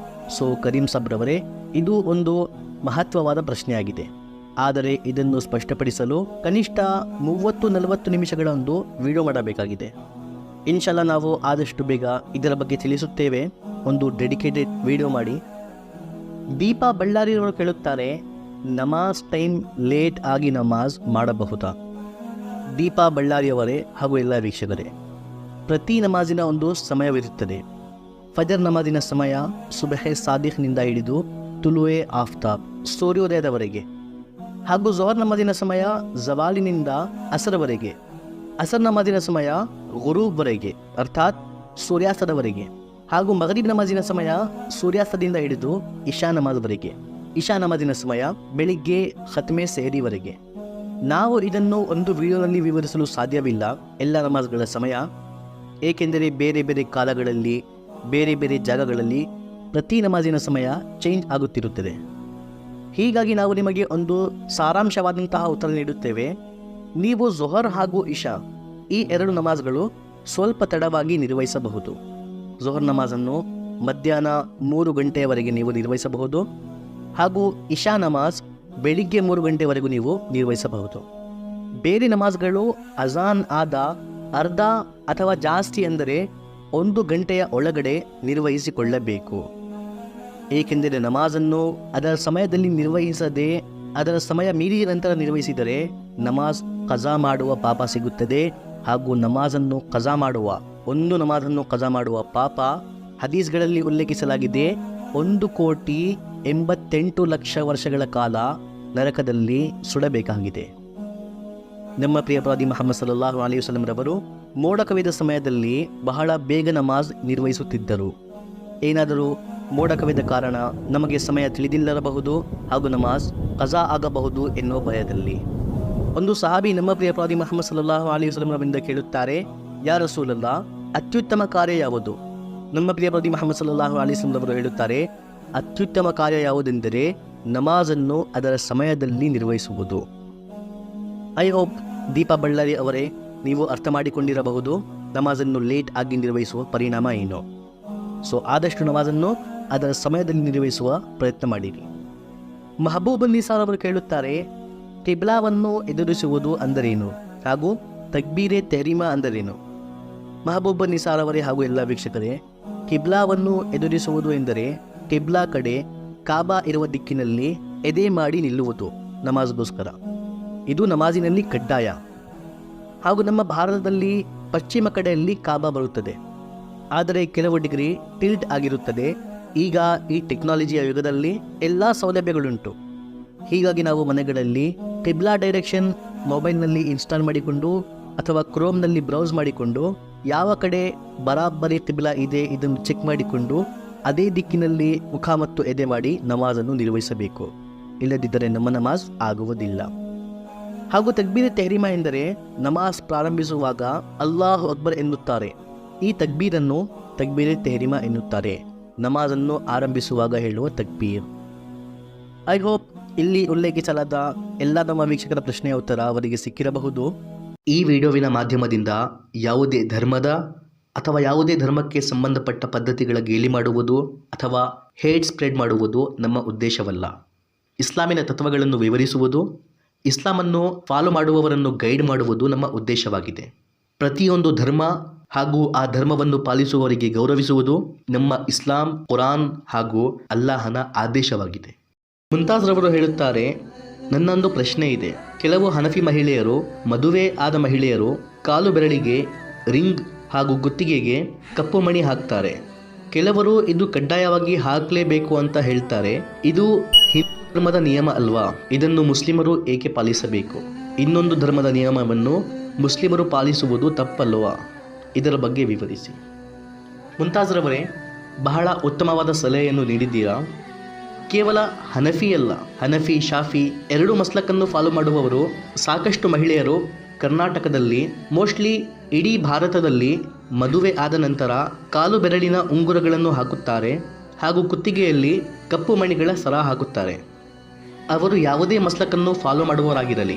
ಸೊ ಕರೀಂ ಸಾಬ್ರವರೇ, ಇದು ಒಂದು ಮಹತ್ವವಾದ ಪ್ರಶ್ನೆಯಾಗಿದೆ. ಆದರೆ ಇದನ್ನು ಸ್ಪಷ್ಟಪಡಿಸಲು ಕನಿಷ್ಠ 30-40 ನಿಮಿಷಗಳ ಒಂದು ವಿಡಿಯೋ ಮಾಡಬೇಕಾಗಿದೆ. ಇನ್ಶಾಲ್ಲ ನಾವು ಆದಷ್ಟು ಬೇಗ ಇದರ ಬಗ್ಗೆ ತಿಳಿಸುತ್ತೇವೆ, ಒಂದು ಡೆಡಿಕೇಟೆಡ್ ವಿಡಿಯೋ ಮಾಡಿ. ದೀಪಾ ಬಳ್ಳಾರಿಯವರು ಕೇಳುತ್ತಾರೆ, ನಮಾಜ್ ಟೈಮ್ ಲೇಟ್ ಆಗಿ ನಮಾಜ್ ಮಾಡಬಹುದಾ? ದೀಪಾ ಬಳ್ಳಾರಿಯವರೇ ಹಾಗೂ ಎಲ್ಲ ವೀಕ್ಷಕರೇ, ಪ್ರತಿ ನಮಾಜಿನ ಒಂದು ಸಮಯವಿರುತ್ತದೆ. ಫಜರ್ ನಮಾಜಿನ ಸಮಯ ಸುಬಹೆ ಸಾದಿಖ್ನಿಂದ ಹಿಡಿದು ತುಲುವೆ ಆಫ್ತಾಬ್ ಸೂರ್ಯೋದಯದವರೆಗೆ, ಹಾಗೂ ಝೊಹರ್ ನಮಾಜಿನ ಸಮಯ ಜವಾಲಿನಿಂದ ಅಸರವರೆಗೆ, ಅಸರ್ ನಮಾಜಿನ ಸಮಯ ಗುರೂಬ್ವರೆಗೆ ಅರ್ಥಾತ್ ಸೂರ್ಯಾಸ್ತದವರೆಗೆ, ಹಾಗೂ ಮಗರಿಬ್ ನಮಾಜಿನ ಸಮಯ ಸೂರ್ಯಾಸ್ತದಿಂದ ಹಿಡಿದು ಇಶಾ ನಮಾಜ್ವರೆಗೆ, ಇಶಾ ನಮಾಜಿನ ಸಮಯ ಬೆಳಿಗ್ಗೆ ಖತ್ಮೆ ಸೇರಿವರೆಗೆ. ನಾವು ಇದನ್ನು ಒಂದು ವಿಡಿಯೋನಲ್ಲಿ ವಿವರಿಸಲು ಸಾಧ್ಯವಿಲ್ಲ ಎಲ್ಲ ನಮಾಜ್ಗಳ ಸಮಯ, ಏಕೆಂದರೆ ಬೇರೆ ಬೇರೆ ಕಾಲಗಳಲ್ಲಿ ಬೇರೆ ಬೇರೆ ಜಾಗಗಳಲ್ಲಿ ಪ್ರತಿ ನಮಾಜಿನ ಸಮಯ ಚೇಂಜ್ ಆಗುತ್ತಿರುತ್ತದೆ. ಹೀಗಾಗಿ ನಾವು ನಿಮಗೆ ಒಂದು ಸಾರಾಂಶವಾದಂತಹ ಉತ್ತರ ನೀಡುತ್ತೇವೆ. ನೀವು ಝೊಹರ್ ಹಾಗೂ ಇಶಾ ಈ 2 ನಮಾಜ್ಗಳು ಸ್ವಲ್ಪ ತಡವಾಗಿ ನಿರ್ವಹಿಸಬಹುದು. ಝೊಹರ್ ನಮಾಜನ್ನು ಮಧ್ಯಾಹ್ನ 3 ಗಂಟೆಯವರೆಗೆ ನೀವು ನಿರ್ವಹಿಸಬಹುದು, ಹಾಗೂ ಇಶಾ ನಮಾಜ್ ಬೆಳಿಗ್ಗೆ 3 ಗಂಟೆವರೆಗೂ ನೀವು ನಿರ್ವಹಿಸಬಹುದು. ಬೇರೆ ನಮಾಜ್ಗಳು ಅಜಾನ್ ಆದ ಅರ್ಧ ಅಥವಾ ಜಾಸ್ತಿ ಅಂದರೆ 1 ಗಂಟೆಯ ಒಳಗಡೆ ನಿರ್ವಹಿಸಿಕೊಳ್ಳಬೇಕು. ಏಕೆಂದರೆ ನಮಾಜನ್ನು ಅದರ ಸಮಯದಲ್ಲಿ ನಿರ್ವಹಿಸದೆ ಅದರ ಸಮಯ ಮೀರಿದ ನಂತರ ನಿರ್ವಹಿಸಿದರೆ ನಮಾಜ್ ಕಜಾ ಮಾಡುವ ಪಾಪ ಸಿಗುತ್ತದೆ. ಹಾಗೂ ನಮಾಜನ್ನು ಕಜಾ ಮಾಡುವ, ಒಂದು ನಮಾಜನ್ನು ಕಜಾ ಮಾಡುವ ಪಾಪ ಹದೀಸ್ಗಳಲ್ಲಿ ಉಲ್ಲೇಖಿಸಲಾಗಿದೆ, 1,88,00,000 ವರ್ಷಗಳ ಕಾಲ ನರಕದಲ್ಲಿ ಸುಡಬೇಕಾಗಿದೆ. ನಮ್ಮ ಪ್ರಿಯ ಪ್ರವಾದಿ ಮುಹಮ್ಮದ್ ಸಲ್ಲಲ್ಲಾಹು ಅಲೈಹಿ ವಸಲ್ಲಂ ರವರು ಮೋಡ ಕವಿದ ಸಮಯದಲ್ಲಿ ಬಹಳ ಬೇಗ ನಮಾಜ್ ನಿರ್ವಹಿಸುತ್ತಿದ್ದರು. ಏನಾದರೂ ಮೋಡ ಕವಿದ ಕಾರಣ ನಮಗೆ ಸಮಯ ತಿಳಿದಿಲ್ಲರಬಹುದು ಹಾಗೂ ನಮಾಜ್ ಕಜಾ ಆಗಬಹುದು ಎನ್ನುವ ಭಯದಲ್ಲಿ ಒಂದು ಸಹಾಬಿ ನಮ್ಮ ಪ್ರಿಯ ಪ್ರವಾದಿ ಮುಹಮ್ಮದ್ ಸಲ್ಲಲ್ಲಾಹು ಅಲೈಹಿ ವಸಲ್ಲಂ ರವರಿಂದ ಕೇಳುತ್ತಾರೆ, ಯಾ ರಸೂಲಲ್ಲಾ, ಅತ್ಯುತ್ತಮ ಕಾರ್ಯ ಯಾವುದು? ನಮ್ಮ ಪ್ರಿಯ ಪ್ರವಾದಿ ಮುಹಮ್ಮದ್ ಸಲ್ಲಲ್ಲಾಹು ಅಲೈಹಿ ವಸಲ್ಲಂ ರವರು ಹೇಳುತ್ತಾರೆ, ಅತ್ಯುತ್ತಮ ಕಾರ್ಯ ಯಾವುದೆಂದರೆ ನಮಾಜನ್ನು ಅದರ ಸಮಯದಲ್ಲಿ ನಿರ್ವಹಿಸುವುದು. ಐ ಹೋಪ್ ದೀಪಾ ಬಳ್ಳಾರಿ ಅವರೇ ನೀವು ಅರ್ಥ ಮಾಡಿಕೊಂಡಿರಬಹುದು ನಮಾಜನ್ನು ಲೇಟ್ ಆಗಿ ನಿರ್ವಹಿಸುವ ಪರಿಣಾಮ ಏನು. ಸೊ ಆದಷ್ಟು ನಮಾಜನ್ನು ಅದರ ಸಮಯದಲ್ಲಿ ನಿರ್ವಹಿಸುವ ಪ್ರಯತ್ನ ಮಾಡಿರಿ. ಮಹಬೂಬ್ ನಿಸಾರ್ ಅವರು ಕೇಳುತ್ತಾರೆ, ಕಿಬ್ಲಾವನ್ನು ಎದುರಿಸುವುದು ಅಂದರೇನು ಹಾಗೂ ತಕ್ಬೀರೆ ತೆಹರೀಮಾ ಅಂದರೇನು? ಮಹಬೂಬ್ ನಿಸಾರ್ ಅವರೇ ಹಾಗೂ ಎಲ್ಲ ವೀಕ್ಷಕರೇ, ಕಿಬ್ಲಾವನ್ನು ಎದುರಿಸುವುದು ಎಂದರೆ ಕಿಬ್ಲಾ ಕಡೆ ಕಾಬಾ ಇರುವ ದಿಕ್ಕಿನಲ್ಲಿ ಎದೆ ಮಾಡಿ ನಿಲ್ಲುವುದು ನಮಾಜ್ಗೋಸ್ಕರ. ಇದು ನಮಾಜಿನಲ್ಲಿ ಕಡ್ಡಾಯ. ಹಾಗೂ ನಮ್ಮ ಭಾರತದಲ್ಲಿ ಪಶ್ಚಿಮ ಕಡೆಯಲ್ಲಿ ಕಾಬಾ ಬರುತ್ತದೆ, ಆದರೆ ಕೆಲವು ಡಿಗ್ರಿ ಟಿಲ್ಟ್ ಆಗಿರುತ್ತದೆ. ಈಗ ಈ ಟೆಕ್ನಾಲಜಿಯ ಯುಗದಲ್ಲಿ ಎಲ್ಲ ಸೌಲಭ್ಯಗಳುಂಟು. ಹೀಗಾಗಿ ನಾವು ಮನೆಗಳಲ್ಲಿ ಕಿಬ್ಲಾ ಡೈರೆಕ್ಷನ್ ಮೊಬೈಲ್ನಲ್ಲಿ ಇನ್ಸ್ಟಾಲ್ ಮಾಡಿಕೊಂಡು ಅಥವಾ ಕ್ರೋಮ್ನಲ್ಲಿ ಬ್ರೌಸ್ ಮಾಡಿಕೊಂಡು ಯಾವ ಕಡೆ ಬರಾಬರಿ ಕಿಬ್ಲಾ ಇದೆ ಇದನ್ನು ಚೆಕ್ ಮಾಡಿಕೊಂಡು ಅದೇ ದಿಕ್ಕಿನಲ್ಲಿ ಮುಖ ಮತ್ತು ಎದೆ ಮಾಡಿ ನಮಾಜನ್ನು ನಿರ್ವಹಿಸಬೇಕು. ಇಲ್ಲದಿದ್ದರೆ ನಮ್ಮ ನಮಾಜ್ ಆಗುವುದಿಲ್ಲ. ಹಾಗೂ ತಕ್ಬೀರೆ ತೆಹರೀಮಾ ಎಂದರೆ ನಮಾಜ್ ಪ್ರಾರಂಭಿಸುವಾಗ ಅಲ್ಲಾಹು ಅಕ್ಬರ್ ಎನ್ನುತ್ತಾರೆ. ಈ ತಕ್ಬೀರನ್ನು ತಕ್ಬೀರೆ ತೆಹರೀಮಾ ಎನ್ನುತ್ತಾರೆ. ನಮಾಜನ್ನು ಆರಂಭಿಸುವಾಗ ಹೇಳುವ ತಕ್ಬೀರ್. ಐ ಹೋಪ್ ಇಲ್ಲಿ ಉಲ್ಲೇಖಿಸಲಾದ ಎಲ್ಲ ನಮ್ಮ ವೀಕ್ಷಕರ ಪ್ರಶ್ನೆಯ ಉತ್ತರ ಅವರಿಗೆ ಸಿಕ್ಕಿರಬಹುದು. ಈ ವಿಡಿಯೋವಿನ ಮಾಧ್ಯಮದಿಂದ ಯಾವುದೇ ಧರ್ಮದ ಅಥವಾ ಯಾವುದೇ ಧರ್ಮಕ್ಕೆ ಸಂಬಂಧಪಟ್ಟ ಪದ್ಧತಿಗಳ ಗೇಲಿ ಮಾಡುವುದು ಅಥವಾ ಹೇಟ್ ಸ್ಪ್ರೆಡ್ ಮಾಡುವುದು ನಮ್ಮ ಉದ್ದೇಶವಲ್ಲ. ಇಸ್ಲಾಮಿನ ತತ್ವಗಳನ್ನು ವಿವರಿಸುವುದು ಇಸ್ಲಾಮನ್ನು ಫಾಲೋ ಮಾಡುವವರನ್ನು ಗೈಡ್ ಮಾಡುವುದು ನಮ್ಮ ಉದ್ದೇಶವಾಗಿದೆ. ಪ್ರತಿಯೊಂದು ಧರ್ಮ ಹಾಗೂ ಆ ಧರ್ಮವನ್ನು ಪಾಲಿಸುವವರಿಗೆ ಗೌರವಿಸುವುದು ನಮ್ಮ ಇಸ್ಲಾಂ, ಕುರಾನ್ ಹಾಗೂ ಅಲ್ಲಾಹನ ಆದೇಶವಾಗಿದೆ. ಮುಂತಾಜ್ರವರು ಹೇಳುತ್ತಾರೆ, ನನ್ನೊಂದು ಪ್ರಶ್ನೆ ಇದೆ. ಕೆಲವು ಹನಫಿ ಮಹಿಳೆಯರು, ಮದುವೆ ಆದ ಮಹಿಳೆಯರು ಕಾಲು ಬೆರಳಿಗೆ ರಿಂಗ್ ಹಾಗೂ ಗುತ್ತಿಗೆಗೆ ಕಪ್ಪು ಮಣಿ ಹಾಕ್ತಾರೆ. ಕೆಲವರು ಇದು ಕಡ್ಡಾಯವಾಗಿ ಹಾಕಲೇಬೇಕು ಅಂತ ಹೇಳ್ತಾರೆ. ಇದು ಹಿಂದೂ ಧರ್ಮದ ನಿಯಮ ಅಲ್ವಾ? ಇದನ್ನು ಮುಸ್ಲಿಮರು ಏಕೆ ಪಾಲಿಸಬೇಕು? ಇನ್ನೊಂದು ಧರ್ಮದ ನಿಯಮವನ್ನು ಮುಸ್ಲಿಮರು ಪಾಲಿಸುವುದು ತಪ್ಪಲ್ವಾ? ಇದರ ಬಗ್ಗೆ ವಿವರಿಸಿ. ಮುಂತಾಜ್ರವರೇ, ಬಹಳ ಉತ್ತಮವಾದ ಸಲಹೆಯನ್ನು ನೀಡಿದ್ದೀರಾ. ಕೇವಲ ಹನಫಿ ಅಲ್ಲ, ಹನಫಿ, ಶಾಫಿ ಎರಡೂ ಮಸ್ಲಕನ್ನು ಫಾಲೋ ಮಾಡುವವರು ಸಾಕಷ್ಟು ಮಹಿಳೆಯರು ಕರ್ನಾಟಕದಲ್ಲಿ, ಮೋಸ್ಟ್ಲಿ ಇಡೀ ಭಾರತದಲ್ಲಿ ಮದುವೆ ಆದ ನಂತರ ಕಾಲು ಬೆರಳಿನ ಉಂಗುರಗಳನ್ನು ಹಾಕುತ್ತಾರೆ ಹಾಗೂ ಕುತ್ತಿಗೆಯಲ್ಲಿ ಕಪ್ಪು ಮಣಿಗಳ ಸರ ಹಾಕುತ್ತಾರೆ. ಅವರು ಯಾವುದೇ ಮಸ್ಲಕನ್ನು ಫಾಲೋ ಮಾಡುವವರಾಗಿರಲಿ,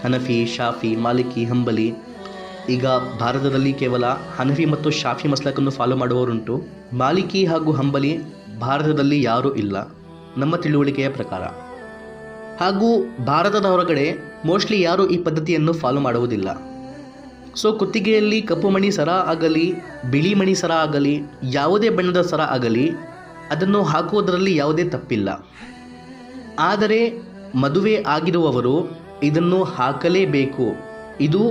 ಹನಫಿ, ಶಾಫಿ, ಮಾಲಿಕಿ, ಹಂಬಲಿ. ಈಗ ಭಾರತದಲ್ಲಿ ಕೇವಲ ಹನಫಿ ಮತ್ತು ಶಾಫಿ ಮಸ್ಲಕನ್ನು ಫಾಲೋ ಮಾಡುವವರುಂಟು. ಮಾಲಿಕಿ ಹಾಗೂ ಹಂಬಲಿ ಭಾರತದಲ್ಲಿ ಯಾರೂ ಇಲ್ಲ ನಮ್ಮ ತಿಳುವಳಿಕೆಯ ಪ್ರಕಾರ. ಹಾಗೂ ಭಾರತದ ಹೊರಗಡೆ ಮೋಸ್ಟ್ಲಿ ಯಾರೂ ಈ ಪದ್ಧತಿಯನ್ನು ಫಾಲೋ ಮಾಡುವುದಿಲ್ಲ. ಸೊ ಕುತ್ತಿಗೆಯಲ್ಲಿ ಕಪ್ಪು ಮಣಿ ಸರ ಆಗಲಿ, ಬಿಳಿ ಮಣಿ ಸರ ಆಗಲಿ, ಯಾವುದೇ ಬಣ್ಣದ ಸರ ಆಗಲಿ, ಅದನ್ನು ಹಾಕುವುದರಲ್ಲಿ ಯಾವುದೇ ತಪ್ಪಿಲ್ಲ. ಆದರೆ ಮದುವೆ ಆಗಿರುವವರು ಇದನ್ನು ಹಾಕಲೇಬೇಕು. ಇದು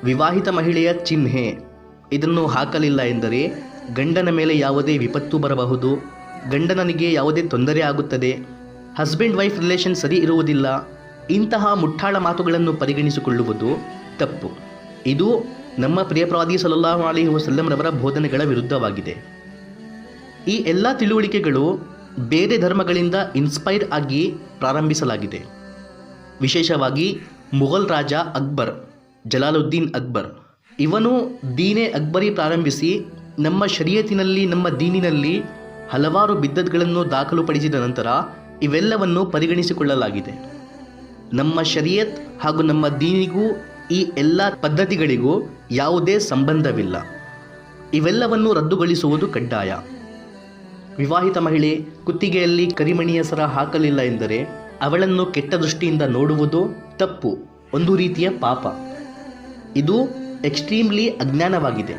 ವಿವಾಹಿತ ಮಹಿಳೆಯ ಚಿಹ್ನೆ. ಇದನ್ನು ಹಾಕಲಿಲ್ಲ ಎಂದರೆ ಗಂಡನ ಮೇಲೆ ಯಾವುದೇ ವಿಪತ್ತು ಬರಬಹುದು, ಗಂಡನಿಗೆ ಯಾವುದೇ ತೊಂದರೆ ಆಗುತ್ತದೆ, ಹಸ್ಬೆಂಡ್ ವೈಫ್ ರಿಲೇಷನ್ ಸರಿ ಇರುವುದಿಲ್ಲ. ಇಂತಹ ಮುಟ್ಟಾಳ ಮಾತುಗಳನ್ನು ಪರಿಗಣಿಸಿಕೊಳ್ಳುವುದು ತಪ್ಪು. ಇದು ನಮ್ಮ ಪ್ರಿಯ ಪ್ರವಾದಿ ಸಲ್ಲಲ್ಲಾಹು ಅಲೈಹಿ ವಸಲ್ಲಂ ರವರ ಬೋಧನೆಗಳ ವಿರುದ್ಧವಾಗಿದೆ. ಈ ಎಲ್ಲ ತಿಳುವಳಿಕೆಗಳು ಬೇರೆ ಧರ್ಮಗಳಿಂದ ಇನ್ಸ್ಪೈರ್ ಆಗಿ ಪ್ರಾರಂಭಿಸಲಾಗಿದೆ. ವಿಶೇಷವಾಗಿ ಮುಘಲ್ ರಾಜ ಅಕ್ಬರ್, ಜಲಾಲುದ್ದೀನ್ ಅಕ್ಬರ್, ಇವನು ದೀನೆ ಅಕ್ಬರಿ ಪ್ರಾರಂಭಿಸಿ ನಮ್ಮ ಶರೀಯತಿನಲ್ಲಿ, ನಮ್ಮ ದೀನಿನಲ್ಲಿ ಹಲವಾರು ಬಿದ್ದತ್ಗಳನ್ನು ದಾಖಲುಪಡಿಸಿದ ನಂತರ ಇವೆಲ್ಲವನ್ನು ಪರಿಗಣಿಸಿಕೊಳ್ಳಲಾಗಿದೆ. ನಮ್ಮ ಶರೀಯತ್ ಹಾಗೂ ನಮ್ಮ ದೀನಿಗೂ ಈ ಎಲ್ಲ ಪದ್ಧತಿಗಳಿಗೂ ಯಾವುದೇ ಸಂಬಂಧವಿಲ್ಲ. ಇವೆಲ್ಲವನ್ನು ರದ್ದುಗೊಳಿಸುವುದು ಕಡ್ಡಾಯ. ವಿವಾಹಿತ ಮಹಿಳೆ ಕುತ್ತಿಗೆಯಲ್ಲಿ ಕರಿಮಣಿಯ ಸರ ಹಾಕಲಿಲ್ಲ ಎಂದರೆ ಅವಳನ್ನು ಕೆಟ್ಟ ದೃಷ್ಟಿಯಿಂದ ನೋಡುವುದು ತಪ್ಪು, ಒಂದು ರೀತಿಯ ಪಾಪ. ಇದು ಎಕ್ಸ್ಟ್ರೀಮ್ಲಿ ಅಜ್ಞಾನವಾಗಿದೆ.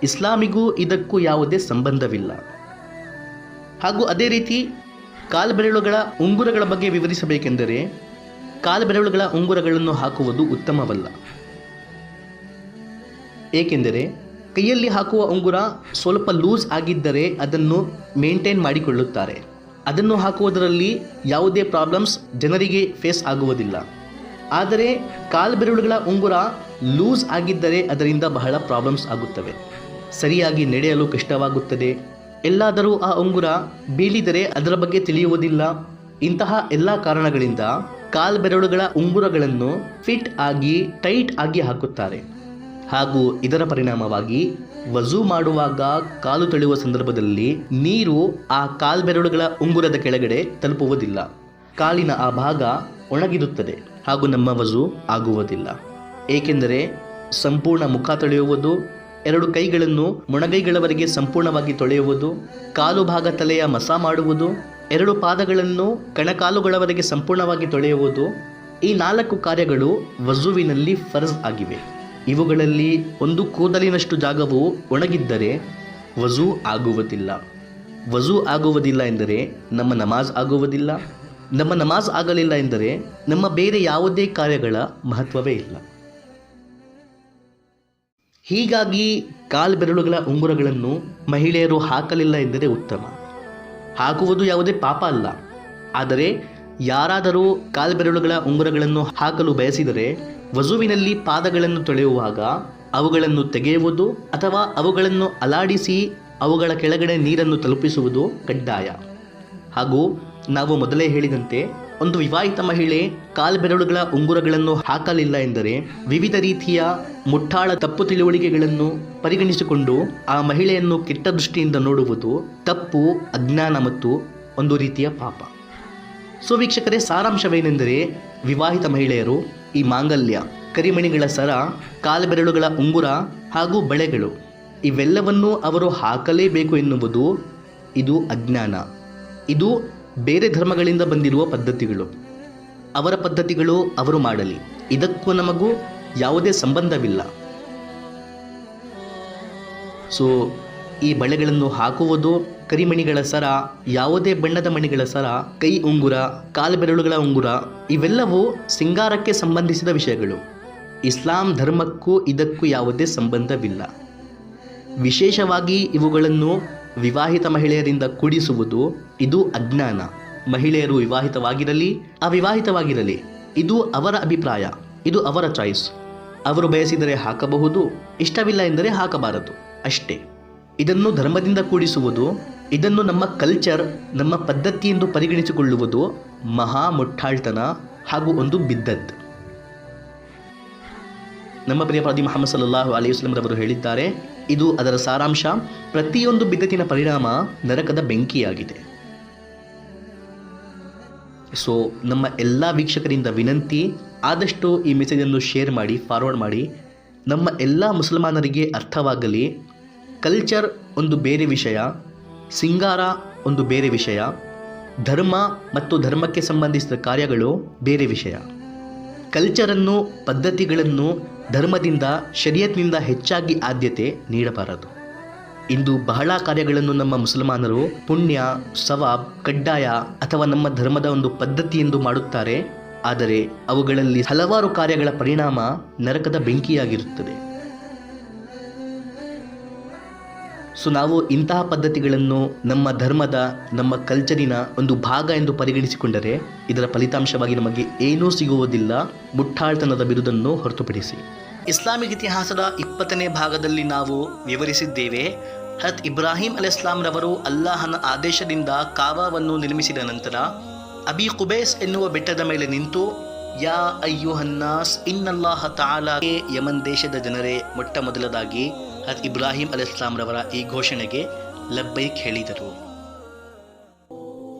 ಇಸ್ಲಾಮಿಗೂ ಇದಕ್ಕೂ ಯಾವುದೇ ಸಂಬಂಧವಿಲ್ಲ. ಹಾಗೂ ಅದೇ ರೀತಿ ಕಾಲ್ಬೆರಳುಗಳ ಉಂಗುರಗಳ ಬಗ್ಗೆ ವಿವರಿಸಬೇಕೆಂದರೆ ಕಾಲ್ಬೆರಳುಗಳ ಉಂಗುರಗಳನ್ನು ಹಾಕುವುದು ಉತ್ತಮವಲ್ಲ. ಏಕೆಂದರೆ ಕೈಯಲ್ಲಿ ಹಾಕುವ ಉಂಗುರ ಸ್ವಲ್ಪ ಲೂಸ್ ಆಗಿದ್ದರೆ ಅದನ್ನು ಮೇಂಟೈನ್ ಮಾಡಿಕೊಳ್ಳುತ್ತಾರೆ. ಅದನ್ನು ಹಾಕುವುದರಲ್ಲಿ ಯಾವುದೇ ಪ್ರಾಬ್ಲಮ್ಸ್ ಜನರಿಗೆ ಫೇಸ್ ಆಗುವುದಿಲ್ಲ. ಆದರೆ ಕಾಲ್ಬೆರಳುಗಳ ಉಂಗುರ ಲೂಸ್ ಆಗಿದ್ದರೆ ಅದರಿಂದ ಬಹಳ ಪ್ರಾಬ್ಲಮ್ಸ್ ಆಗುತ್ತವೆ. ಸರಿಯಾಗಿ ನಡೆಯಲು ಕಷ್ಟವಾಗುತ್ತದೆ. ಎಲ್ಲಾದರೂ ಆ ಉಂಗುರ ಬೀಳಿದರೆ ಅದರ ಬಗ್ಗೆ ತಿಳಿಯುವುದಿಲ್ಲ. ಇಂತಹ ಎಲ್ಲ ಕಾರಣಗಳಿಂದ ಕಾಲ್ಬೆರಳುಗಳ ಉಂಗುರಗಳನ್ನು ಫಿಟ್ ಆಗಿ, ಟೈಟ್ ಆಗಿ ಹಾಕುತ್ತಾರೆ. ಹಾಗೂ ಇದರ ಪರಿಣಾಮವಾಗಿ ವಜೂ ಮಾಡುವಾಗ, ಕಾಲು ತೊಳೆಯುವ ಸಂದರ್ಭದಲ್ಲಿ ನೀರು ಆ ಕಾಲ್ಬೆರಳುಗಳ ಉಂಗುರದ ಕೆಳಗಡೆ ತಲುಪುವುದಿಲ್ಲ. ಕಾಲಿನ ಆ ಭಾಗ ಒಣಗಿರುತ್ತದೆ ಹಾಗೂ ನಮ್ಮ ವಜೂ ಆಗುವುದಿಲ್ಲ. ಏಕೆಂದರೆ ಸಂಪೂರ್ಣ ಮುಖ ತೊಳೆಯುವುದು, ಎರಡು ಕೈಗಳನ್ನು ಮೊಣಗೈಗಳವರೆಗೆ ಸಂಪೂರ್ಣವಾಗಿ ತೊಳೆಯುವುದು, ಕಾಲು ಭಾಗ ತಲೆಯ ಮಸಾ ಮಾಡುವುದು, ಎರಡು ಪಾದಗಳನ್ನು ಕಣಕಾಲುಗಳವರೆಗೆ ಸಂಪೂರ್ಣವಾಗಿ ತೊಳೆಯುವುದು, ಈ 4 ಕಾರ್ಯಗಳು ವಜೂವಿನಲ್ಲಿ ಫರ್ಜ್ ಆಗಿವೆ. ಇವುಗಳಲ್ಲಿ ಒಂದು ಕೂದಲಿನಷ್ಟು ಜಾಗವು ಒಣಗಿದ್ದರೆ ವಜೂ ಆಗುವುದಿಲ್ಲ. ವಜೂ ಆಗುವುದಿಲ್ಲ ಎಂದರೆ ನಮ್ಮ ನಮಾಜ್ ಆಗುವುದಿಲ್ಲ. ನಮ್ಮ ನಮಾಜ್ ಆಗಲಿಲ್ಲ ಎಂದರೆ ನಮ್ಮ ಬೇರೆ ಯಾವುದೇ ಕಾರ್ಯಗಳ ಮಹತ್ವವೇ ಇಲ್ಲ. ಹೀಗಾಗಿ ಕಾಲ್ಬೆರಳುಗಳ ಉಂಗುರಗಳನ್ನು ಮಹಿಳೆಯರು ಹಾಕಲಿಲ್ಲ ಎಂದರೆ ಉತ್ತಮ. ಹಾಕುವುದು ಯಾವುದೇ ಪಾಪ ಅಲ್ಲ. ಆದರೆ ಯಾರಾದರೂ ಕಾಲ್ಬೆರಳುಗಳ ಉಂಗುರಗಳನ್ನು ಹಾಕಲು ಬಯಸಿದರೆ ವಜೂವಿನಲ್ಲಿ ಪಾದಗಳನ್ನು ತೊಳೆಯುವಾಗ ಅವುಗಳನ್ನು ತೆಗೆಯುವುದು ಅಥವಾ ಅವುಗಳನ್ನು ಅಲಾಡಿಸಿ ಅವುಗಳ ಕೆಳಗಡೆ ನೀರನ್ನು ತಲುಪಿಸುವುದು ಕಡ್ಡಾಯ. ಹಾಗೂ ನಾವು ಮೊದಲೇ ಹೇಳಿದಂತೆ ಒಂದು ವಿವಾಹಿತ ಮಹಿಳೆ ಕಾಲ್ಬೆರಳುಗಳ ಉಂಗುರಗಳನ್ನು ಹಾಕಲಿಲ್ಲ ಎಂದರೆ ವಿವಿಧ ರೀತಿಯ ಮುಟ್ಟಾಳ ತಪ್ಪು ತಿಳುವಳಿಕೆಗಳನ್ನು ಪರಿಗಣಿಸಿಕೊಂಡು ಆ ಮಹಿಳೆಯನ್ನು ಕೆಟ್ಟ ದೃಷ್ಟಿಯಿಂದ ನೋಡುವುದು ತಪ್ಪು, ಅಜ್ಞಾನ ಮತ್ತು ಒಂದು ರೀತಿಯ ಪಾಪ. ಸೊ ವೀಕ್ಷಕರೇ, ಸಾರಾಂಶವೇನೆಂದರೆ ವಿವಾಹಿತ ಮಹಿಳೆಯರು ಈ ಮಾಂಗಲ್ಯ, ಕರಿಮಣಿಗಳ ಸರ, ಕಾಲ್ಬೆರಳುಗಳ ಉಂಗುರ ಹಾಗೂ ಬಳೆಗಳು ಇವೆಲ್ಲವನ್ನೂ ಅವರು ಹಾಕಲೇಬೇಕು ಎನ್ನುವುದು ಇದು ಅಜ್ಞಾನ. ಇದು ಬೇರೆ ಧರ್ಮಗಳಿಂದ ಬಂದಿರುವ ಪದ್ಧತಿಗಳು. ಅವರ ಪದ್ಧತಿಗಳು ಅವರು ಮಾಡಲಿ, ಇದಕ್ಕೂ ನಮಗೂ ಯಾವುದೇ ಸಂಬಂಧವಿಲ್ಲ. ಸೊ ಈ ಬಳೆಗಳನ್ನು ಹಾಕುವುದು, ಕರಿಮಣಿಗಳ ಸರ, ಯಾವುದೇ ಬಣ್ಣದ ಮಣಿಗಳ ಸರ, ಕೈ ಉಂಗುರ, ಕಾಲು ಬೆರಳುಗಳ ಉಂಗುರ, ಇವೆಲ್ಲವೂ ಸಿಂಗಾರಕ್ಕೆ ಸಂಬಂಧಿಸಿದ ವಿಷಯಗಳು. ಇಸ್ಲಾಂ ಧರ್ಮಕ್ಕೂ ಇದಕ್ಕೂ ಯಾವುದೇ ಸಂಬಂಧವಿಲ್ಲ. ವಿಶೇಷವಾಗಿ ಇವುಗಳನ್ನು ವಿವಾಹಿತ ಮಹಿಳೆಯರಿಂದ ಕೂಡಿಸುವುದು ಇದು ಅಜ್ಞಾನ. ಮಹಿಳೆಯರು ವಿವಾಹಿತವಾಗಿರಲಿ ಅವಿವಾಹಿತವಾಗಿರಲಿ, ಇದು ಅವರ ಅಭಿಪ್ರಾಯ, ಇದು ಅವರ ಚಾಯ್ಸ್. ಅವರು ಬಯಸಿದರೆ ಹಾಕಬಹುದು, ಇಷ್ಟವಿಲ್ಲ ಎಂದರೆ ಹಾಕಬಾರದು, ಅಷ್ಟೇ. ಇದನ್ನು ಧರ್ಮದಿಂದ ಕೂಡಿಸುವುದು, ಇದನ್ನು ನಮ್ಮ ಕಲ್ಚರ್, ನಮ್ಮ ಪದ್ಧತಿ ಎಂದು ಪರಿಗಣಿಸಿಕೊಳ್ಳುವುದು ಮಹಾ ಮುಟ್ಟಾಳ್ತನ ಹಾಗೂ ಒಂದು ಬಿದ್ದದ್ದು. ನಮ್ಮ ಪ್ರಿಯ ಪ್ರವಾದಿ ಮುಹಮ್ಮದ್ ಸಲ್ಲಲ್ಲಾಹು ಅಲೈಹಿ ವಸಲ್ಲಂ ರವರು ಹೇಳಿದ್ದಾರೆ, ಇದು ಅದರ ಸಾರಾಂಶ, ಪ್ರತಿಯೊಂದು ಬಿದ್ದತಿನ ಪರಿಣಾಮ ನರಕದ ಬೆಂಕಿಯಾಗಿದೆ. ಸೊ ನಮ್ಮ ಎಲ್ಲ ವೀಕ್ಷಕರಿಂದ ವಿನಂತಿ, ಆದಷ್ಟು ಈ ಮೆಸೇಜನ್ನು ಶೇರ್ ಮಾಡಿ, ಫಾರ್ವರ್ಡ್ ಮಾಡಿ. ನಮ್ಮ ಎಲ್ಲ ಮುಸಲ್ಮಾನರಿಗೆ ಅರ್ಥವಾಗಲಿ. ಕಲ್ಚರ್ ಒಂದು ಬೇರೆ ವಿಷಯ, ಸಿಂಗಾರ ಒಂದು ಬೇರೆ ವಿಷಯ, ಧರ್ಮ ಮತ್ತು ಧರ್ಮಕ್ಕೆ ಸಂಬಂಧಿಸಿದ ಕಾರ್ಯಗಳು ಬೇರೆ ವಿಷಯ. ಕಲ್ಚರನ್ನು, ಪದ್ಧತಿಗಳನ್ನು ಧರ್ಮದಿಂದ, ಶರೀಯತ್ನಿಂದ ಹೆಚ್ಚಾಗಿ ಆದ್ಯತೆ ನೀಡಬಾರದು. ಇಂದು ಬಹಳ ಕಾರ್ಯಗಳನ್ನು ನಮ್ಮ ಮುಸಲ್ಮಾನರು ಪುಣ್ಯ, ಸವಾಬ್, ಕಡ್ಡಾಯ ಅಥವಾ ನಮ್ಮ ಧರ್ಮದ ಒಂದು ಪದ್ಧತಿ ಎಂದು ಮಾಡುತ್ತಾರೆ. ಆದರೆ ಅವುಗಳಲ್ಲಿ ಹಲವಾರು ಕಾರ್ಯಗಳ ಪರಿಣಾಮ ನರಕದ ಬೆಂಕಿಯಾಗಿರುತ್ತದೆ. ಸೊ ನಾವು ಇಂತಹ ಪದ್ಧತಿಗಳನ್ನು ನಮ್ಮ ಧರ್ಮದ, ನಮ್ಮ ಕಲ್ಚರಿನ ಒಂದು ಭಾಗ ಎಂದು ಪರಿಗಣಿಸಿಕೊಂಡರೆ ಇದರ ಫಲಿತಾಂಶವಾಗಿ ನಮಗೆ ಏನೂ ಸಿಗುವುದಿಲ್ಲ, ಮುಟ್ಟಾಳ್ತನದ ಬಿರುದನ್ನು ಹೊರತುಪಡಿಸಿ. ಇಸ್ಲಾಮಿಕ್ ಇತಿಹಾಸದ 20ನೇ ಭಾಗದಲ್ಲಿ ನಾವು ವಿವರಿಸಿದ್ದೇವೆ, ಹಜರತ್ ಇಬ್ರಾಹಿಂ ಅಲೈಹಿಸ್ಸಲಾಂ ರವರು ಅಲ್ಲಾಹನ ಆದೇಶದಿಂದ ಕಾಬಾವನ್ನು ನಿರ್ಮಿಸಿದ ನಂತರ ಅಬಿ ಕುಬೈಸ್ ಎನ್ನುವ ಬೆಟ್ಟದ ಮೇಲೆ ನಿಂತು, ಯಾ ಅಯ್ಯುಹನ್ನಾಸ್ ಇನ್ನಲ್ಲಾಹ ತಆಲಾ, ಯಮನ್ ದೇಶದ ಜನರೇ, ಮೊಟ್ಟ ಮೊದಲದಾಗಿ ಹಜರತ್ ಇಬ್ರಾಹಿಂ ಅಲೈಹಿಸ್ಸಲಾಂ ರವರ ಈ ಘೋಷಣೆಗೆ ಲಬ್ಬೈಕ್ ಹೇಳಿದರು.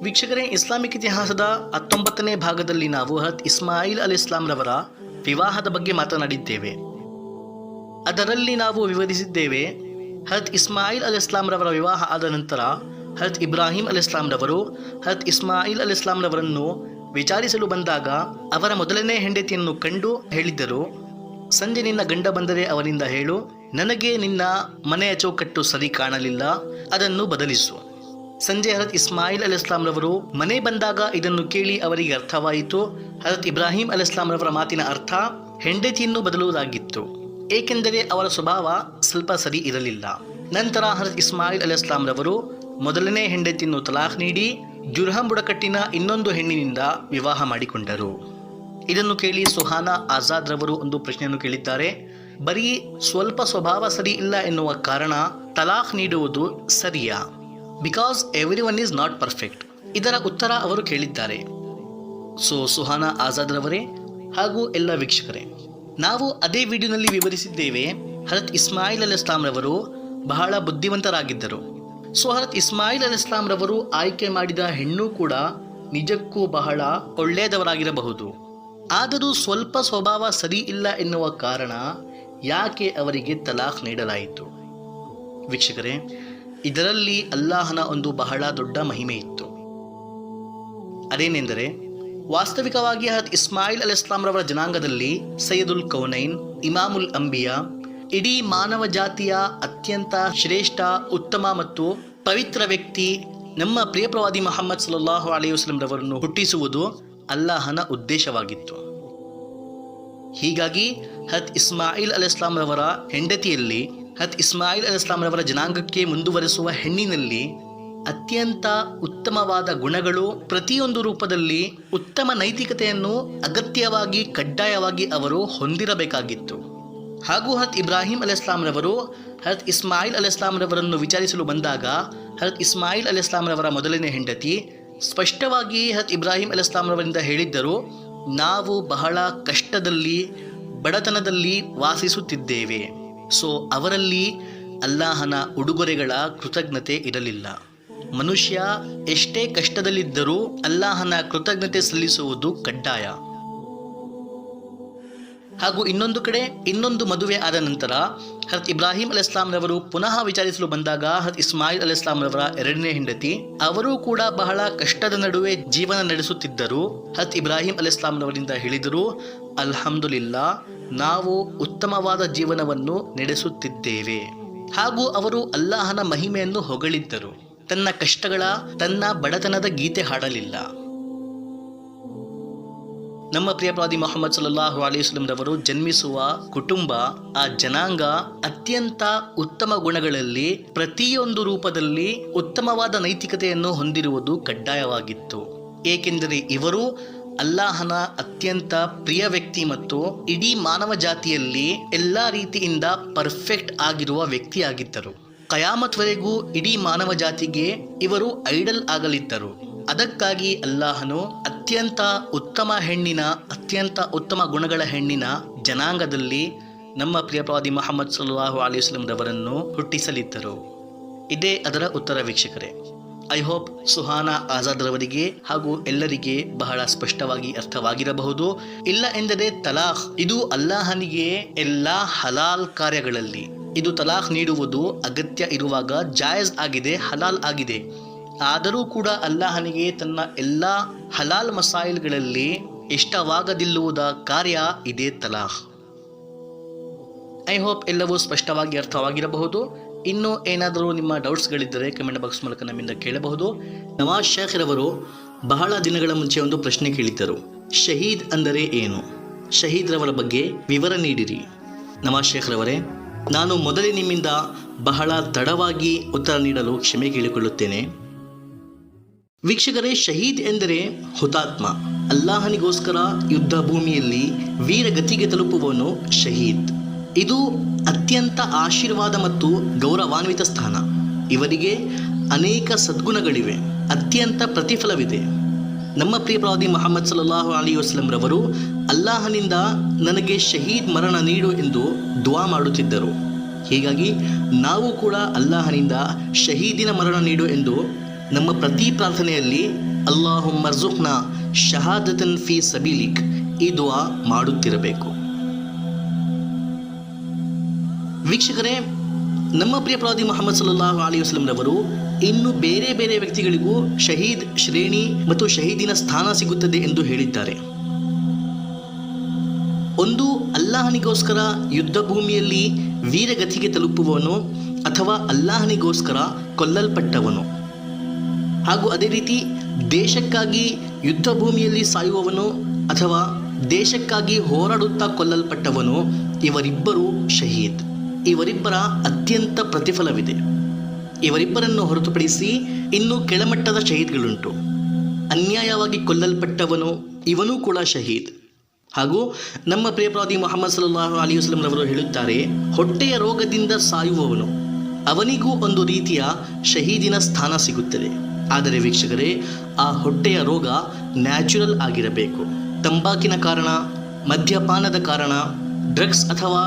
ವೀಕ್ಷಕರೇ, ಇಸ್ಲಾಮಿಕ್ ಇತಿಹಾಸದ 19ನೇ ಭಾಗದಲ್ಲಿ ನಾವು ಹಜರತ್ ಇಸ್ಮಾಯಿಲ್ ಅಲೈಹಿಸ್ಸಲಾಂ ರವರ ವಿವಾಹದ ಬಗ್ಗೆ ಮಾತನಾಡಿದ್ದೇವೆ. ಅದರಲ್ಲಿ ನಾವು ವಿವರಿಸಿದ್ದೇವೆ, ಹಜರತ್ ಇಸ್ಮಾಯಿಲ್ ಅಲೈಹಿಸ್ಸಲಾಂ ರವರ ವಿವಾಹ ಆದ ನಂತರ ಹಜರತ್ ಇಬ್ರಾಹಿಂ ಅಲೈಹಿಸ್ಸಲಾಂ ರವರು ಹಜರತ್ ಇಸ್ಮಾಯಿಲ್ ಅಲೈಹಿಸ್ಸಲಾಂ ರವರನ್ನು ವಿಚಾರಿಸಲು ಬಂದಾಗ ಅವರ ಮೊದಲನೇ ಹೆಂಡತಿಯನ್ನು ಕಂಡು ಹೇಳಿದ್ದರು, ಸಂಜೆ ನಿನ್ನ ಗಂಡ ಬಂದರೆ ಅವನಿಂದ ಹೇಳು, ನನಗೆ ನಿನ್ನ ಮನೆಯ ಚೌಕಟ್ಟು ಸರಿ ಕಾಣಲಿಲ್ಲ, ಅದನ್ನು ಬದಲಿಸು. ಸಂಜೆ ಹಜರತ್ ಇಸ್ಮಾಯಿಲ್ ಅಲೈಹಿಸ್ಸಲಾಂ ರವರು ಮನೆ ಬಂದಾಗ ಇದನ್ನು ಕೇಳಿ ಅವರಿಗೆ ಅರ್ಥವಾಯಿತು. ಹಜರತ್ ಇಬ್ರಾಹಿಂ ಅಲೈಹಿಸ್ಸಲಾಂ ರವರ ಮಾತಿನ ಅರ್ಥ ಹೆಂಡತಿಯನ್ನು ಬದಲುವುದಾಗಿತ್ತು, ಏಕೆಂದರೆ ಅವರ ಸ್ವಭಾವ ಸ್ವಲ್ಪ ಸರಿ ಇರಲಿಲ್ಲ. ನಂತರ ಹಜರತ್ ಇಸ್ಮಾಯಿಲ್ ಅಲೈಹಿಸ್ಸಲಾಂ ರವರು ಮೊದಲನೇ ಹೆಂಡತಿಯನ್ನು ತಲಾಖ್ ನೀಡಿ ಜುರ್ಹಂ ಬುಡಕಟ್ಟಿನ ಇನ್ನೊಂದು ಹೆಣ್ಣಿನಿಂದ ವಿವಾಹ ಮಾಡಿಕೊಂಡರು. ಇದನ್ನು ಕೇಳಿ ಸುಹಾನಾ ಆಜಾದ್ ರವರು ಒಂದು ಪ್ರಶ್ನೆಯನ್ನು ಕೇಳಿದ್ದಾರೆ, ಬರೀ ಸ್ವಲ್ಪ ಸ್ವಭಾವ ಸರಿ ಇಲ್ಲ ಎನ್ನುವ ಕಾರಣ ತಲಾಖ್ ನೀಡುವುದು ಸರಿಯಾ? Because every one is not perfect. ಇದರ ಉತ್ತರ ಅವರು ಕೇಳಿದ್ದಾರೆ. ಸೊ ಸುಹಾನಾ ಆಜಾದ್ ರವರೇ ಹಾಗೂ ಎಲ್ಲ ವೀಕ್ಷಕರೇ, ನಾವು ಅದೇ ವಿಡಿಯೋನಲ್ಲಿ ವಿವರಿಸಿದ್ದೇವೆ, ಹಜರತ್ ಇಸ್ಮಾಯಿಲ್ ಅಲೈಹಿಸ್ಸಲಾಂ ರವರು ಬಹಳ ಬುದ್ಧಿವಂತರಾಗಿದ್ದರು. ಸೊ ಹಜರತ್ ಇಸ್ಮಾಯಿಲ್ ಅಲೈಹಿಸ್ಸಲಾಂ ರವರು ಆಯ್ಕೆ ಮಾಡಿದ ಹೆಣ್ಣು ಕೂಡ ನಿಜಕ್ಕೂ ಬಹಳ ಒಳ್ಳೆಯದವರಾಗಿರಬಹುದು. ಆದರೂ ಸ್ವಲ್ಪ ಸ್ವಭಾವ ಸರಿ ಇಲ್ಲ ಎನ್ನುವ ಕಾರಣ ಯಾಕೆ ಅವರಿಗೆ ತಲಾಖ್ ನೀಡಲಾಯಿತು? ವೀಕ್ಷಕರೇ, ಇದರಲ್ಲಿ ಅಲ್ಲಾಹನ ಒಂದು ಬಹಳ ದೊಡ್ಡ ಮಹಿಮೆ ಇತ್ತು. ಅದೇನೆಂದರೆ, ವಾಸ್ತವಿಕವಾಗಿ ಹಜರತ್ ಇಸ್ಮಾಯಿಲ್ ಅಲೈಹಿಸ್ಸಲಾಂ ರವರ ಜನಾಂಗದಲ್ಲಿ ಸೈಯದುಲ್ ಕೌನೈನ್, ಇಮಾಮುಲ್ ಅಂಬಿಯಾ, ಇಡೀ ಮಾನವ ಜಾತಿಯ ಅತ್ಯಂತ ಶ್ರೇಷ್ಠ, ಉತ್ತಮ ಮತ್ತು ಪವಿತ್ರ ವ್ಯಕ್ತಿ ನಮ್ಮ ಪ್ರಿಯ ಪ್ರವಾದಿ ಮುಹಮ್ಮದ್ ಸಲ್ಲಲ್ಲಾಹು ಅಲೈಹಿ ವಸಲ್ಲಂ ರವರನ್ನು ಹುಟ್ಟಿಸುವುದು ಅಲ್ಲಾಹನ ಉದ್ದೇಶವಾಗಿತ್ತು. ಹೀಗಾಗಿ ಹಜರತ್ ಇಸ್ಮಾಯಿಲ್ ಅಲೈಹಿಸ್ಸಲಾಂ ರವರ ಹೆಂಡತಿಯಲ್ಲಿ, ಹಜರತ್ ಇಸ್ಮಾಯಿಲ್ ಅಲೈಹಿಸ್ಸಲಾಂ ರವರ ಜನಾಂಗಕ್ಕೆ ಮುಂದುವರೆಸುವ ಹೆಣ್ಣಿನಲ್ಲಿ ಅತ್ಯಂತ ಉತ್ತಮವಾದ ಗುಣಗಳು, ಪ್ರತಿಯೊಂದು ರೂಪದಲ್ಲಿ ಉತ್ತಮ ನೈತಿಕತೆಯನ್ನು ಅಗತ್ಯವಾಗಿ, ಕಡ್ಡಾಯವಾಗಿ ಅವರು ಹೊಂದಿರಬೇಕಾಗಿತ್ತು. ಹಾಗೂ ಹಜರತ್ ಇಬ್ರಾಹಿಂ ಅಲೈಹಿಸ್ಸಲಾಂ ರವರು ಹಜರತ್ ಇಸ್ಮಾಯಿಲ್ ಅಲೈಹಿಸ್ಸಲಾಂ ರವರನ್ನು ವಿಚಾರಿಸಲು ಬಂದಾಗ ಹಜರತ್ ಇಸ್ಮಾಯಿಲ್ ಅಲೈಹಿಸ್ಸಲಾಂ ರವರ ಮೊದಲನೇ ಹೆಂಡತಿ ಸ್ಪಷ್ಟವಾಗಿ ಹಜರತ್ ಇಬ್ರಾಹಿಂ ಅಲೈಹಿಸ್ಸಲಾಂ ರವರಿಂದ ಹೇಳಿದ್ದರು, ನಾವು ಬಹಳ ಕಷ್ಟದಲ್ಲಿ, ಬಡತನದಲ್ಲಿ ವಾಸಿಸುತ್ತಿದ್ದೇವೆ. ಸೊ ಅವರಲ್ಲಿ ಅಲ್ಲಾಹನ ಉಡುಗೊರೆಗಳ ಕೃತಜ್ಞತೆ ಇರಲಿಲ್ಲ. ಮನುಷ್ಯ ಎಷ್ಟೇ ಕಷ್ಟದಲ್ಲಿದ್ದರೂ ಅಲ್ಲಾಹನ ಕೃತಜ್ಞತೆ ಸಲ್ಲಿಸುವುದು ಕಡ್ಡಾಯ. ಹಾಗೂ ಇನ್ನೊಂದು ಕಡೆ ಇನ್ನೊಂದು ಮದುವೆ ಆದ ನಂತರ ಹಜರತ್ ಇಬ್ರಾಹಿಂ ಅಲೈಹಿಸ್ಸಲಾಂರವರು ಪುನಃ ವಿಚಾರಿಸಲು ಬಂದಾಗ ಹಜರತ್ ಇಸ್ಮಾಯಿಲ್ ಅಲೈಹಿಸ್ಸಲಾಂರವರ ಎರಡನೇ ಹೆಂಡತಿ ಅವರು ಕೂಡ ಬಹಳ ಕಷ್ಟದ ನಡುವೆ ಜೀವನ ನಡೆಸುತ್ತಿದ್ದರು. ಹಜರತ್ ಇಬ್ರಾಹಿಂ ಅಲೈಹಿಸ್ಸಲಾಂರವರಿಂದ ಹೇಳಿದರು, ಅಲ್ಹಮ್ದುಲಿಲ್ಲಾ, ನಾವು ಉತ್ತಮವಾದ ಜೀವನವನ್ನು ನಡೆಸುತ್ತಿದ್ದೇವೆ. ಹಾಗೂ ಅವರು ಅಲ್ಲಾಹನ ಮಹಿಮೆಯನ್ನು ಹೊಗಳಿದ್ದರು. ತನ್ನ ಕಷ್ಟಗಳ, ತನ್ನ ಬಡತನದ ಗೀತೆ ಹಾಡಲಿಲ್ಲ. ನಮ್ಮ ಪ್ರಿಯ ಪ್ರವಾದಿ ಮುಹಮ್ಮದ್ ಸಲ್ಲಲ್ಲಾಹು ಅಲೈಹಿ ವಸಲ್ಲಂ ರವರು ಜನ್ಮಿಸುವ ಕುಟುಂಬ, ಆ ಜನಾಂಗ ಅತ್ಯಂತ ಉತ್ತಮ ಗುಣಗಳಲ್ಲಿ ಪ್ರತಿಯೊಂದು ರೂಪದಲ್ಲಿ ಉತ್ತಮವಾದ ನೈತಿಕತೆಯನ್ನು ಹೊಂದಿರುವುದು ಕಡ್ಡಾಯವಾಗಿತ್ತು. ಏಕೆಂದರೆ ಇವರು ಅಲ್ಲಾಹನ ಅತ್ಯಂತ ಪ್ರಿಯ ವ್ಯಕ್ತಿ ಮತ್ತು ಇಡೀ ಮಾನವ ಜಾತಿಯಲ್ಲಿ ಎಲ್ಲ ರೀತಿಯಿಂದ ಪರ್ಫೆಕ್ಟ್ ಆಗಿರುವ ವ್ಯಕ್ತಿಯಾಗಿದ್ದರು. ಕಯಾಮತ್ವರೆಗೂ ಇಡೀ ಮಾನವ ಜಾತಿಗೆ ಇವರು ಐಡಲ್ ಆಗಲಿದ್ದರು. ಅದಕ್ಕಾಗಿ ಅಲ್ಲಾಹನು ಅತ್ಯಂತ ಉತ್ತಮ ಹೆಣ್ಣಿನ, ಅತ್ಯಂತ ಉತ್ತಮ ಗುಣಗಳ ಹೆಣ್ಣಿನ ಜನಾಂಗದಲ್ಲಿ ನಮ್ಮ ಪ್ರಿಯ ಪ್ರವಾದಿ ಮುಹಮ್ಮದ್ ಸಲ್ಲಲ್ಲಾಹು ಅಲೈಹಿ ವಸಲ್ಲಂ ರವರನ್ನು ಹುಟ್ಟಿಸಲಿದ್ದರು. ಇದೇ ಅದರ ಉತ್ತರ ವೀಕ್ಷಕರೇ. ಐ ಹೋಪ್ ಸುಹಾನಾ ಆಜಾದ್ ರವರಿಗೆ ಹಾಗೂ ಎಲ್ಲರಿಗೆ ಬಹಳ ಸ್ಪಷ್ಟವಾಗಿ ಅರ್ಥವಾಗಿರಬಹುದು. ಇಲ್ಲ ಎಂದರೆ ತಲಾಖ್ ಇದು ಅಲ್ಲಾಹನಿಗೆ ಎಲ್ಲ ಹಲಾಲ್ ಕಾರ್ಯಗಳಲ್ಲಿ ಇದು ತಲಾಖ್ ನೀಡುವುದು ಅಗತ್ಯ ಇರುವಾಗ ಜಾಯಜ್ ಆಗಿದೆ, ಹಲಾಲ್ ಆಗಿದೆ. ಆದರೂ ಕೂಡ ಅಲ್ಲಾಹನಿಗೆ ತನ್ನ ಎಲ್ಲ ಹಲಾಲ್ ಮಸಾಯಿಲ್ಗಳಲ್ಲಿ ಇಷ್ಟವಾಗದಿಲ್ಲುವುದ ಕಾರ್ಯ ಇದೇ ತಲಾಖ್. ಐ ಹೋಪ್ ಎಲ್ಲವೂ ಸ್ಪಷ್ಟವಾಗಿ ಅರ್ಥವಾಗಿರಬಹುದು. ಇನ್ನೂ ಏನಾದರೂ ನಿಮ್ಮ ಡೌಟ್ಸ್ಗಳಿದ್ದರೆ ಕಮೆಂಟ್ ಬಾಕ್ಸ್ ಮೂಲಕ ನಮ್ಮಿಂದ ಕೇಳಬಹುದು. ನವಾಜ್ ಶೇಖ್ ರವರು ಬಹಳ ದಿನಗಳ ಮುಂಚೆ ಒಂದು ಪ್ರಶ್ನೆ ಕೇಳಿದ್ದರು. ಶಹೀದ್ ಅಂದರೆ ಏನು? ಶಹೀದ್ ರವರ ಬಗ್ಗೆ ವಿವರ ನೀಡಿರಿ. ನವಾಜ್ ಶೇಖ್ ರವರೇ, ನಾನು ಮೊದಲೇ ನಿಮ್ಮಿಂದ ಬಹಳ ತಡವಾಗಿ ಉತ್ತರ ನೀಡಲು ಕ್ಷಮೆ ಕೇಳಿಕೊಳ್ಳುತ್ತೇನೆ. ವೀಕ್ಷಕರೇ, ಶಹೀದ್ ಎಂದರೆ ಹುತಾತ್ಮ. ಅಲ್ಲಾಹನಿಗೋಸ್ಕರ ಯುದ್ಧ ಭೂಮಿಯಲ್ಲಿ ವೀರಗತಿಗೆ ತಲುಪುವವನು ಶಹೀದ್. ಇದು ಅತ್ಯಂತ ಆಶೀರ್ವಾದ ಮತ್ತು ಗೌರವಾನ್ವಿತ ಸ್ಥಾನ. ಇವರಿಗೆ ಅನೇಕ ಸದ್ಗುಣಗಳಿವೆ, ಅತ್ಯಂತ ಪ್ರತಿಫಲವಿದೆ. ನಮ್ಮ ಪ್ರಿಯ ಪ್ರವಾದಿ ಮುಹಮ್ಮದ್ ಸಲ್ಲಲ್ಲಾಹು ಅಲೈಹಿ ವಸಲ್ಲಂ ರವರು ಅಲ್ಲಾಹನಿಂದ ನನಗೆ ಶಹೀದ್ ಮರಣ ನೀಡು ಎಂದು ದುವಾ ಮಾಡುತ್ತಿದ್ದರು. ಹೀಗಾಗಿ ನಾವು ಕೂಡ ಅಲ್ಲಾಹನಿಂದ ಶಹೀದಿನ ಮರಣ ನೀಡು ಎಂದು ನಮ್ಮ ಪ್ರತಿ ಪ್ರಾರ್ಥನೆಯಲ್ಲಿ ಅಲ್ಲಾಹುಮ್ಮ ರ್ಜುಕ್ನಾ ಶಹಾದತನ್ ಫೀ ಸಬೀಲಿಕ್ ಈ ದುವಾ ಮಾಡುತ್ತಿರಬೇಕು. ವೀಕ್ಷಕರೇ, ನಮ್ಮ ಪ್ರಿಯ ಪ್ರವಾದಿ ಮುಹಮ್ಮದ್ ಸಲ್ಲಲ್ಲಾಹು ಅಲೈಹಿ ವಸಲ್ಲಂ ರವರು ಇನ್ನು ಬೇರೆ ಬೇರೆ ವ್ಯಕ್ತಿಗಳಿಗೂ ಶಹೀದ್ ಶ್ರೇಣಿ ಮತ್ತು ಶಹೀದಿನ ಸ್ಥಾನ ಸಿಗುತ್ತದೆ ಎಂದು ಹೇಳಿದ್ದಾರೆ. ಒಂದು ಅಲ್ಲಾಹನಿಗೋಸ್ಕರ ಯುದ್ಧ ಭೂಮಿಯಲ್ಲಿ ವೀರಗತಿಗೆ ತಲುಪುವವನು ಅಥವಾ ಅಲ್ಲಾಹನಿಗೋಸ್ಕರ ಕೊಲ್ಲಲ್ಪಟ್ಟವನು, ಹಾಗೂ ಅದೇ ರೀತಿ ದೇಶಕ್ಕಾಗಿ ಯುದ್ಧ ಭೂಮಿಯಲ್ಲಿ ಸಾಯುವವನು ಅಥವಾ ದೇಶಕ್ಕಾಗಿ ಹೋರಾಡುತ್ತಾ ಕೊಲ್ಲಲ್ಪಟ್ಟವನು, ಇವರಿಬ್ಬರು ಶಹೀದ್. ಇವರಿಬ್ಬರ ಅತ್ಯಂತ ಪ್ರತಿಫಲವಿದೆ. ಇವರಿಬ್ಬರನ್ನು ಹೊರತುಪಡಿಸಿ ಇನ್ನೂ ಕೆಳಮಟ್ಟದ ಶಹೀದ್ಗಳುಂಟು. ಅನ್ಯಾಯವಾಗಿ ಕೊಲ್ಲಲ್ಪಟ್ಟವನು ಇವನೂ ಕೂಡ ಶಹೀದ್. ಹಾಗೂ ನಮ್ಮ ಪ್ರಿಯ ಪ್ರವಾದಿ ಮುಹಮ್ಮದ್ ಸಲ್ಲಲ್ಲಾಹು ಅಲೈಹಿ ವಸಲ್ಲಂ ರವರು ಹೇಳುತ್ತಾರೆ, ಹೊಟ್ಟೆಯ ರೋಗದಿಂದ ಸಾಯುವವನು ಅವನಿಗೂ ಒಂದು ರೀತಿಯ ಶಹೀದಿನ ಸ್ಥಾನ ಸಿಗುತ್ತದೆ. ಆದರೆ ವೀಕ್ಷಕರೇ, ಆ ಹೊಟ್ಟೆಯ ರೋಗ ನ್ಯಾಚುರಲ್ ಆಗಿರಬೇಕು. ತಂಬಾಕಿನ ಕಾರಣ, ಮದ್ಯಪಾನದ ಕಾರಣ, ಡ್ರಗ್ಸ್ ಅಥವಾ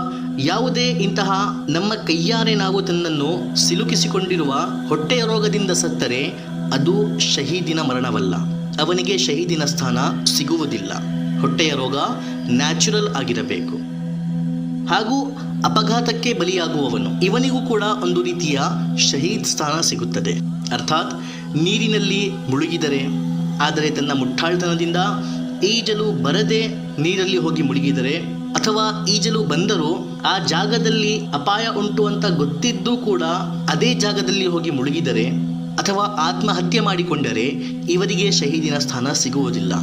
ಯಾವುದೇ ಇಂತಹ ನಮ್ಮ ಕೈಯಾರೆ ನಾವು ತನ್ನನ್ನು ಸಿಲುಕಿಸಿಕೊಂಡಿರುವ ಹೊಟ್ಟೆಯ ರೋಗದಿಂದ ಸತ್ತರೆ ಅದು ಶಹೀದಿನ ಮರಣವಲ್ಲ. ಅವನಿಗೆ ಶಹೀದಿನ ಸ್ಥಾನ ಸಿಗುವುದಿಲ್ಲ. ಹೊಟ್ಟೆಯ ರೋಗ ನ್ಯಾಚುರಲ್ ಆಗಿರಬೇಕು. ಹಾಗೂ ಅಪಘಾತಕ್ಕೆ ಬಲಿಯಾಗುವವನು ಇವನಿಗೂ ಕೂಡ ಒಂದು ರೀತಿಯ ಶಹೀದ್ ಸ್ಥಾನ ಸಿಗುತ್ತದೆ. ಅರ್ಥಾತ್ ನೀರಿನಲ್ಲಿ ಮುಳುಗಿದರೆ, ಆದರೆ ತನ್ನ ಮುಟ್ಟಾಳ್ತನದಿಂದ ಈಜಲು ಬರದೆ ನೀರಲ್ಲಿ ಹೋಗಿ ಮುಳುಗಿದರೆ, ಅಥವಾ ಈಜಲು ಬಂದರೂ ಆ ಜಾಗದಲ್ಲಿ ಅಪಾಯ ಉಂಟು ಅಂತ ಗೊತ್ತಿದ್ದೂ ಕೂಡ ಅದೇ ಜಾಗದಲ್ಲಿ ಹೋಗಿ ಮುಳುಗಿದರೆ ಅಥವಾ ಆತ್ಮಹತ್ಯೆ ಮಾಡಿಕೊಂಡರೆ ಇವರಿಗೆ ಶಹೀದಿನ ಸ್ಥಾನ ಸಿಗುವುದಿಲ್ಲ.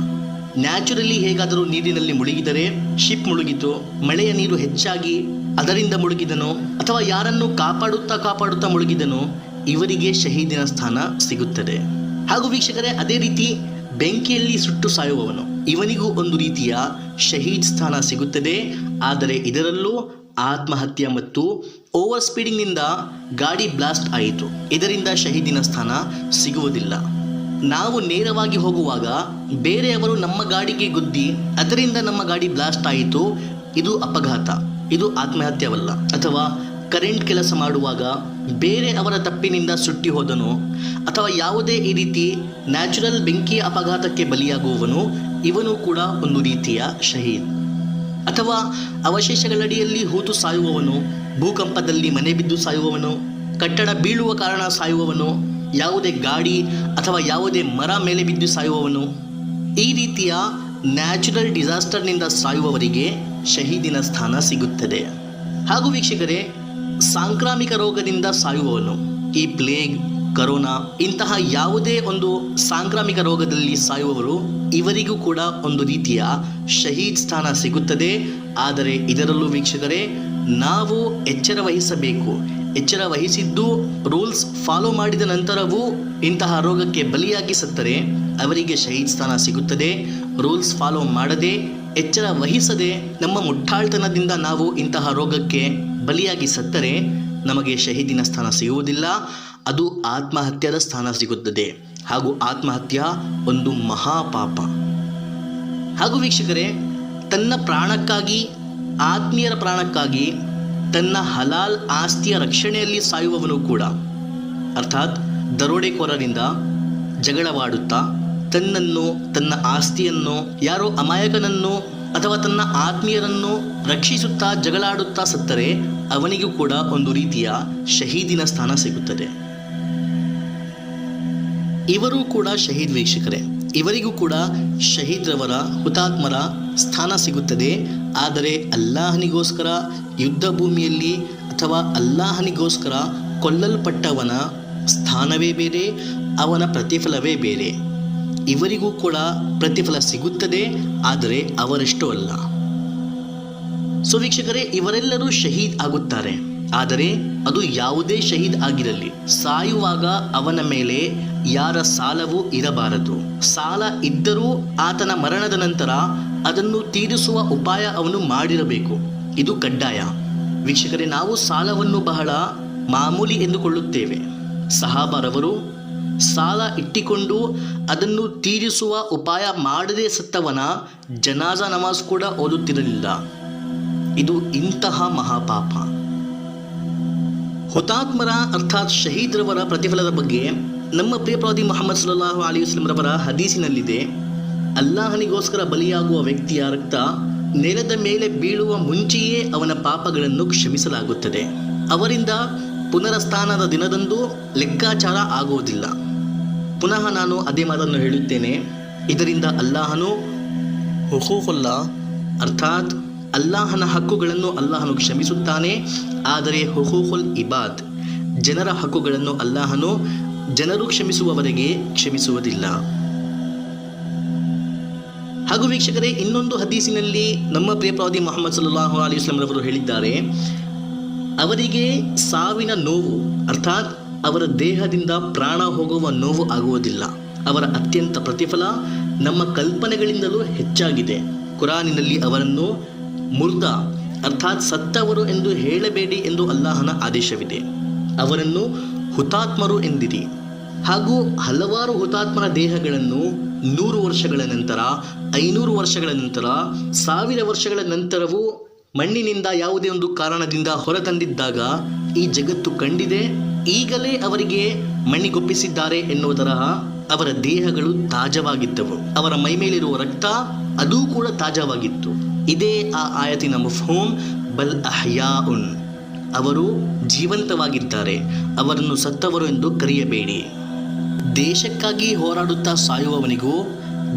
ನ್ಯಾಚುರಲಿ ಹೇಗಾದರೂ ನೀರಿನಲ್ಲಿ ಮುಳುಗಿದರೆ, ಶಿಪ್ ಮುಳುಗಿತು, ಮಳೆಯ ನೀರು ಹೆಚ್ಚಾಗಿ ಅದರಿಂದ ಮುಳುಗಿದನು, ಅಥವಾ ಯಾರನ್ನು ಕಾಪಾಡುತ್ತಾ ಮುಳುಗಿದನು, ಇವರಿಗೆ ಶಹೀದಿನ ಸ್ಥಾನ ಸಿಗುತ್ತದೆ. ಹಾಗೂ ವೀಕ್ಷಕರೇ, ಅದೇ ರೀತಿ ಬೆಂಕಿಯಲ್ಲಿ ಸುಟ್ಟು ಸಾಯುವವನು ಇವನಿಗೂ ಒಂದು ರೀತಿಯ ಶಹೀದ್ ಸ್ಥಾನ ಸಿಗುತ್ತದೆ. ಆದರೆ ಇದರಲ್ಲೂ ಆತ್ಮಹತ್ಯೆ ಮತ್ತು ಓವರ್ ಸ್ಪೀಡಿಂಗ್ನಿಂದ ಗಾಡಿ ಬ್ಲಾಸ್ಟ್ ಆಯಿತು, ಇದರಿಂದ ಶಹೀದಿನ ಸ್ಥಾನ ಸಿಗುವುದಿಲ್ಲ. ನಾವು ನೇರವಾಗಿ ಹೋಗುವಾಗ ಬೇರೆಯವರು ನಮ್ಮ ಗಾಡಿಗೆ ಗುದ್ದಿ ಅದರಿಂದ ನಮ್ಮ ಗಾಡಿ ಬ್ಲಾಸ್ಟ್ ಆಯಿತು, ಇದು ಅಪಘಾತ, ಇದು ಆತ್ಮಹತ್ಯವಲ್ಲ. ಅಥವಾ ಕರೆಂಟ್ ಕೆಲಸ ಮಾಡುವಾಗ ಬೇರೆ ಅವರ ತಪ್ಪಿನಿಂದ ಸುಟ್ಟಿ ಹೋದನು, ಅಥವಾ ಯಾವುದೇ ಈ ರೀತಿ ನ್ಯಾಚುರಲ್ ಬೆಂಕಿಯ ಅಪಘಾತಕ್ಕೆ ಬಲಿಯಾಗುವವನು ಇವನು ಕೂಡ ಒಂದು ರೀತಿಯ ಶಹೀದ್. ಅಥವಾ ಅವಶೇಷಗಳಡಿಯಲ್ಲಿ ಹೂತು ಸಾಯುವವನು, ಭೂಕಂಪದಲ್ಲಿ ಮನೆ ಬಿದ್ದು ಸಾಯುವವನು, ಕಟ್ಟಡ ಬೀಳುವ ಕಾರಣ ಸಾಯುವವನು, ಯಾವುದೇ ಗಾಡಿ ಅಥವಾ ಯಾವುದೇ ಮರ ಮೇಲೆ ಬಿದ್ದು ಸಾಯುವವನು, ಈ ರೀತಿಯ ನ್ಯಾಚುರಲ್ ಡಿಸಾಸ್ಟರ್ನಿಂದ ಸಾಯುವವರಿಗೆ ಶಹೀದಿನ ಸ್ಥಾನ ಸಿಗುತ್ತದೆ. ಹಾಗೂ ವೀಕ್ಷಕರೇ, ಸಾಂಕ್ರಾಮಿಕ ರೋಗದಿಂದ ಸಾಯುವವನು, ಈ ಪ್ಲೇಗ್, ಕರೋನಾ ಇಂತಹ ಯಾವುದೇ ಒಂದು ಸಾಂಕ್ರಾಮಿಕ ರೋಗದಲ್ಲಿ ಸಾಯುವವರು, ಇವರಿಗೂ ಕೂಡ ಒಂದು ರೀತಿಯ ಶಹೀದ್ ಸ್ಥಾನ ಸಿಗುತ್ತದೆ. ಆದರೆ ಇದರಲ್ಲೂ ವೀಕ್ಷಕರೇ, ನಾವು ಎಚ್ಚರ ವಹಿಸಬೇಕು. ಎಚ್ಚರ ವಹಿಸಿದ್ದು ರೂಲ್ಸ್ ಫಾಲೋ ಮಾಡಿದ ನಂತರವೂ ಇಂತಹ ರೋಗಕ್ಕೆ ಬಲಿಯಾಗಿ ಸತ್ತರೆ ಅವರಿಗೆ ಶಹೀದ್ ಸ್ಥಾನ ಸಿಗುತ್ತದೆ. ರೂಲ್ಸ್ ಫಾಲೋ ಮಾಡದೆ, ಎಚ್ಚರ ವಹಿಸದೆ, ನಮ್ಮ ಮುಟ್ಟಾಳ್ತನದಿಂದ ನಾವು ಇಂತಹ ರೋಗಕ್ಕೆ ಬಲಿಯಾಗಿ ಸತ್ತರೆ ನಮಗೆ ಶಹೀದಿನ ಸ್ಥಾನ ಸಿಗುವುದಿಲ್ಲ. ಅದು ಆತ್ಮಹತ್ಯದ ಸ್ಥಾನ ಸಿಗುತ್ತದೆ. ಹಾಗೂ ಆತ್ಮಹತ್ಯ ಒಂದು ಮಹಾಪಾಪ. ಹಾಗೂ ವೀಕ್ಷಕರೇ, ತನ್ನ ಪ್ರಾಣಕ್ಕಾಗಿ, ಆತ್ಮೀಯರ ಪ್ರಾಣಕ್ಕಾಗಿ, ತನ್ನ ಹಲಾಲ್ ಆಸ್ತಿಯ ರಕ್ಷಣೆಯಲ್ಲಿ ಸಾಯುವವನು ಕೂಡ, ಅರ್ಥಾತ್ ದರೋಡೆಕೋರರಿಂದ ಜಗಳವಾಡುತ್ತಾ ತನ್ನನ್ನು, ತನ್ನ ಆಸ್ತಿಯನ್ನು, ಯಾರೋ ಅಮಾಯಕನನ್ನು ಅಥವಾ ತನ್ನ ಆತ್ಮೀಯರನ್ನು ರಕ್ಷಿಸುತ್ತಾ ಜಗಳಾಡುತ್ತಾ ಸತ್ತರೆ ಅವನಿಗೂ ಕೂಡ ಒಂದು ರೀತಿಯ ಶಹೀದಿನ ಸ್ಥಾನ ಸಿಗುತ್ತದೆ. ಇವರು ಕೂಡ ಶಹೀದ್ ವೀಕ್ಷಕರೇ. ಇವರಿಗೂ ಕೂಡ ಶಹೀದ್ರವರ, ಹುತಾತ್ಮರ ಸ್ಥಾನ ಸಿಗುತ್ತದೆ. ಆದರೆ ಅಲ್ಲಾಹನಿಗೋಸ್ಕರ ಯುದ್ಧ ಭೂಮಿಯಲ್ಲಿ ಅಥವಾ ಅಲ್ಲಾಹನಿಗೋಸ್ಕರ ಕೊಲ್ಲಲ್ಪಟ್ಟವನ ಸ್ಥಾನವೇ ಬೇರೆ, ಅವನ ಪ್ರತಿಫಲವೇ ಬೇರೆ. ಇವರಿಗೂ ಕೂಡ ಪ್ರತಿಫಲ ಸಿಗುತ್ತದೆ, ಆದರೆ ಅವರಷ್ಟು ಅಲ್ಲ. ಸೊ ವೀಕ್ಷಕರೇ, ಇವರೆಲ್ಲರೂ ಶಹೀದ್ ಆಗುತ್ತಾರೆ. ಆದರೆ ಅದು ಯಾವುದೇ ಶಹೀದ್ ಆಗಿರಲಿ, ಸಾಯುವಾಗ ಅವನ ಮೇಲೆ ಯಾರ ಸಾಲವೂ ಇರಬಾರದು. ಸಾಲ ಇದ್ದರೂ ಆತನ ಮರಣದ ನಂತರ ಅದನ್ನು ತೀರಿಸುವ ಉಪಾಯ ಅವನು ಮಾಡಿರಬೇಕು. ಇದು ಕಡ್ಡಾಯ. ವೀಕ್ಷಕರೇ, ನಾವು ಸಾಲವನ್ನು ಬಹಳ ಮಾಮೂಲಿ ಎಂದುಕೊಳ್ಳುತ್ತೇವೆ. ಸಹಾಬರವರು ಸಾಲ ಇಟ್ಟಿಕೊಂಡು ಅದನ್ನು ತೀರಿಸುವ ಉಪಾಯ ಮಾಡದೆ ಸತ್ತವನ ಜನಾಜಾ ನಮಾಜ್ ಕೂಡ ಓದುತ್ತಿರಲಿಲ್ಲ. ಇದು ಇಂತಹ ಮಹಾಪಾಪ. ಹುತಾತ್ಮರ ಅರ್ಥಾತ್ ಶಹೀದ್ರವರ ಪ್ರತಿಫಲದ ಬಗ್ಗೆ ನಮ್ಮ ಪ್ರಿಯ ಪ್ರವಾದಿ ಮುಹಮ್ಮದ್ ಸಲ್ಲಲ್ಲಾಹು ಅಲೈಹಿ ವಸಲ್ಲಂ ರವರ ಹದೀಸಿನಲ್ಲಿದೆ, ಅಲ್ಲಾಹನಿಗೋಸ್ಕರ ಬಲಿಯಾಗುವ ವ್ಯಕ್ತಿಯ ರಕ್ತ ನೆಲದ ಮೇಲೆ ಬೀಳುವ ಮುಂಚೆಯೇ ಅವನ ಪಾಪಗಳನ್ನು ಕ್ಷಮಿಸಲಾಗುತ್ತದೆ. ಅವರಿಂದ ಪುನರಸ್ಥಾನದ ದಿನದಂದು ಲೆಕ್ಕಾಚಾರ ಆಗುವುದಿಲ್ಲ. ಪುನಃ ನಾನು ಅದೇ ಮಾತನ್ನು ಹೇಳುತ್ತೇನೆ. ಇದರಿಂದ ಅಲ್ಲಾಹನು ಹುಕೂಕುಲ್ಲಾ ಅರ್ಥಾತ್ ಅಲ್ಲಾಹನ ಹಕ್ಕುಗಳನ್ನು ಅಲ್ಲಾಹನು ಕ್ಷಮಿಸುತ್ತಾನೆ. ಆದರೆ ಹುಕೂಕುಲ್ ಇಬಾದ್, ಜನರ ಹಕ್ಕುಗಳನ್ನು ಅಲ್ಲಾಹನು ಜನರು ಕ್ಷಮಿಸುವವರೆಗೆ ಕ್ಷಮಿಸುವುದಿಲ್ಲ. ಹಾಗೂ ವೀಕ್ಷಕರೇ, ಇನ್ನೊಂದು ಹದೀಸಿನಲ್ಲಿ ನಮ್ಮ ಪ್ರಿಯ ಪ್ರವಾದಿ ಮುಹಮ್ಮದ್ ಸಲ್ಲಲ್ಲಾಹು ಅಲೈಹಿ ವಸಲ್ಲಂ ರವರು ಹೇಳಿದ್ದಾರೆ, ಅವರಿಗೆ ಸಾವಿನ ನೋವು ಅರ್ಥಾತ್ ಅವರ ದೇಹದಿಂದ ಪ್ರಾಣ ಹೋಗುವ ನೋವು ಆಗುವುದಿಲ್ಲ. ಅವರ ಅತ್ಯಂತ ಪ್ರತಿಫಲ ನಮ್ಮ ಕಲ್ಪನೆಗಳಿಂದಲೂ ಹೆಚ್ಚಾಗಿದೆ. ಕುರಾನಿನಲ್ಲಿ ಅವರನ್ನು ಮುರ್ದ ಅರ್ಥಾತ್ ಸತ್ತವರು ಎಂದು ಹೇಳಬೇಡಿ ಎಂದು ಅಲ್ಲಾಹನ ಆದೇಶವಿದೆ. ಅವರನ್ನು ಹುತಾತ್ಮರು ಎಂದಿರಿ. ಹಾಗೂ ಹಲವಾರು ಹುತಾತ್ಮರ ದೇಹಗಳನ್ನು 100 ವರ್ಷಗಳ ನಂತರ, 500 ವರ್ಷಗಳ ನಂತರ, 1000 ವರ್ಷಗಳ ನಂತರವೂ ಮಣ್ಣಿನಿಂದ ಯಾವುದೇ ಒಂದು ಕಾರಣದಿಂದ ಹೊರತಂದಿದ್ದಾಗ ಈ ಜಗತ್ತು ಕಂಡಿದೆ, ಈಗಲೇ ಅವರಿಗೆ ಮಣ್ಣಿಗೊಪ್ಪಿಸಿದ್ದಾರೆ ಎನ್ನುವ ತರಹ ಅವರ ದೇಹಗಳು ತಾಜವಾಗಿದ್ದವು. ಅವರ ಮೈಮೇಲಿರುವ ರಕ್ತ ಅದೂ ಕೂಡ ತಾಜವಾಗಿತ್ತು. ಇದೇ ಆ ಆಯತಿನ ಮಫ್ಹೂಮ್, ಬಲ್ ಅಹ್ಯಾಉನ್, ಅವರು ಜೀವಂತವಾಗಿದ್ದಾರೆ, ಅವರನ್ನು ಸತ್ತವರು ಎಂದು ಕರೆಯಬೇಡಿ. ದೇಶಕ್ಕಾಗಿ ಹೋರಾಡುತ್ತಾ ಸಾಯುವವನಿಗೂ,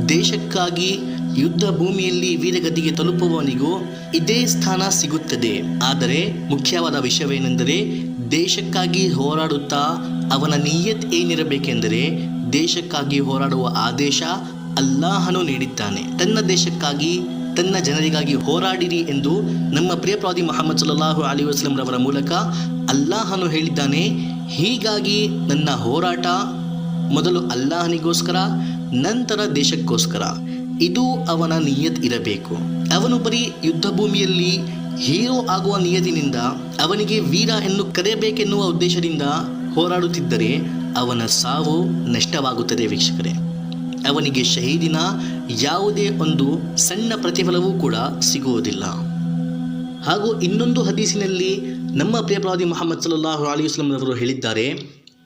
ದೇಶಕ್ಕಾಗಿ ಯುದ್ಧ ಭೂಮಿಯಲ್ಲಿ ವೀರಗತಿಗೆ ತಲುಪುವವನಿಗೂ ಇದೇ ಸ್ಥಾನ ಸಿಗುತ್ತದೆ. ಆದರೆ ಮುಖ್ಯವಾದ ವಿಷಯವೇನೆಂದರೆ, ದೇಶಕ್ಕಾಗಿ ಹೋರಾಡುತ್ತಾ ಅವನ ನಿಯತ್ ಏನಿರಬೇಕೆಂದರೆ, ದೇಶಕ್ಕಾಗಿ ಹೋರಾಡುವ ಆದೇಶ ಅಲ್ಲಾಹನು ನೀಡಿದ್ದಾನೆ. ತನ್ನ ದೇಶಕ್ಕಾಗಿ, ತನ್ನ ಜನರಿಗಾಗಿ ಹೋರಾಡಿರಿ ಎಂದು ನಮ್ಮ ಪ್ರಿಯ ಪ್ರವಾದಿ ಮುಹಮ್ಮದ್ ಸಲ್ಲಲ್ಲಾಹು ಅಲೈಹಿ ವಸಲ್ಲಂ ರವರ ಮೂಲಕ ಅಲ್ಲಾಹನು ಹೇಳಿದ್ದಾನೆ. ಹೀಗಾಗಿ ನನ್ನ ಹೋರಾಟ ಮೊದಲು ಅಲ್ಲಾಹನಿಗೋಸ್ಕರ, ನಂತರ ದೇಶಕ್ಕೋಸ್ಕರ. ಇದು ಅವನ ನಿಯತ್ ಇರಬೇಕು. ಅವನು ಬರೀ ಯುದ್ಧ ಭೂಮಿಯಲ್ಲಿ ಹೀರೋ ಆಗುವ ನಿಯತಿನಿಂದ, ಅವನಿಗೆ ವೀರ ಎಂದು ಕರೆಯಬೇಕೆನ್ನುವ ಉದ್ದೇಶದಿಂದ ಹೋರಾಡುತ್ತಿದ್ದರೆ ಅವನ ಸಾವು ನಷ್ಟವಾಗುತ್ತದೆ ವೀಕ್ಷಕರೇ. ಅವನಿಗೆ ಶಹೀದಿನ ಯಾವುದೇ ಒಂದು ಸಣ್ಣ ಪ್ರತಿಫಲವೂ ಕೂಡ ಸಿಗುವುದಿಲ್ಲ. ಹಾಗೂ ಇನ್ನೊಂದು ಹದೀಸಿನಲ್ಲಿ ನಮ್ಮ ಪ್ರಿಯ ಪ್ರವಾದಿ ಮುಹಮ್ಮದ್ ಸಲ್ಲಲ್ಲಾಹು ಅಲೈಹಿ ವಸಲ್ಲಂ ರವರು ಹೇಳಿದ್ದಾರೆ,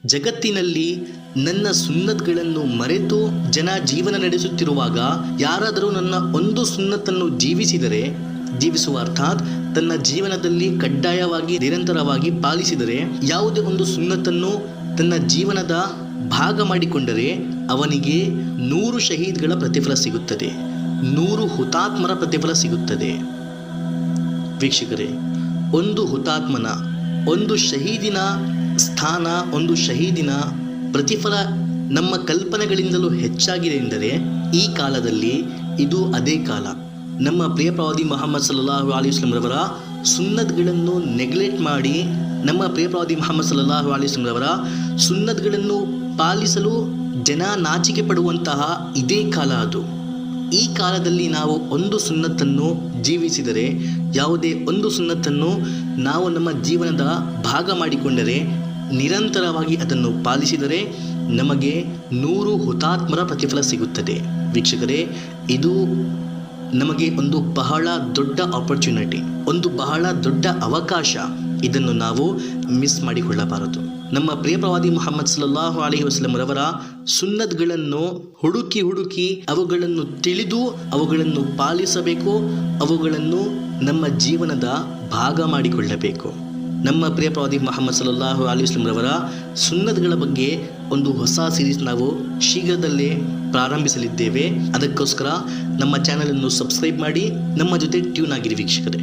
ಜಗತ್ತಿನಲ್ಲಿ ನನ್ನ ಸುನ್ನತ್ಗಳನ್ನು ಮರೆತು ಜನ ಜೀವನ ನಡೆಸುತ್ತಿರುವಾಗ ಯಾರಾದರೂ ನನ್ನ ಒಂದು ಸುನ್ನತನ್ನು ಜೀವಿಸಿದರೆ ಜೀವಿಸುವ ಅರ್ಥಾತ್ ತನ್ನ ಜೀವನದಲ್ಲಿ ಕಡ್ಡಾಯವಾಗಿ ನಿರಂತರವಾಗಿ ಪಾಲಿಸಿದರೆ, ಯಾವುದೇ ಒಂದು ಸುನ್ನತನ್ನು ತನ್ನ ಜೀವನದ ಭಾಗ ಮಾಡಿಕೊಂಡರೆ ಅವನಿಗೆ 100 ಶಹೀದ್ಗಳ ಪ್ರತಿಫಲ ಸಿಗುತ್ತದೆ, 100 ಹುತಾತ್ಮರ ಪ್ರತಿಫಲ ಸಿಗುತ್ತದೆ. ವೀಕ್ಷಕರೇ, ಒಂದು ಹುತಾತ್ಮನ, ಒಂದು ಶಹೀದಿನ ಸ್ಥಾನ, ಒಂದು ಶಹೀದಿನ ಪ್ರತಿಫಲ ನಮ್ಮ ಕಲ್ಪನೆಗಳಿಂದಲೂ ಹೆಚ್ಚಾಗಿದೆ ಎಂದರೆ ಈ ಕಾಲದಲ್ಲಿ ಇದು ಅದೇ ಕಾಲ. ನಮ್ಮ ಪ್ರಿಯ ಪ್ರವಾದಿ ಮುಹಮ್ಮದ್ ಸಲ್ಲಲ್ಲಾಹು ಅಲೈಹಿ ವಸಲ್ಲಂ ರವರ ಸುನ್ನತ್ಗಳನ್ನು ನೆಗ್ಲೆಕ್ಟ್ ಮಾಡಿ, ನಮ್ಮ ಪ್ರಿಯ ಪ್ರವಾದಿ ಮುಹಮ್ಮದ್ ಸಲ್ಲಲ್ಲಾಹು ಅಲೈಹಿ ವಸಲ್ಲಂ ರವರ ಸುನ್ನತ್ಗಳನ್ನು ಪಾಲಿಸಲು ಜನ ನಾಚಿಕೆ ಪಡುವಂತಹ ಇದೇ ಕಾಲ ಅದು. ಈ ಕಾಲದಲ್ಲಿ ನಾವು ಒಂದು ಸುನ್ನತನ್ನು ಜೀವಿಸಿದರೆ, ಯಾವುದೇ ಒಂದು ಸುನ್ನತನ್ನು ನಾವು ನಮ್ಮ ಜೀವನದ ಭಾಗ ಮಾಡಿಕೊಂಡರೆ, ನಿರಂತರವಾಗಿ ಅದನ್ನು ಪಾಲಿಸಿದರೆ ನಮಗೆ 100 ಹುತಾತ್ಮರ ಪ್ರತಿಫಲ ಸಿಗುತ್ತದೆ. ವೀಕ್ಷಕರೇ, ಇದು ನಮಗೆ ಒಂದು ಬಹಳ ದೊಡ್ಡ ಆಪರ್ಚುನಿಟಿ, ಒಂದು ಬಹಳ ದೊಡ್ಡ ಅವಕಾಶ. ಇದನ್ನು ನಾವು ಮಿಸ್ ಮಾಡಿಕೊಳ್ಳಬಾರದು. ನಮ್ಮ ಪ್ರಿಯ ಪ್ರವಾದಿ ಮುಹಮ್ಮದ್ ಸಲ್ಲಲ್ಲಾಹು ಅಲೈಹಿ ವಸಲ್ಲಂ ರವರ ಸುನ್ನತ್ಗಳನ್ನು ಹುಡುಕಿ ಅವುಗಳನ್ನು ತಿಳಿದು ಅವುಗಳನ್ನು ಪಾಲಿಸಬೇಕು, ಅವುಗಳನ್ನು ನಮ್ಮ ಜೀವನದ ಭಾಗ ಮಾಡಿಕೊಳ್ಳಬೇಕು. ನಮ್ಮ ಪ್ರಿಯ ಪ್ರವಾದಿ ಮುಹಮ್ಮದ್ ಸಲ್ಲಲ್ಲಾಹು ಅಲೈಹಿ ವಸಲ್ಲಂ ರವರ ಸುನ್ನತ್ಗಳ ಬಗ್ಗೆ ಒಂದು ಹೊಸ ಸೀರೀಸ್ ನಾವು ಶೀಘ್ರದಲ್ಲೇ ಪ್ರಾರಂಭಿಸಲಿದ್ದೇವೆ. ಅದಕ್ಕೋಸ್ಕರ ನಮ್ಮ ಚಾನಲನ್ನು ಸಬ್ಸ್ಕ್ರೈಬ್ ಮಾಡಿ ನಮ್ಮ ಜೊತೆ ಟ್ಯೂನ್ ಆಗಿರಿ ವೀಕ್ಷಕರೇ.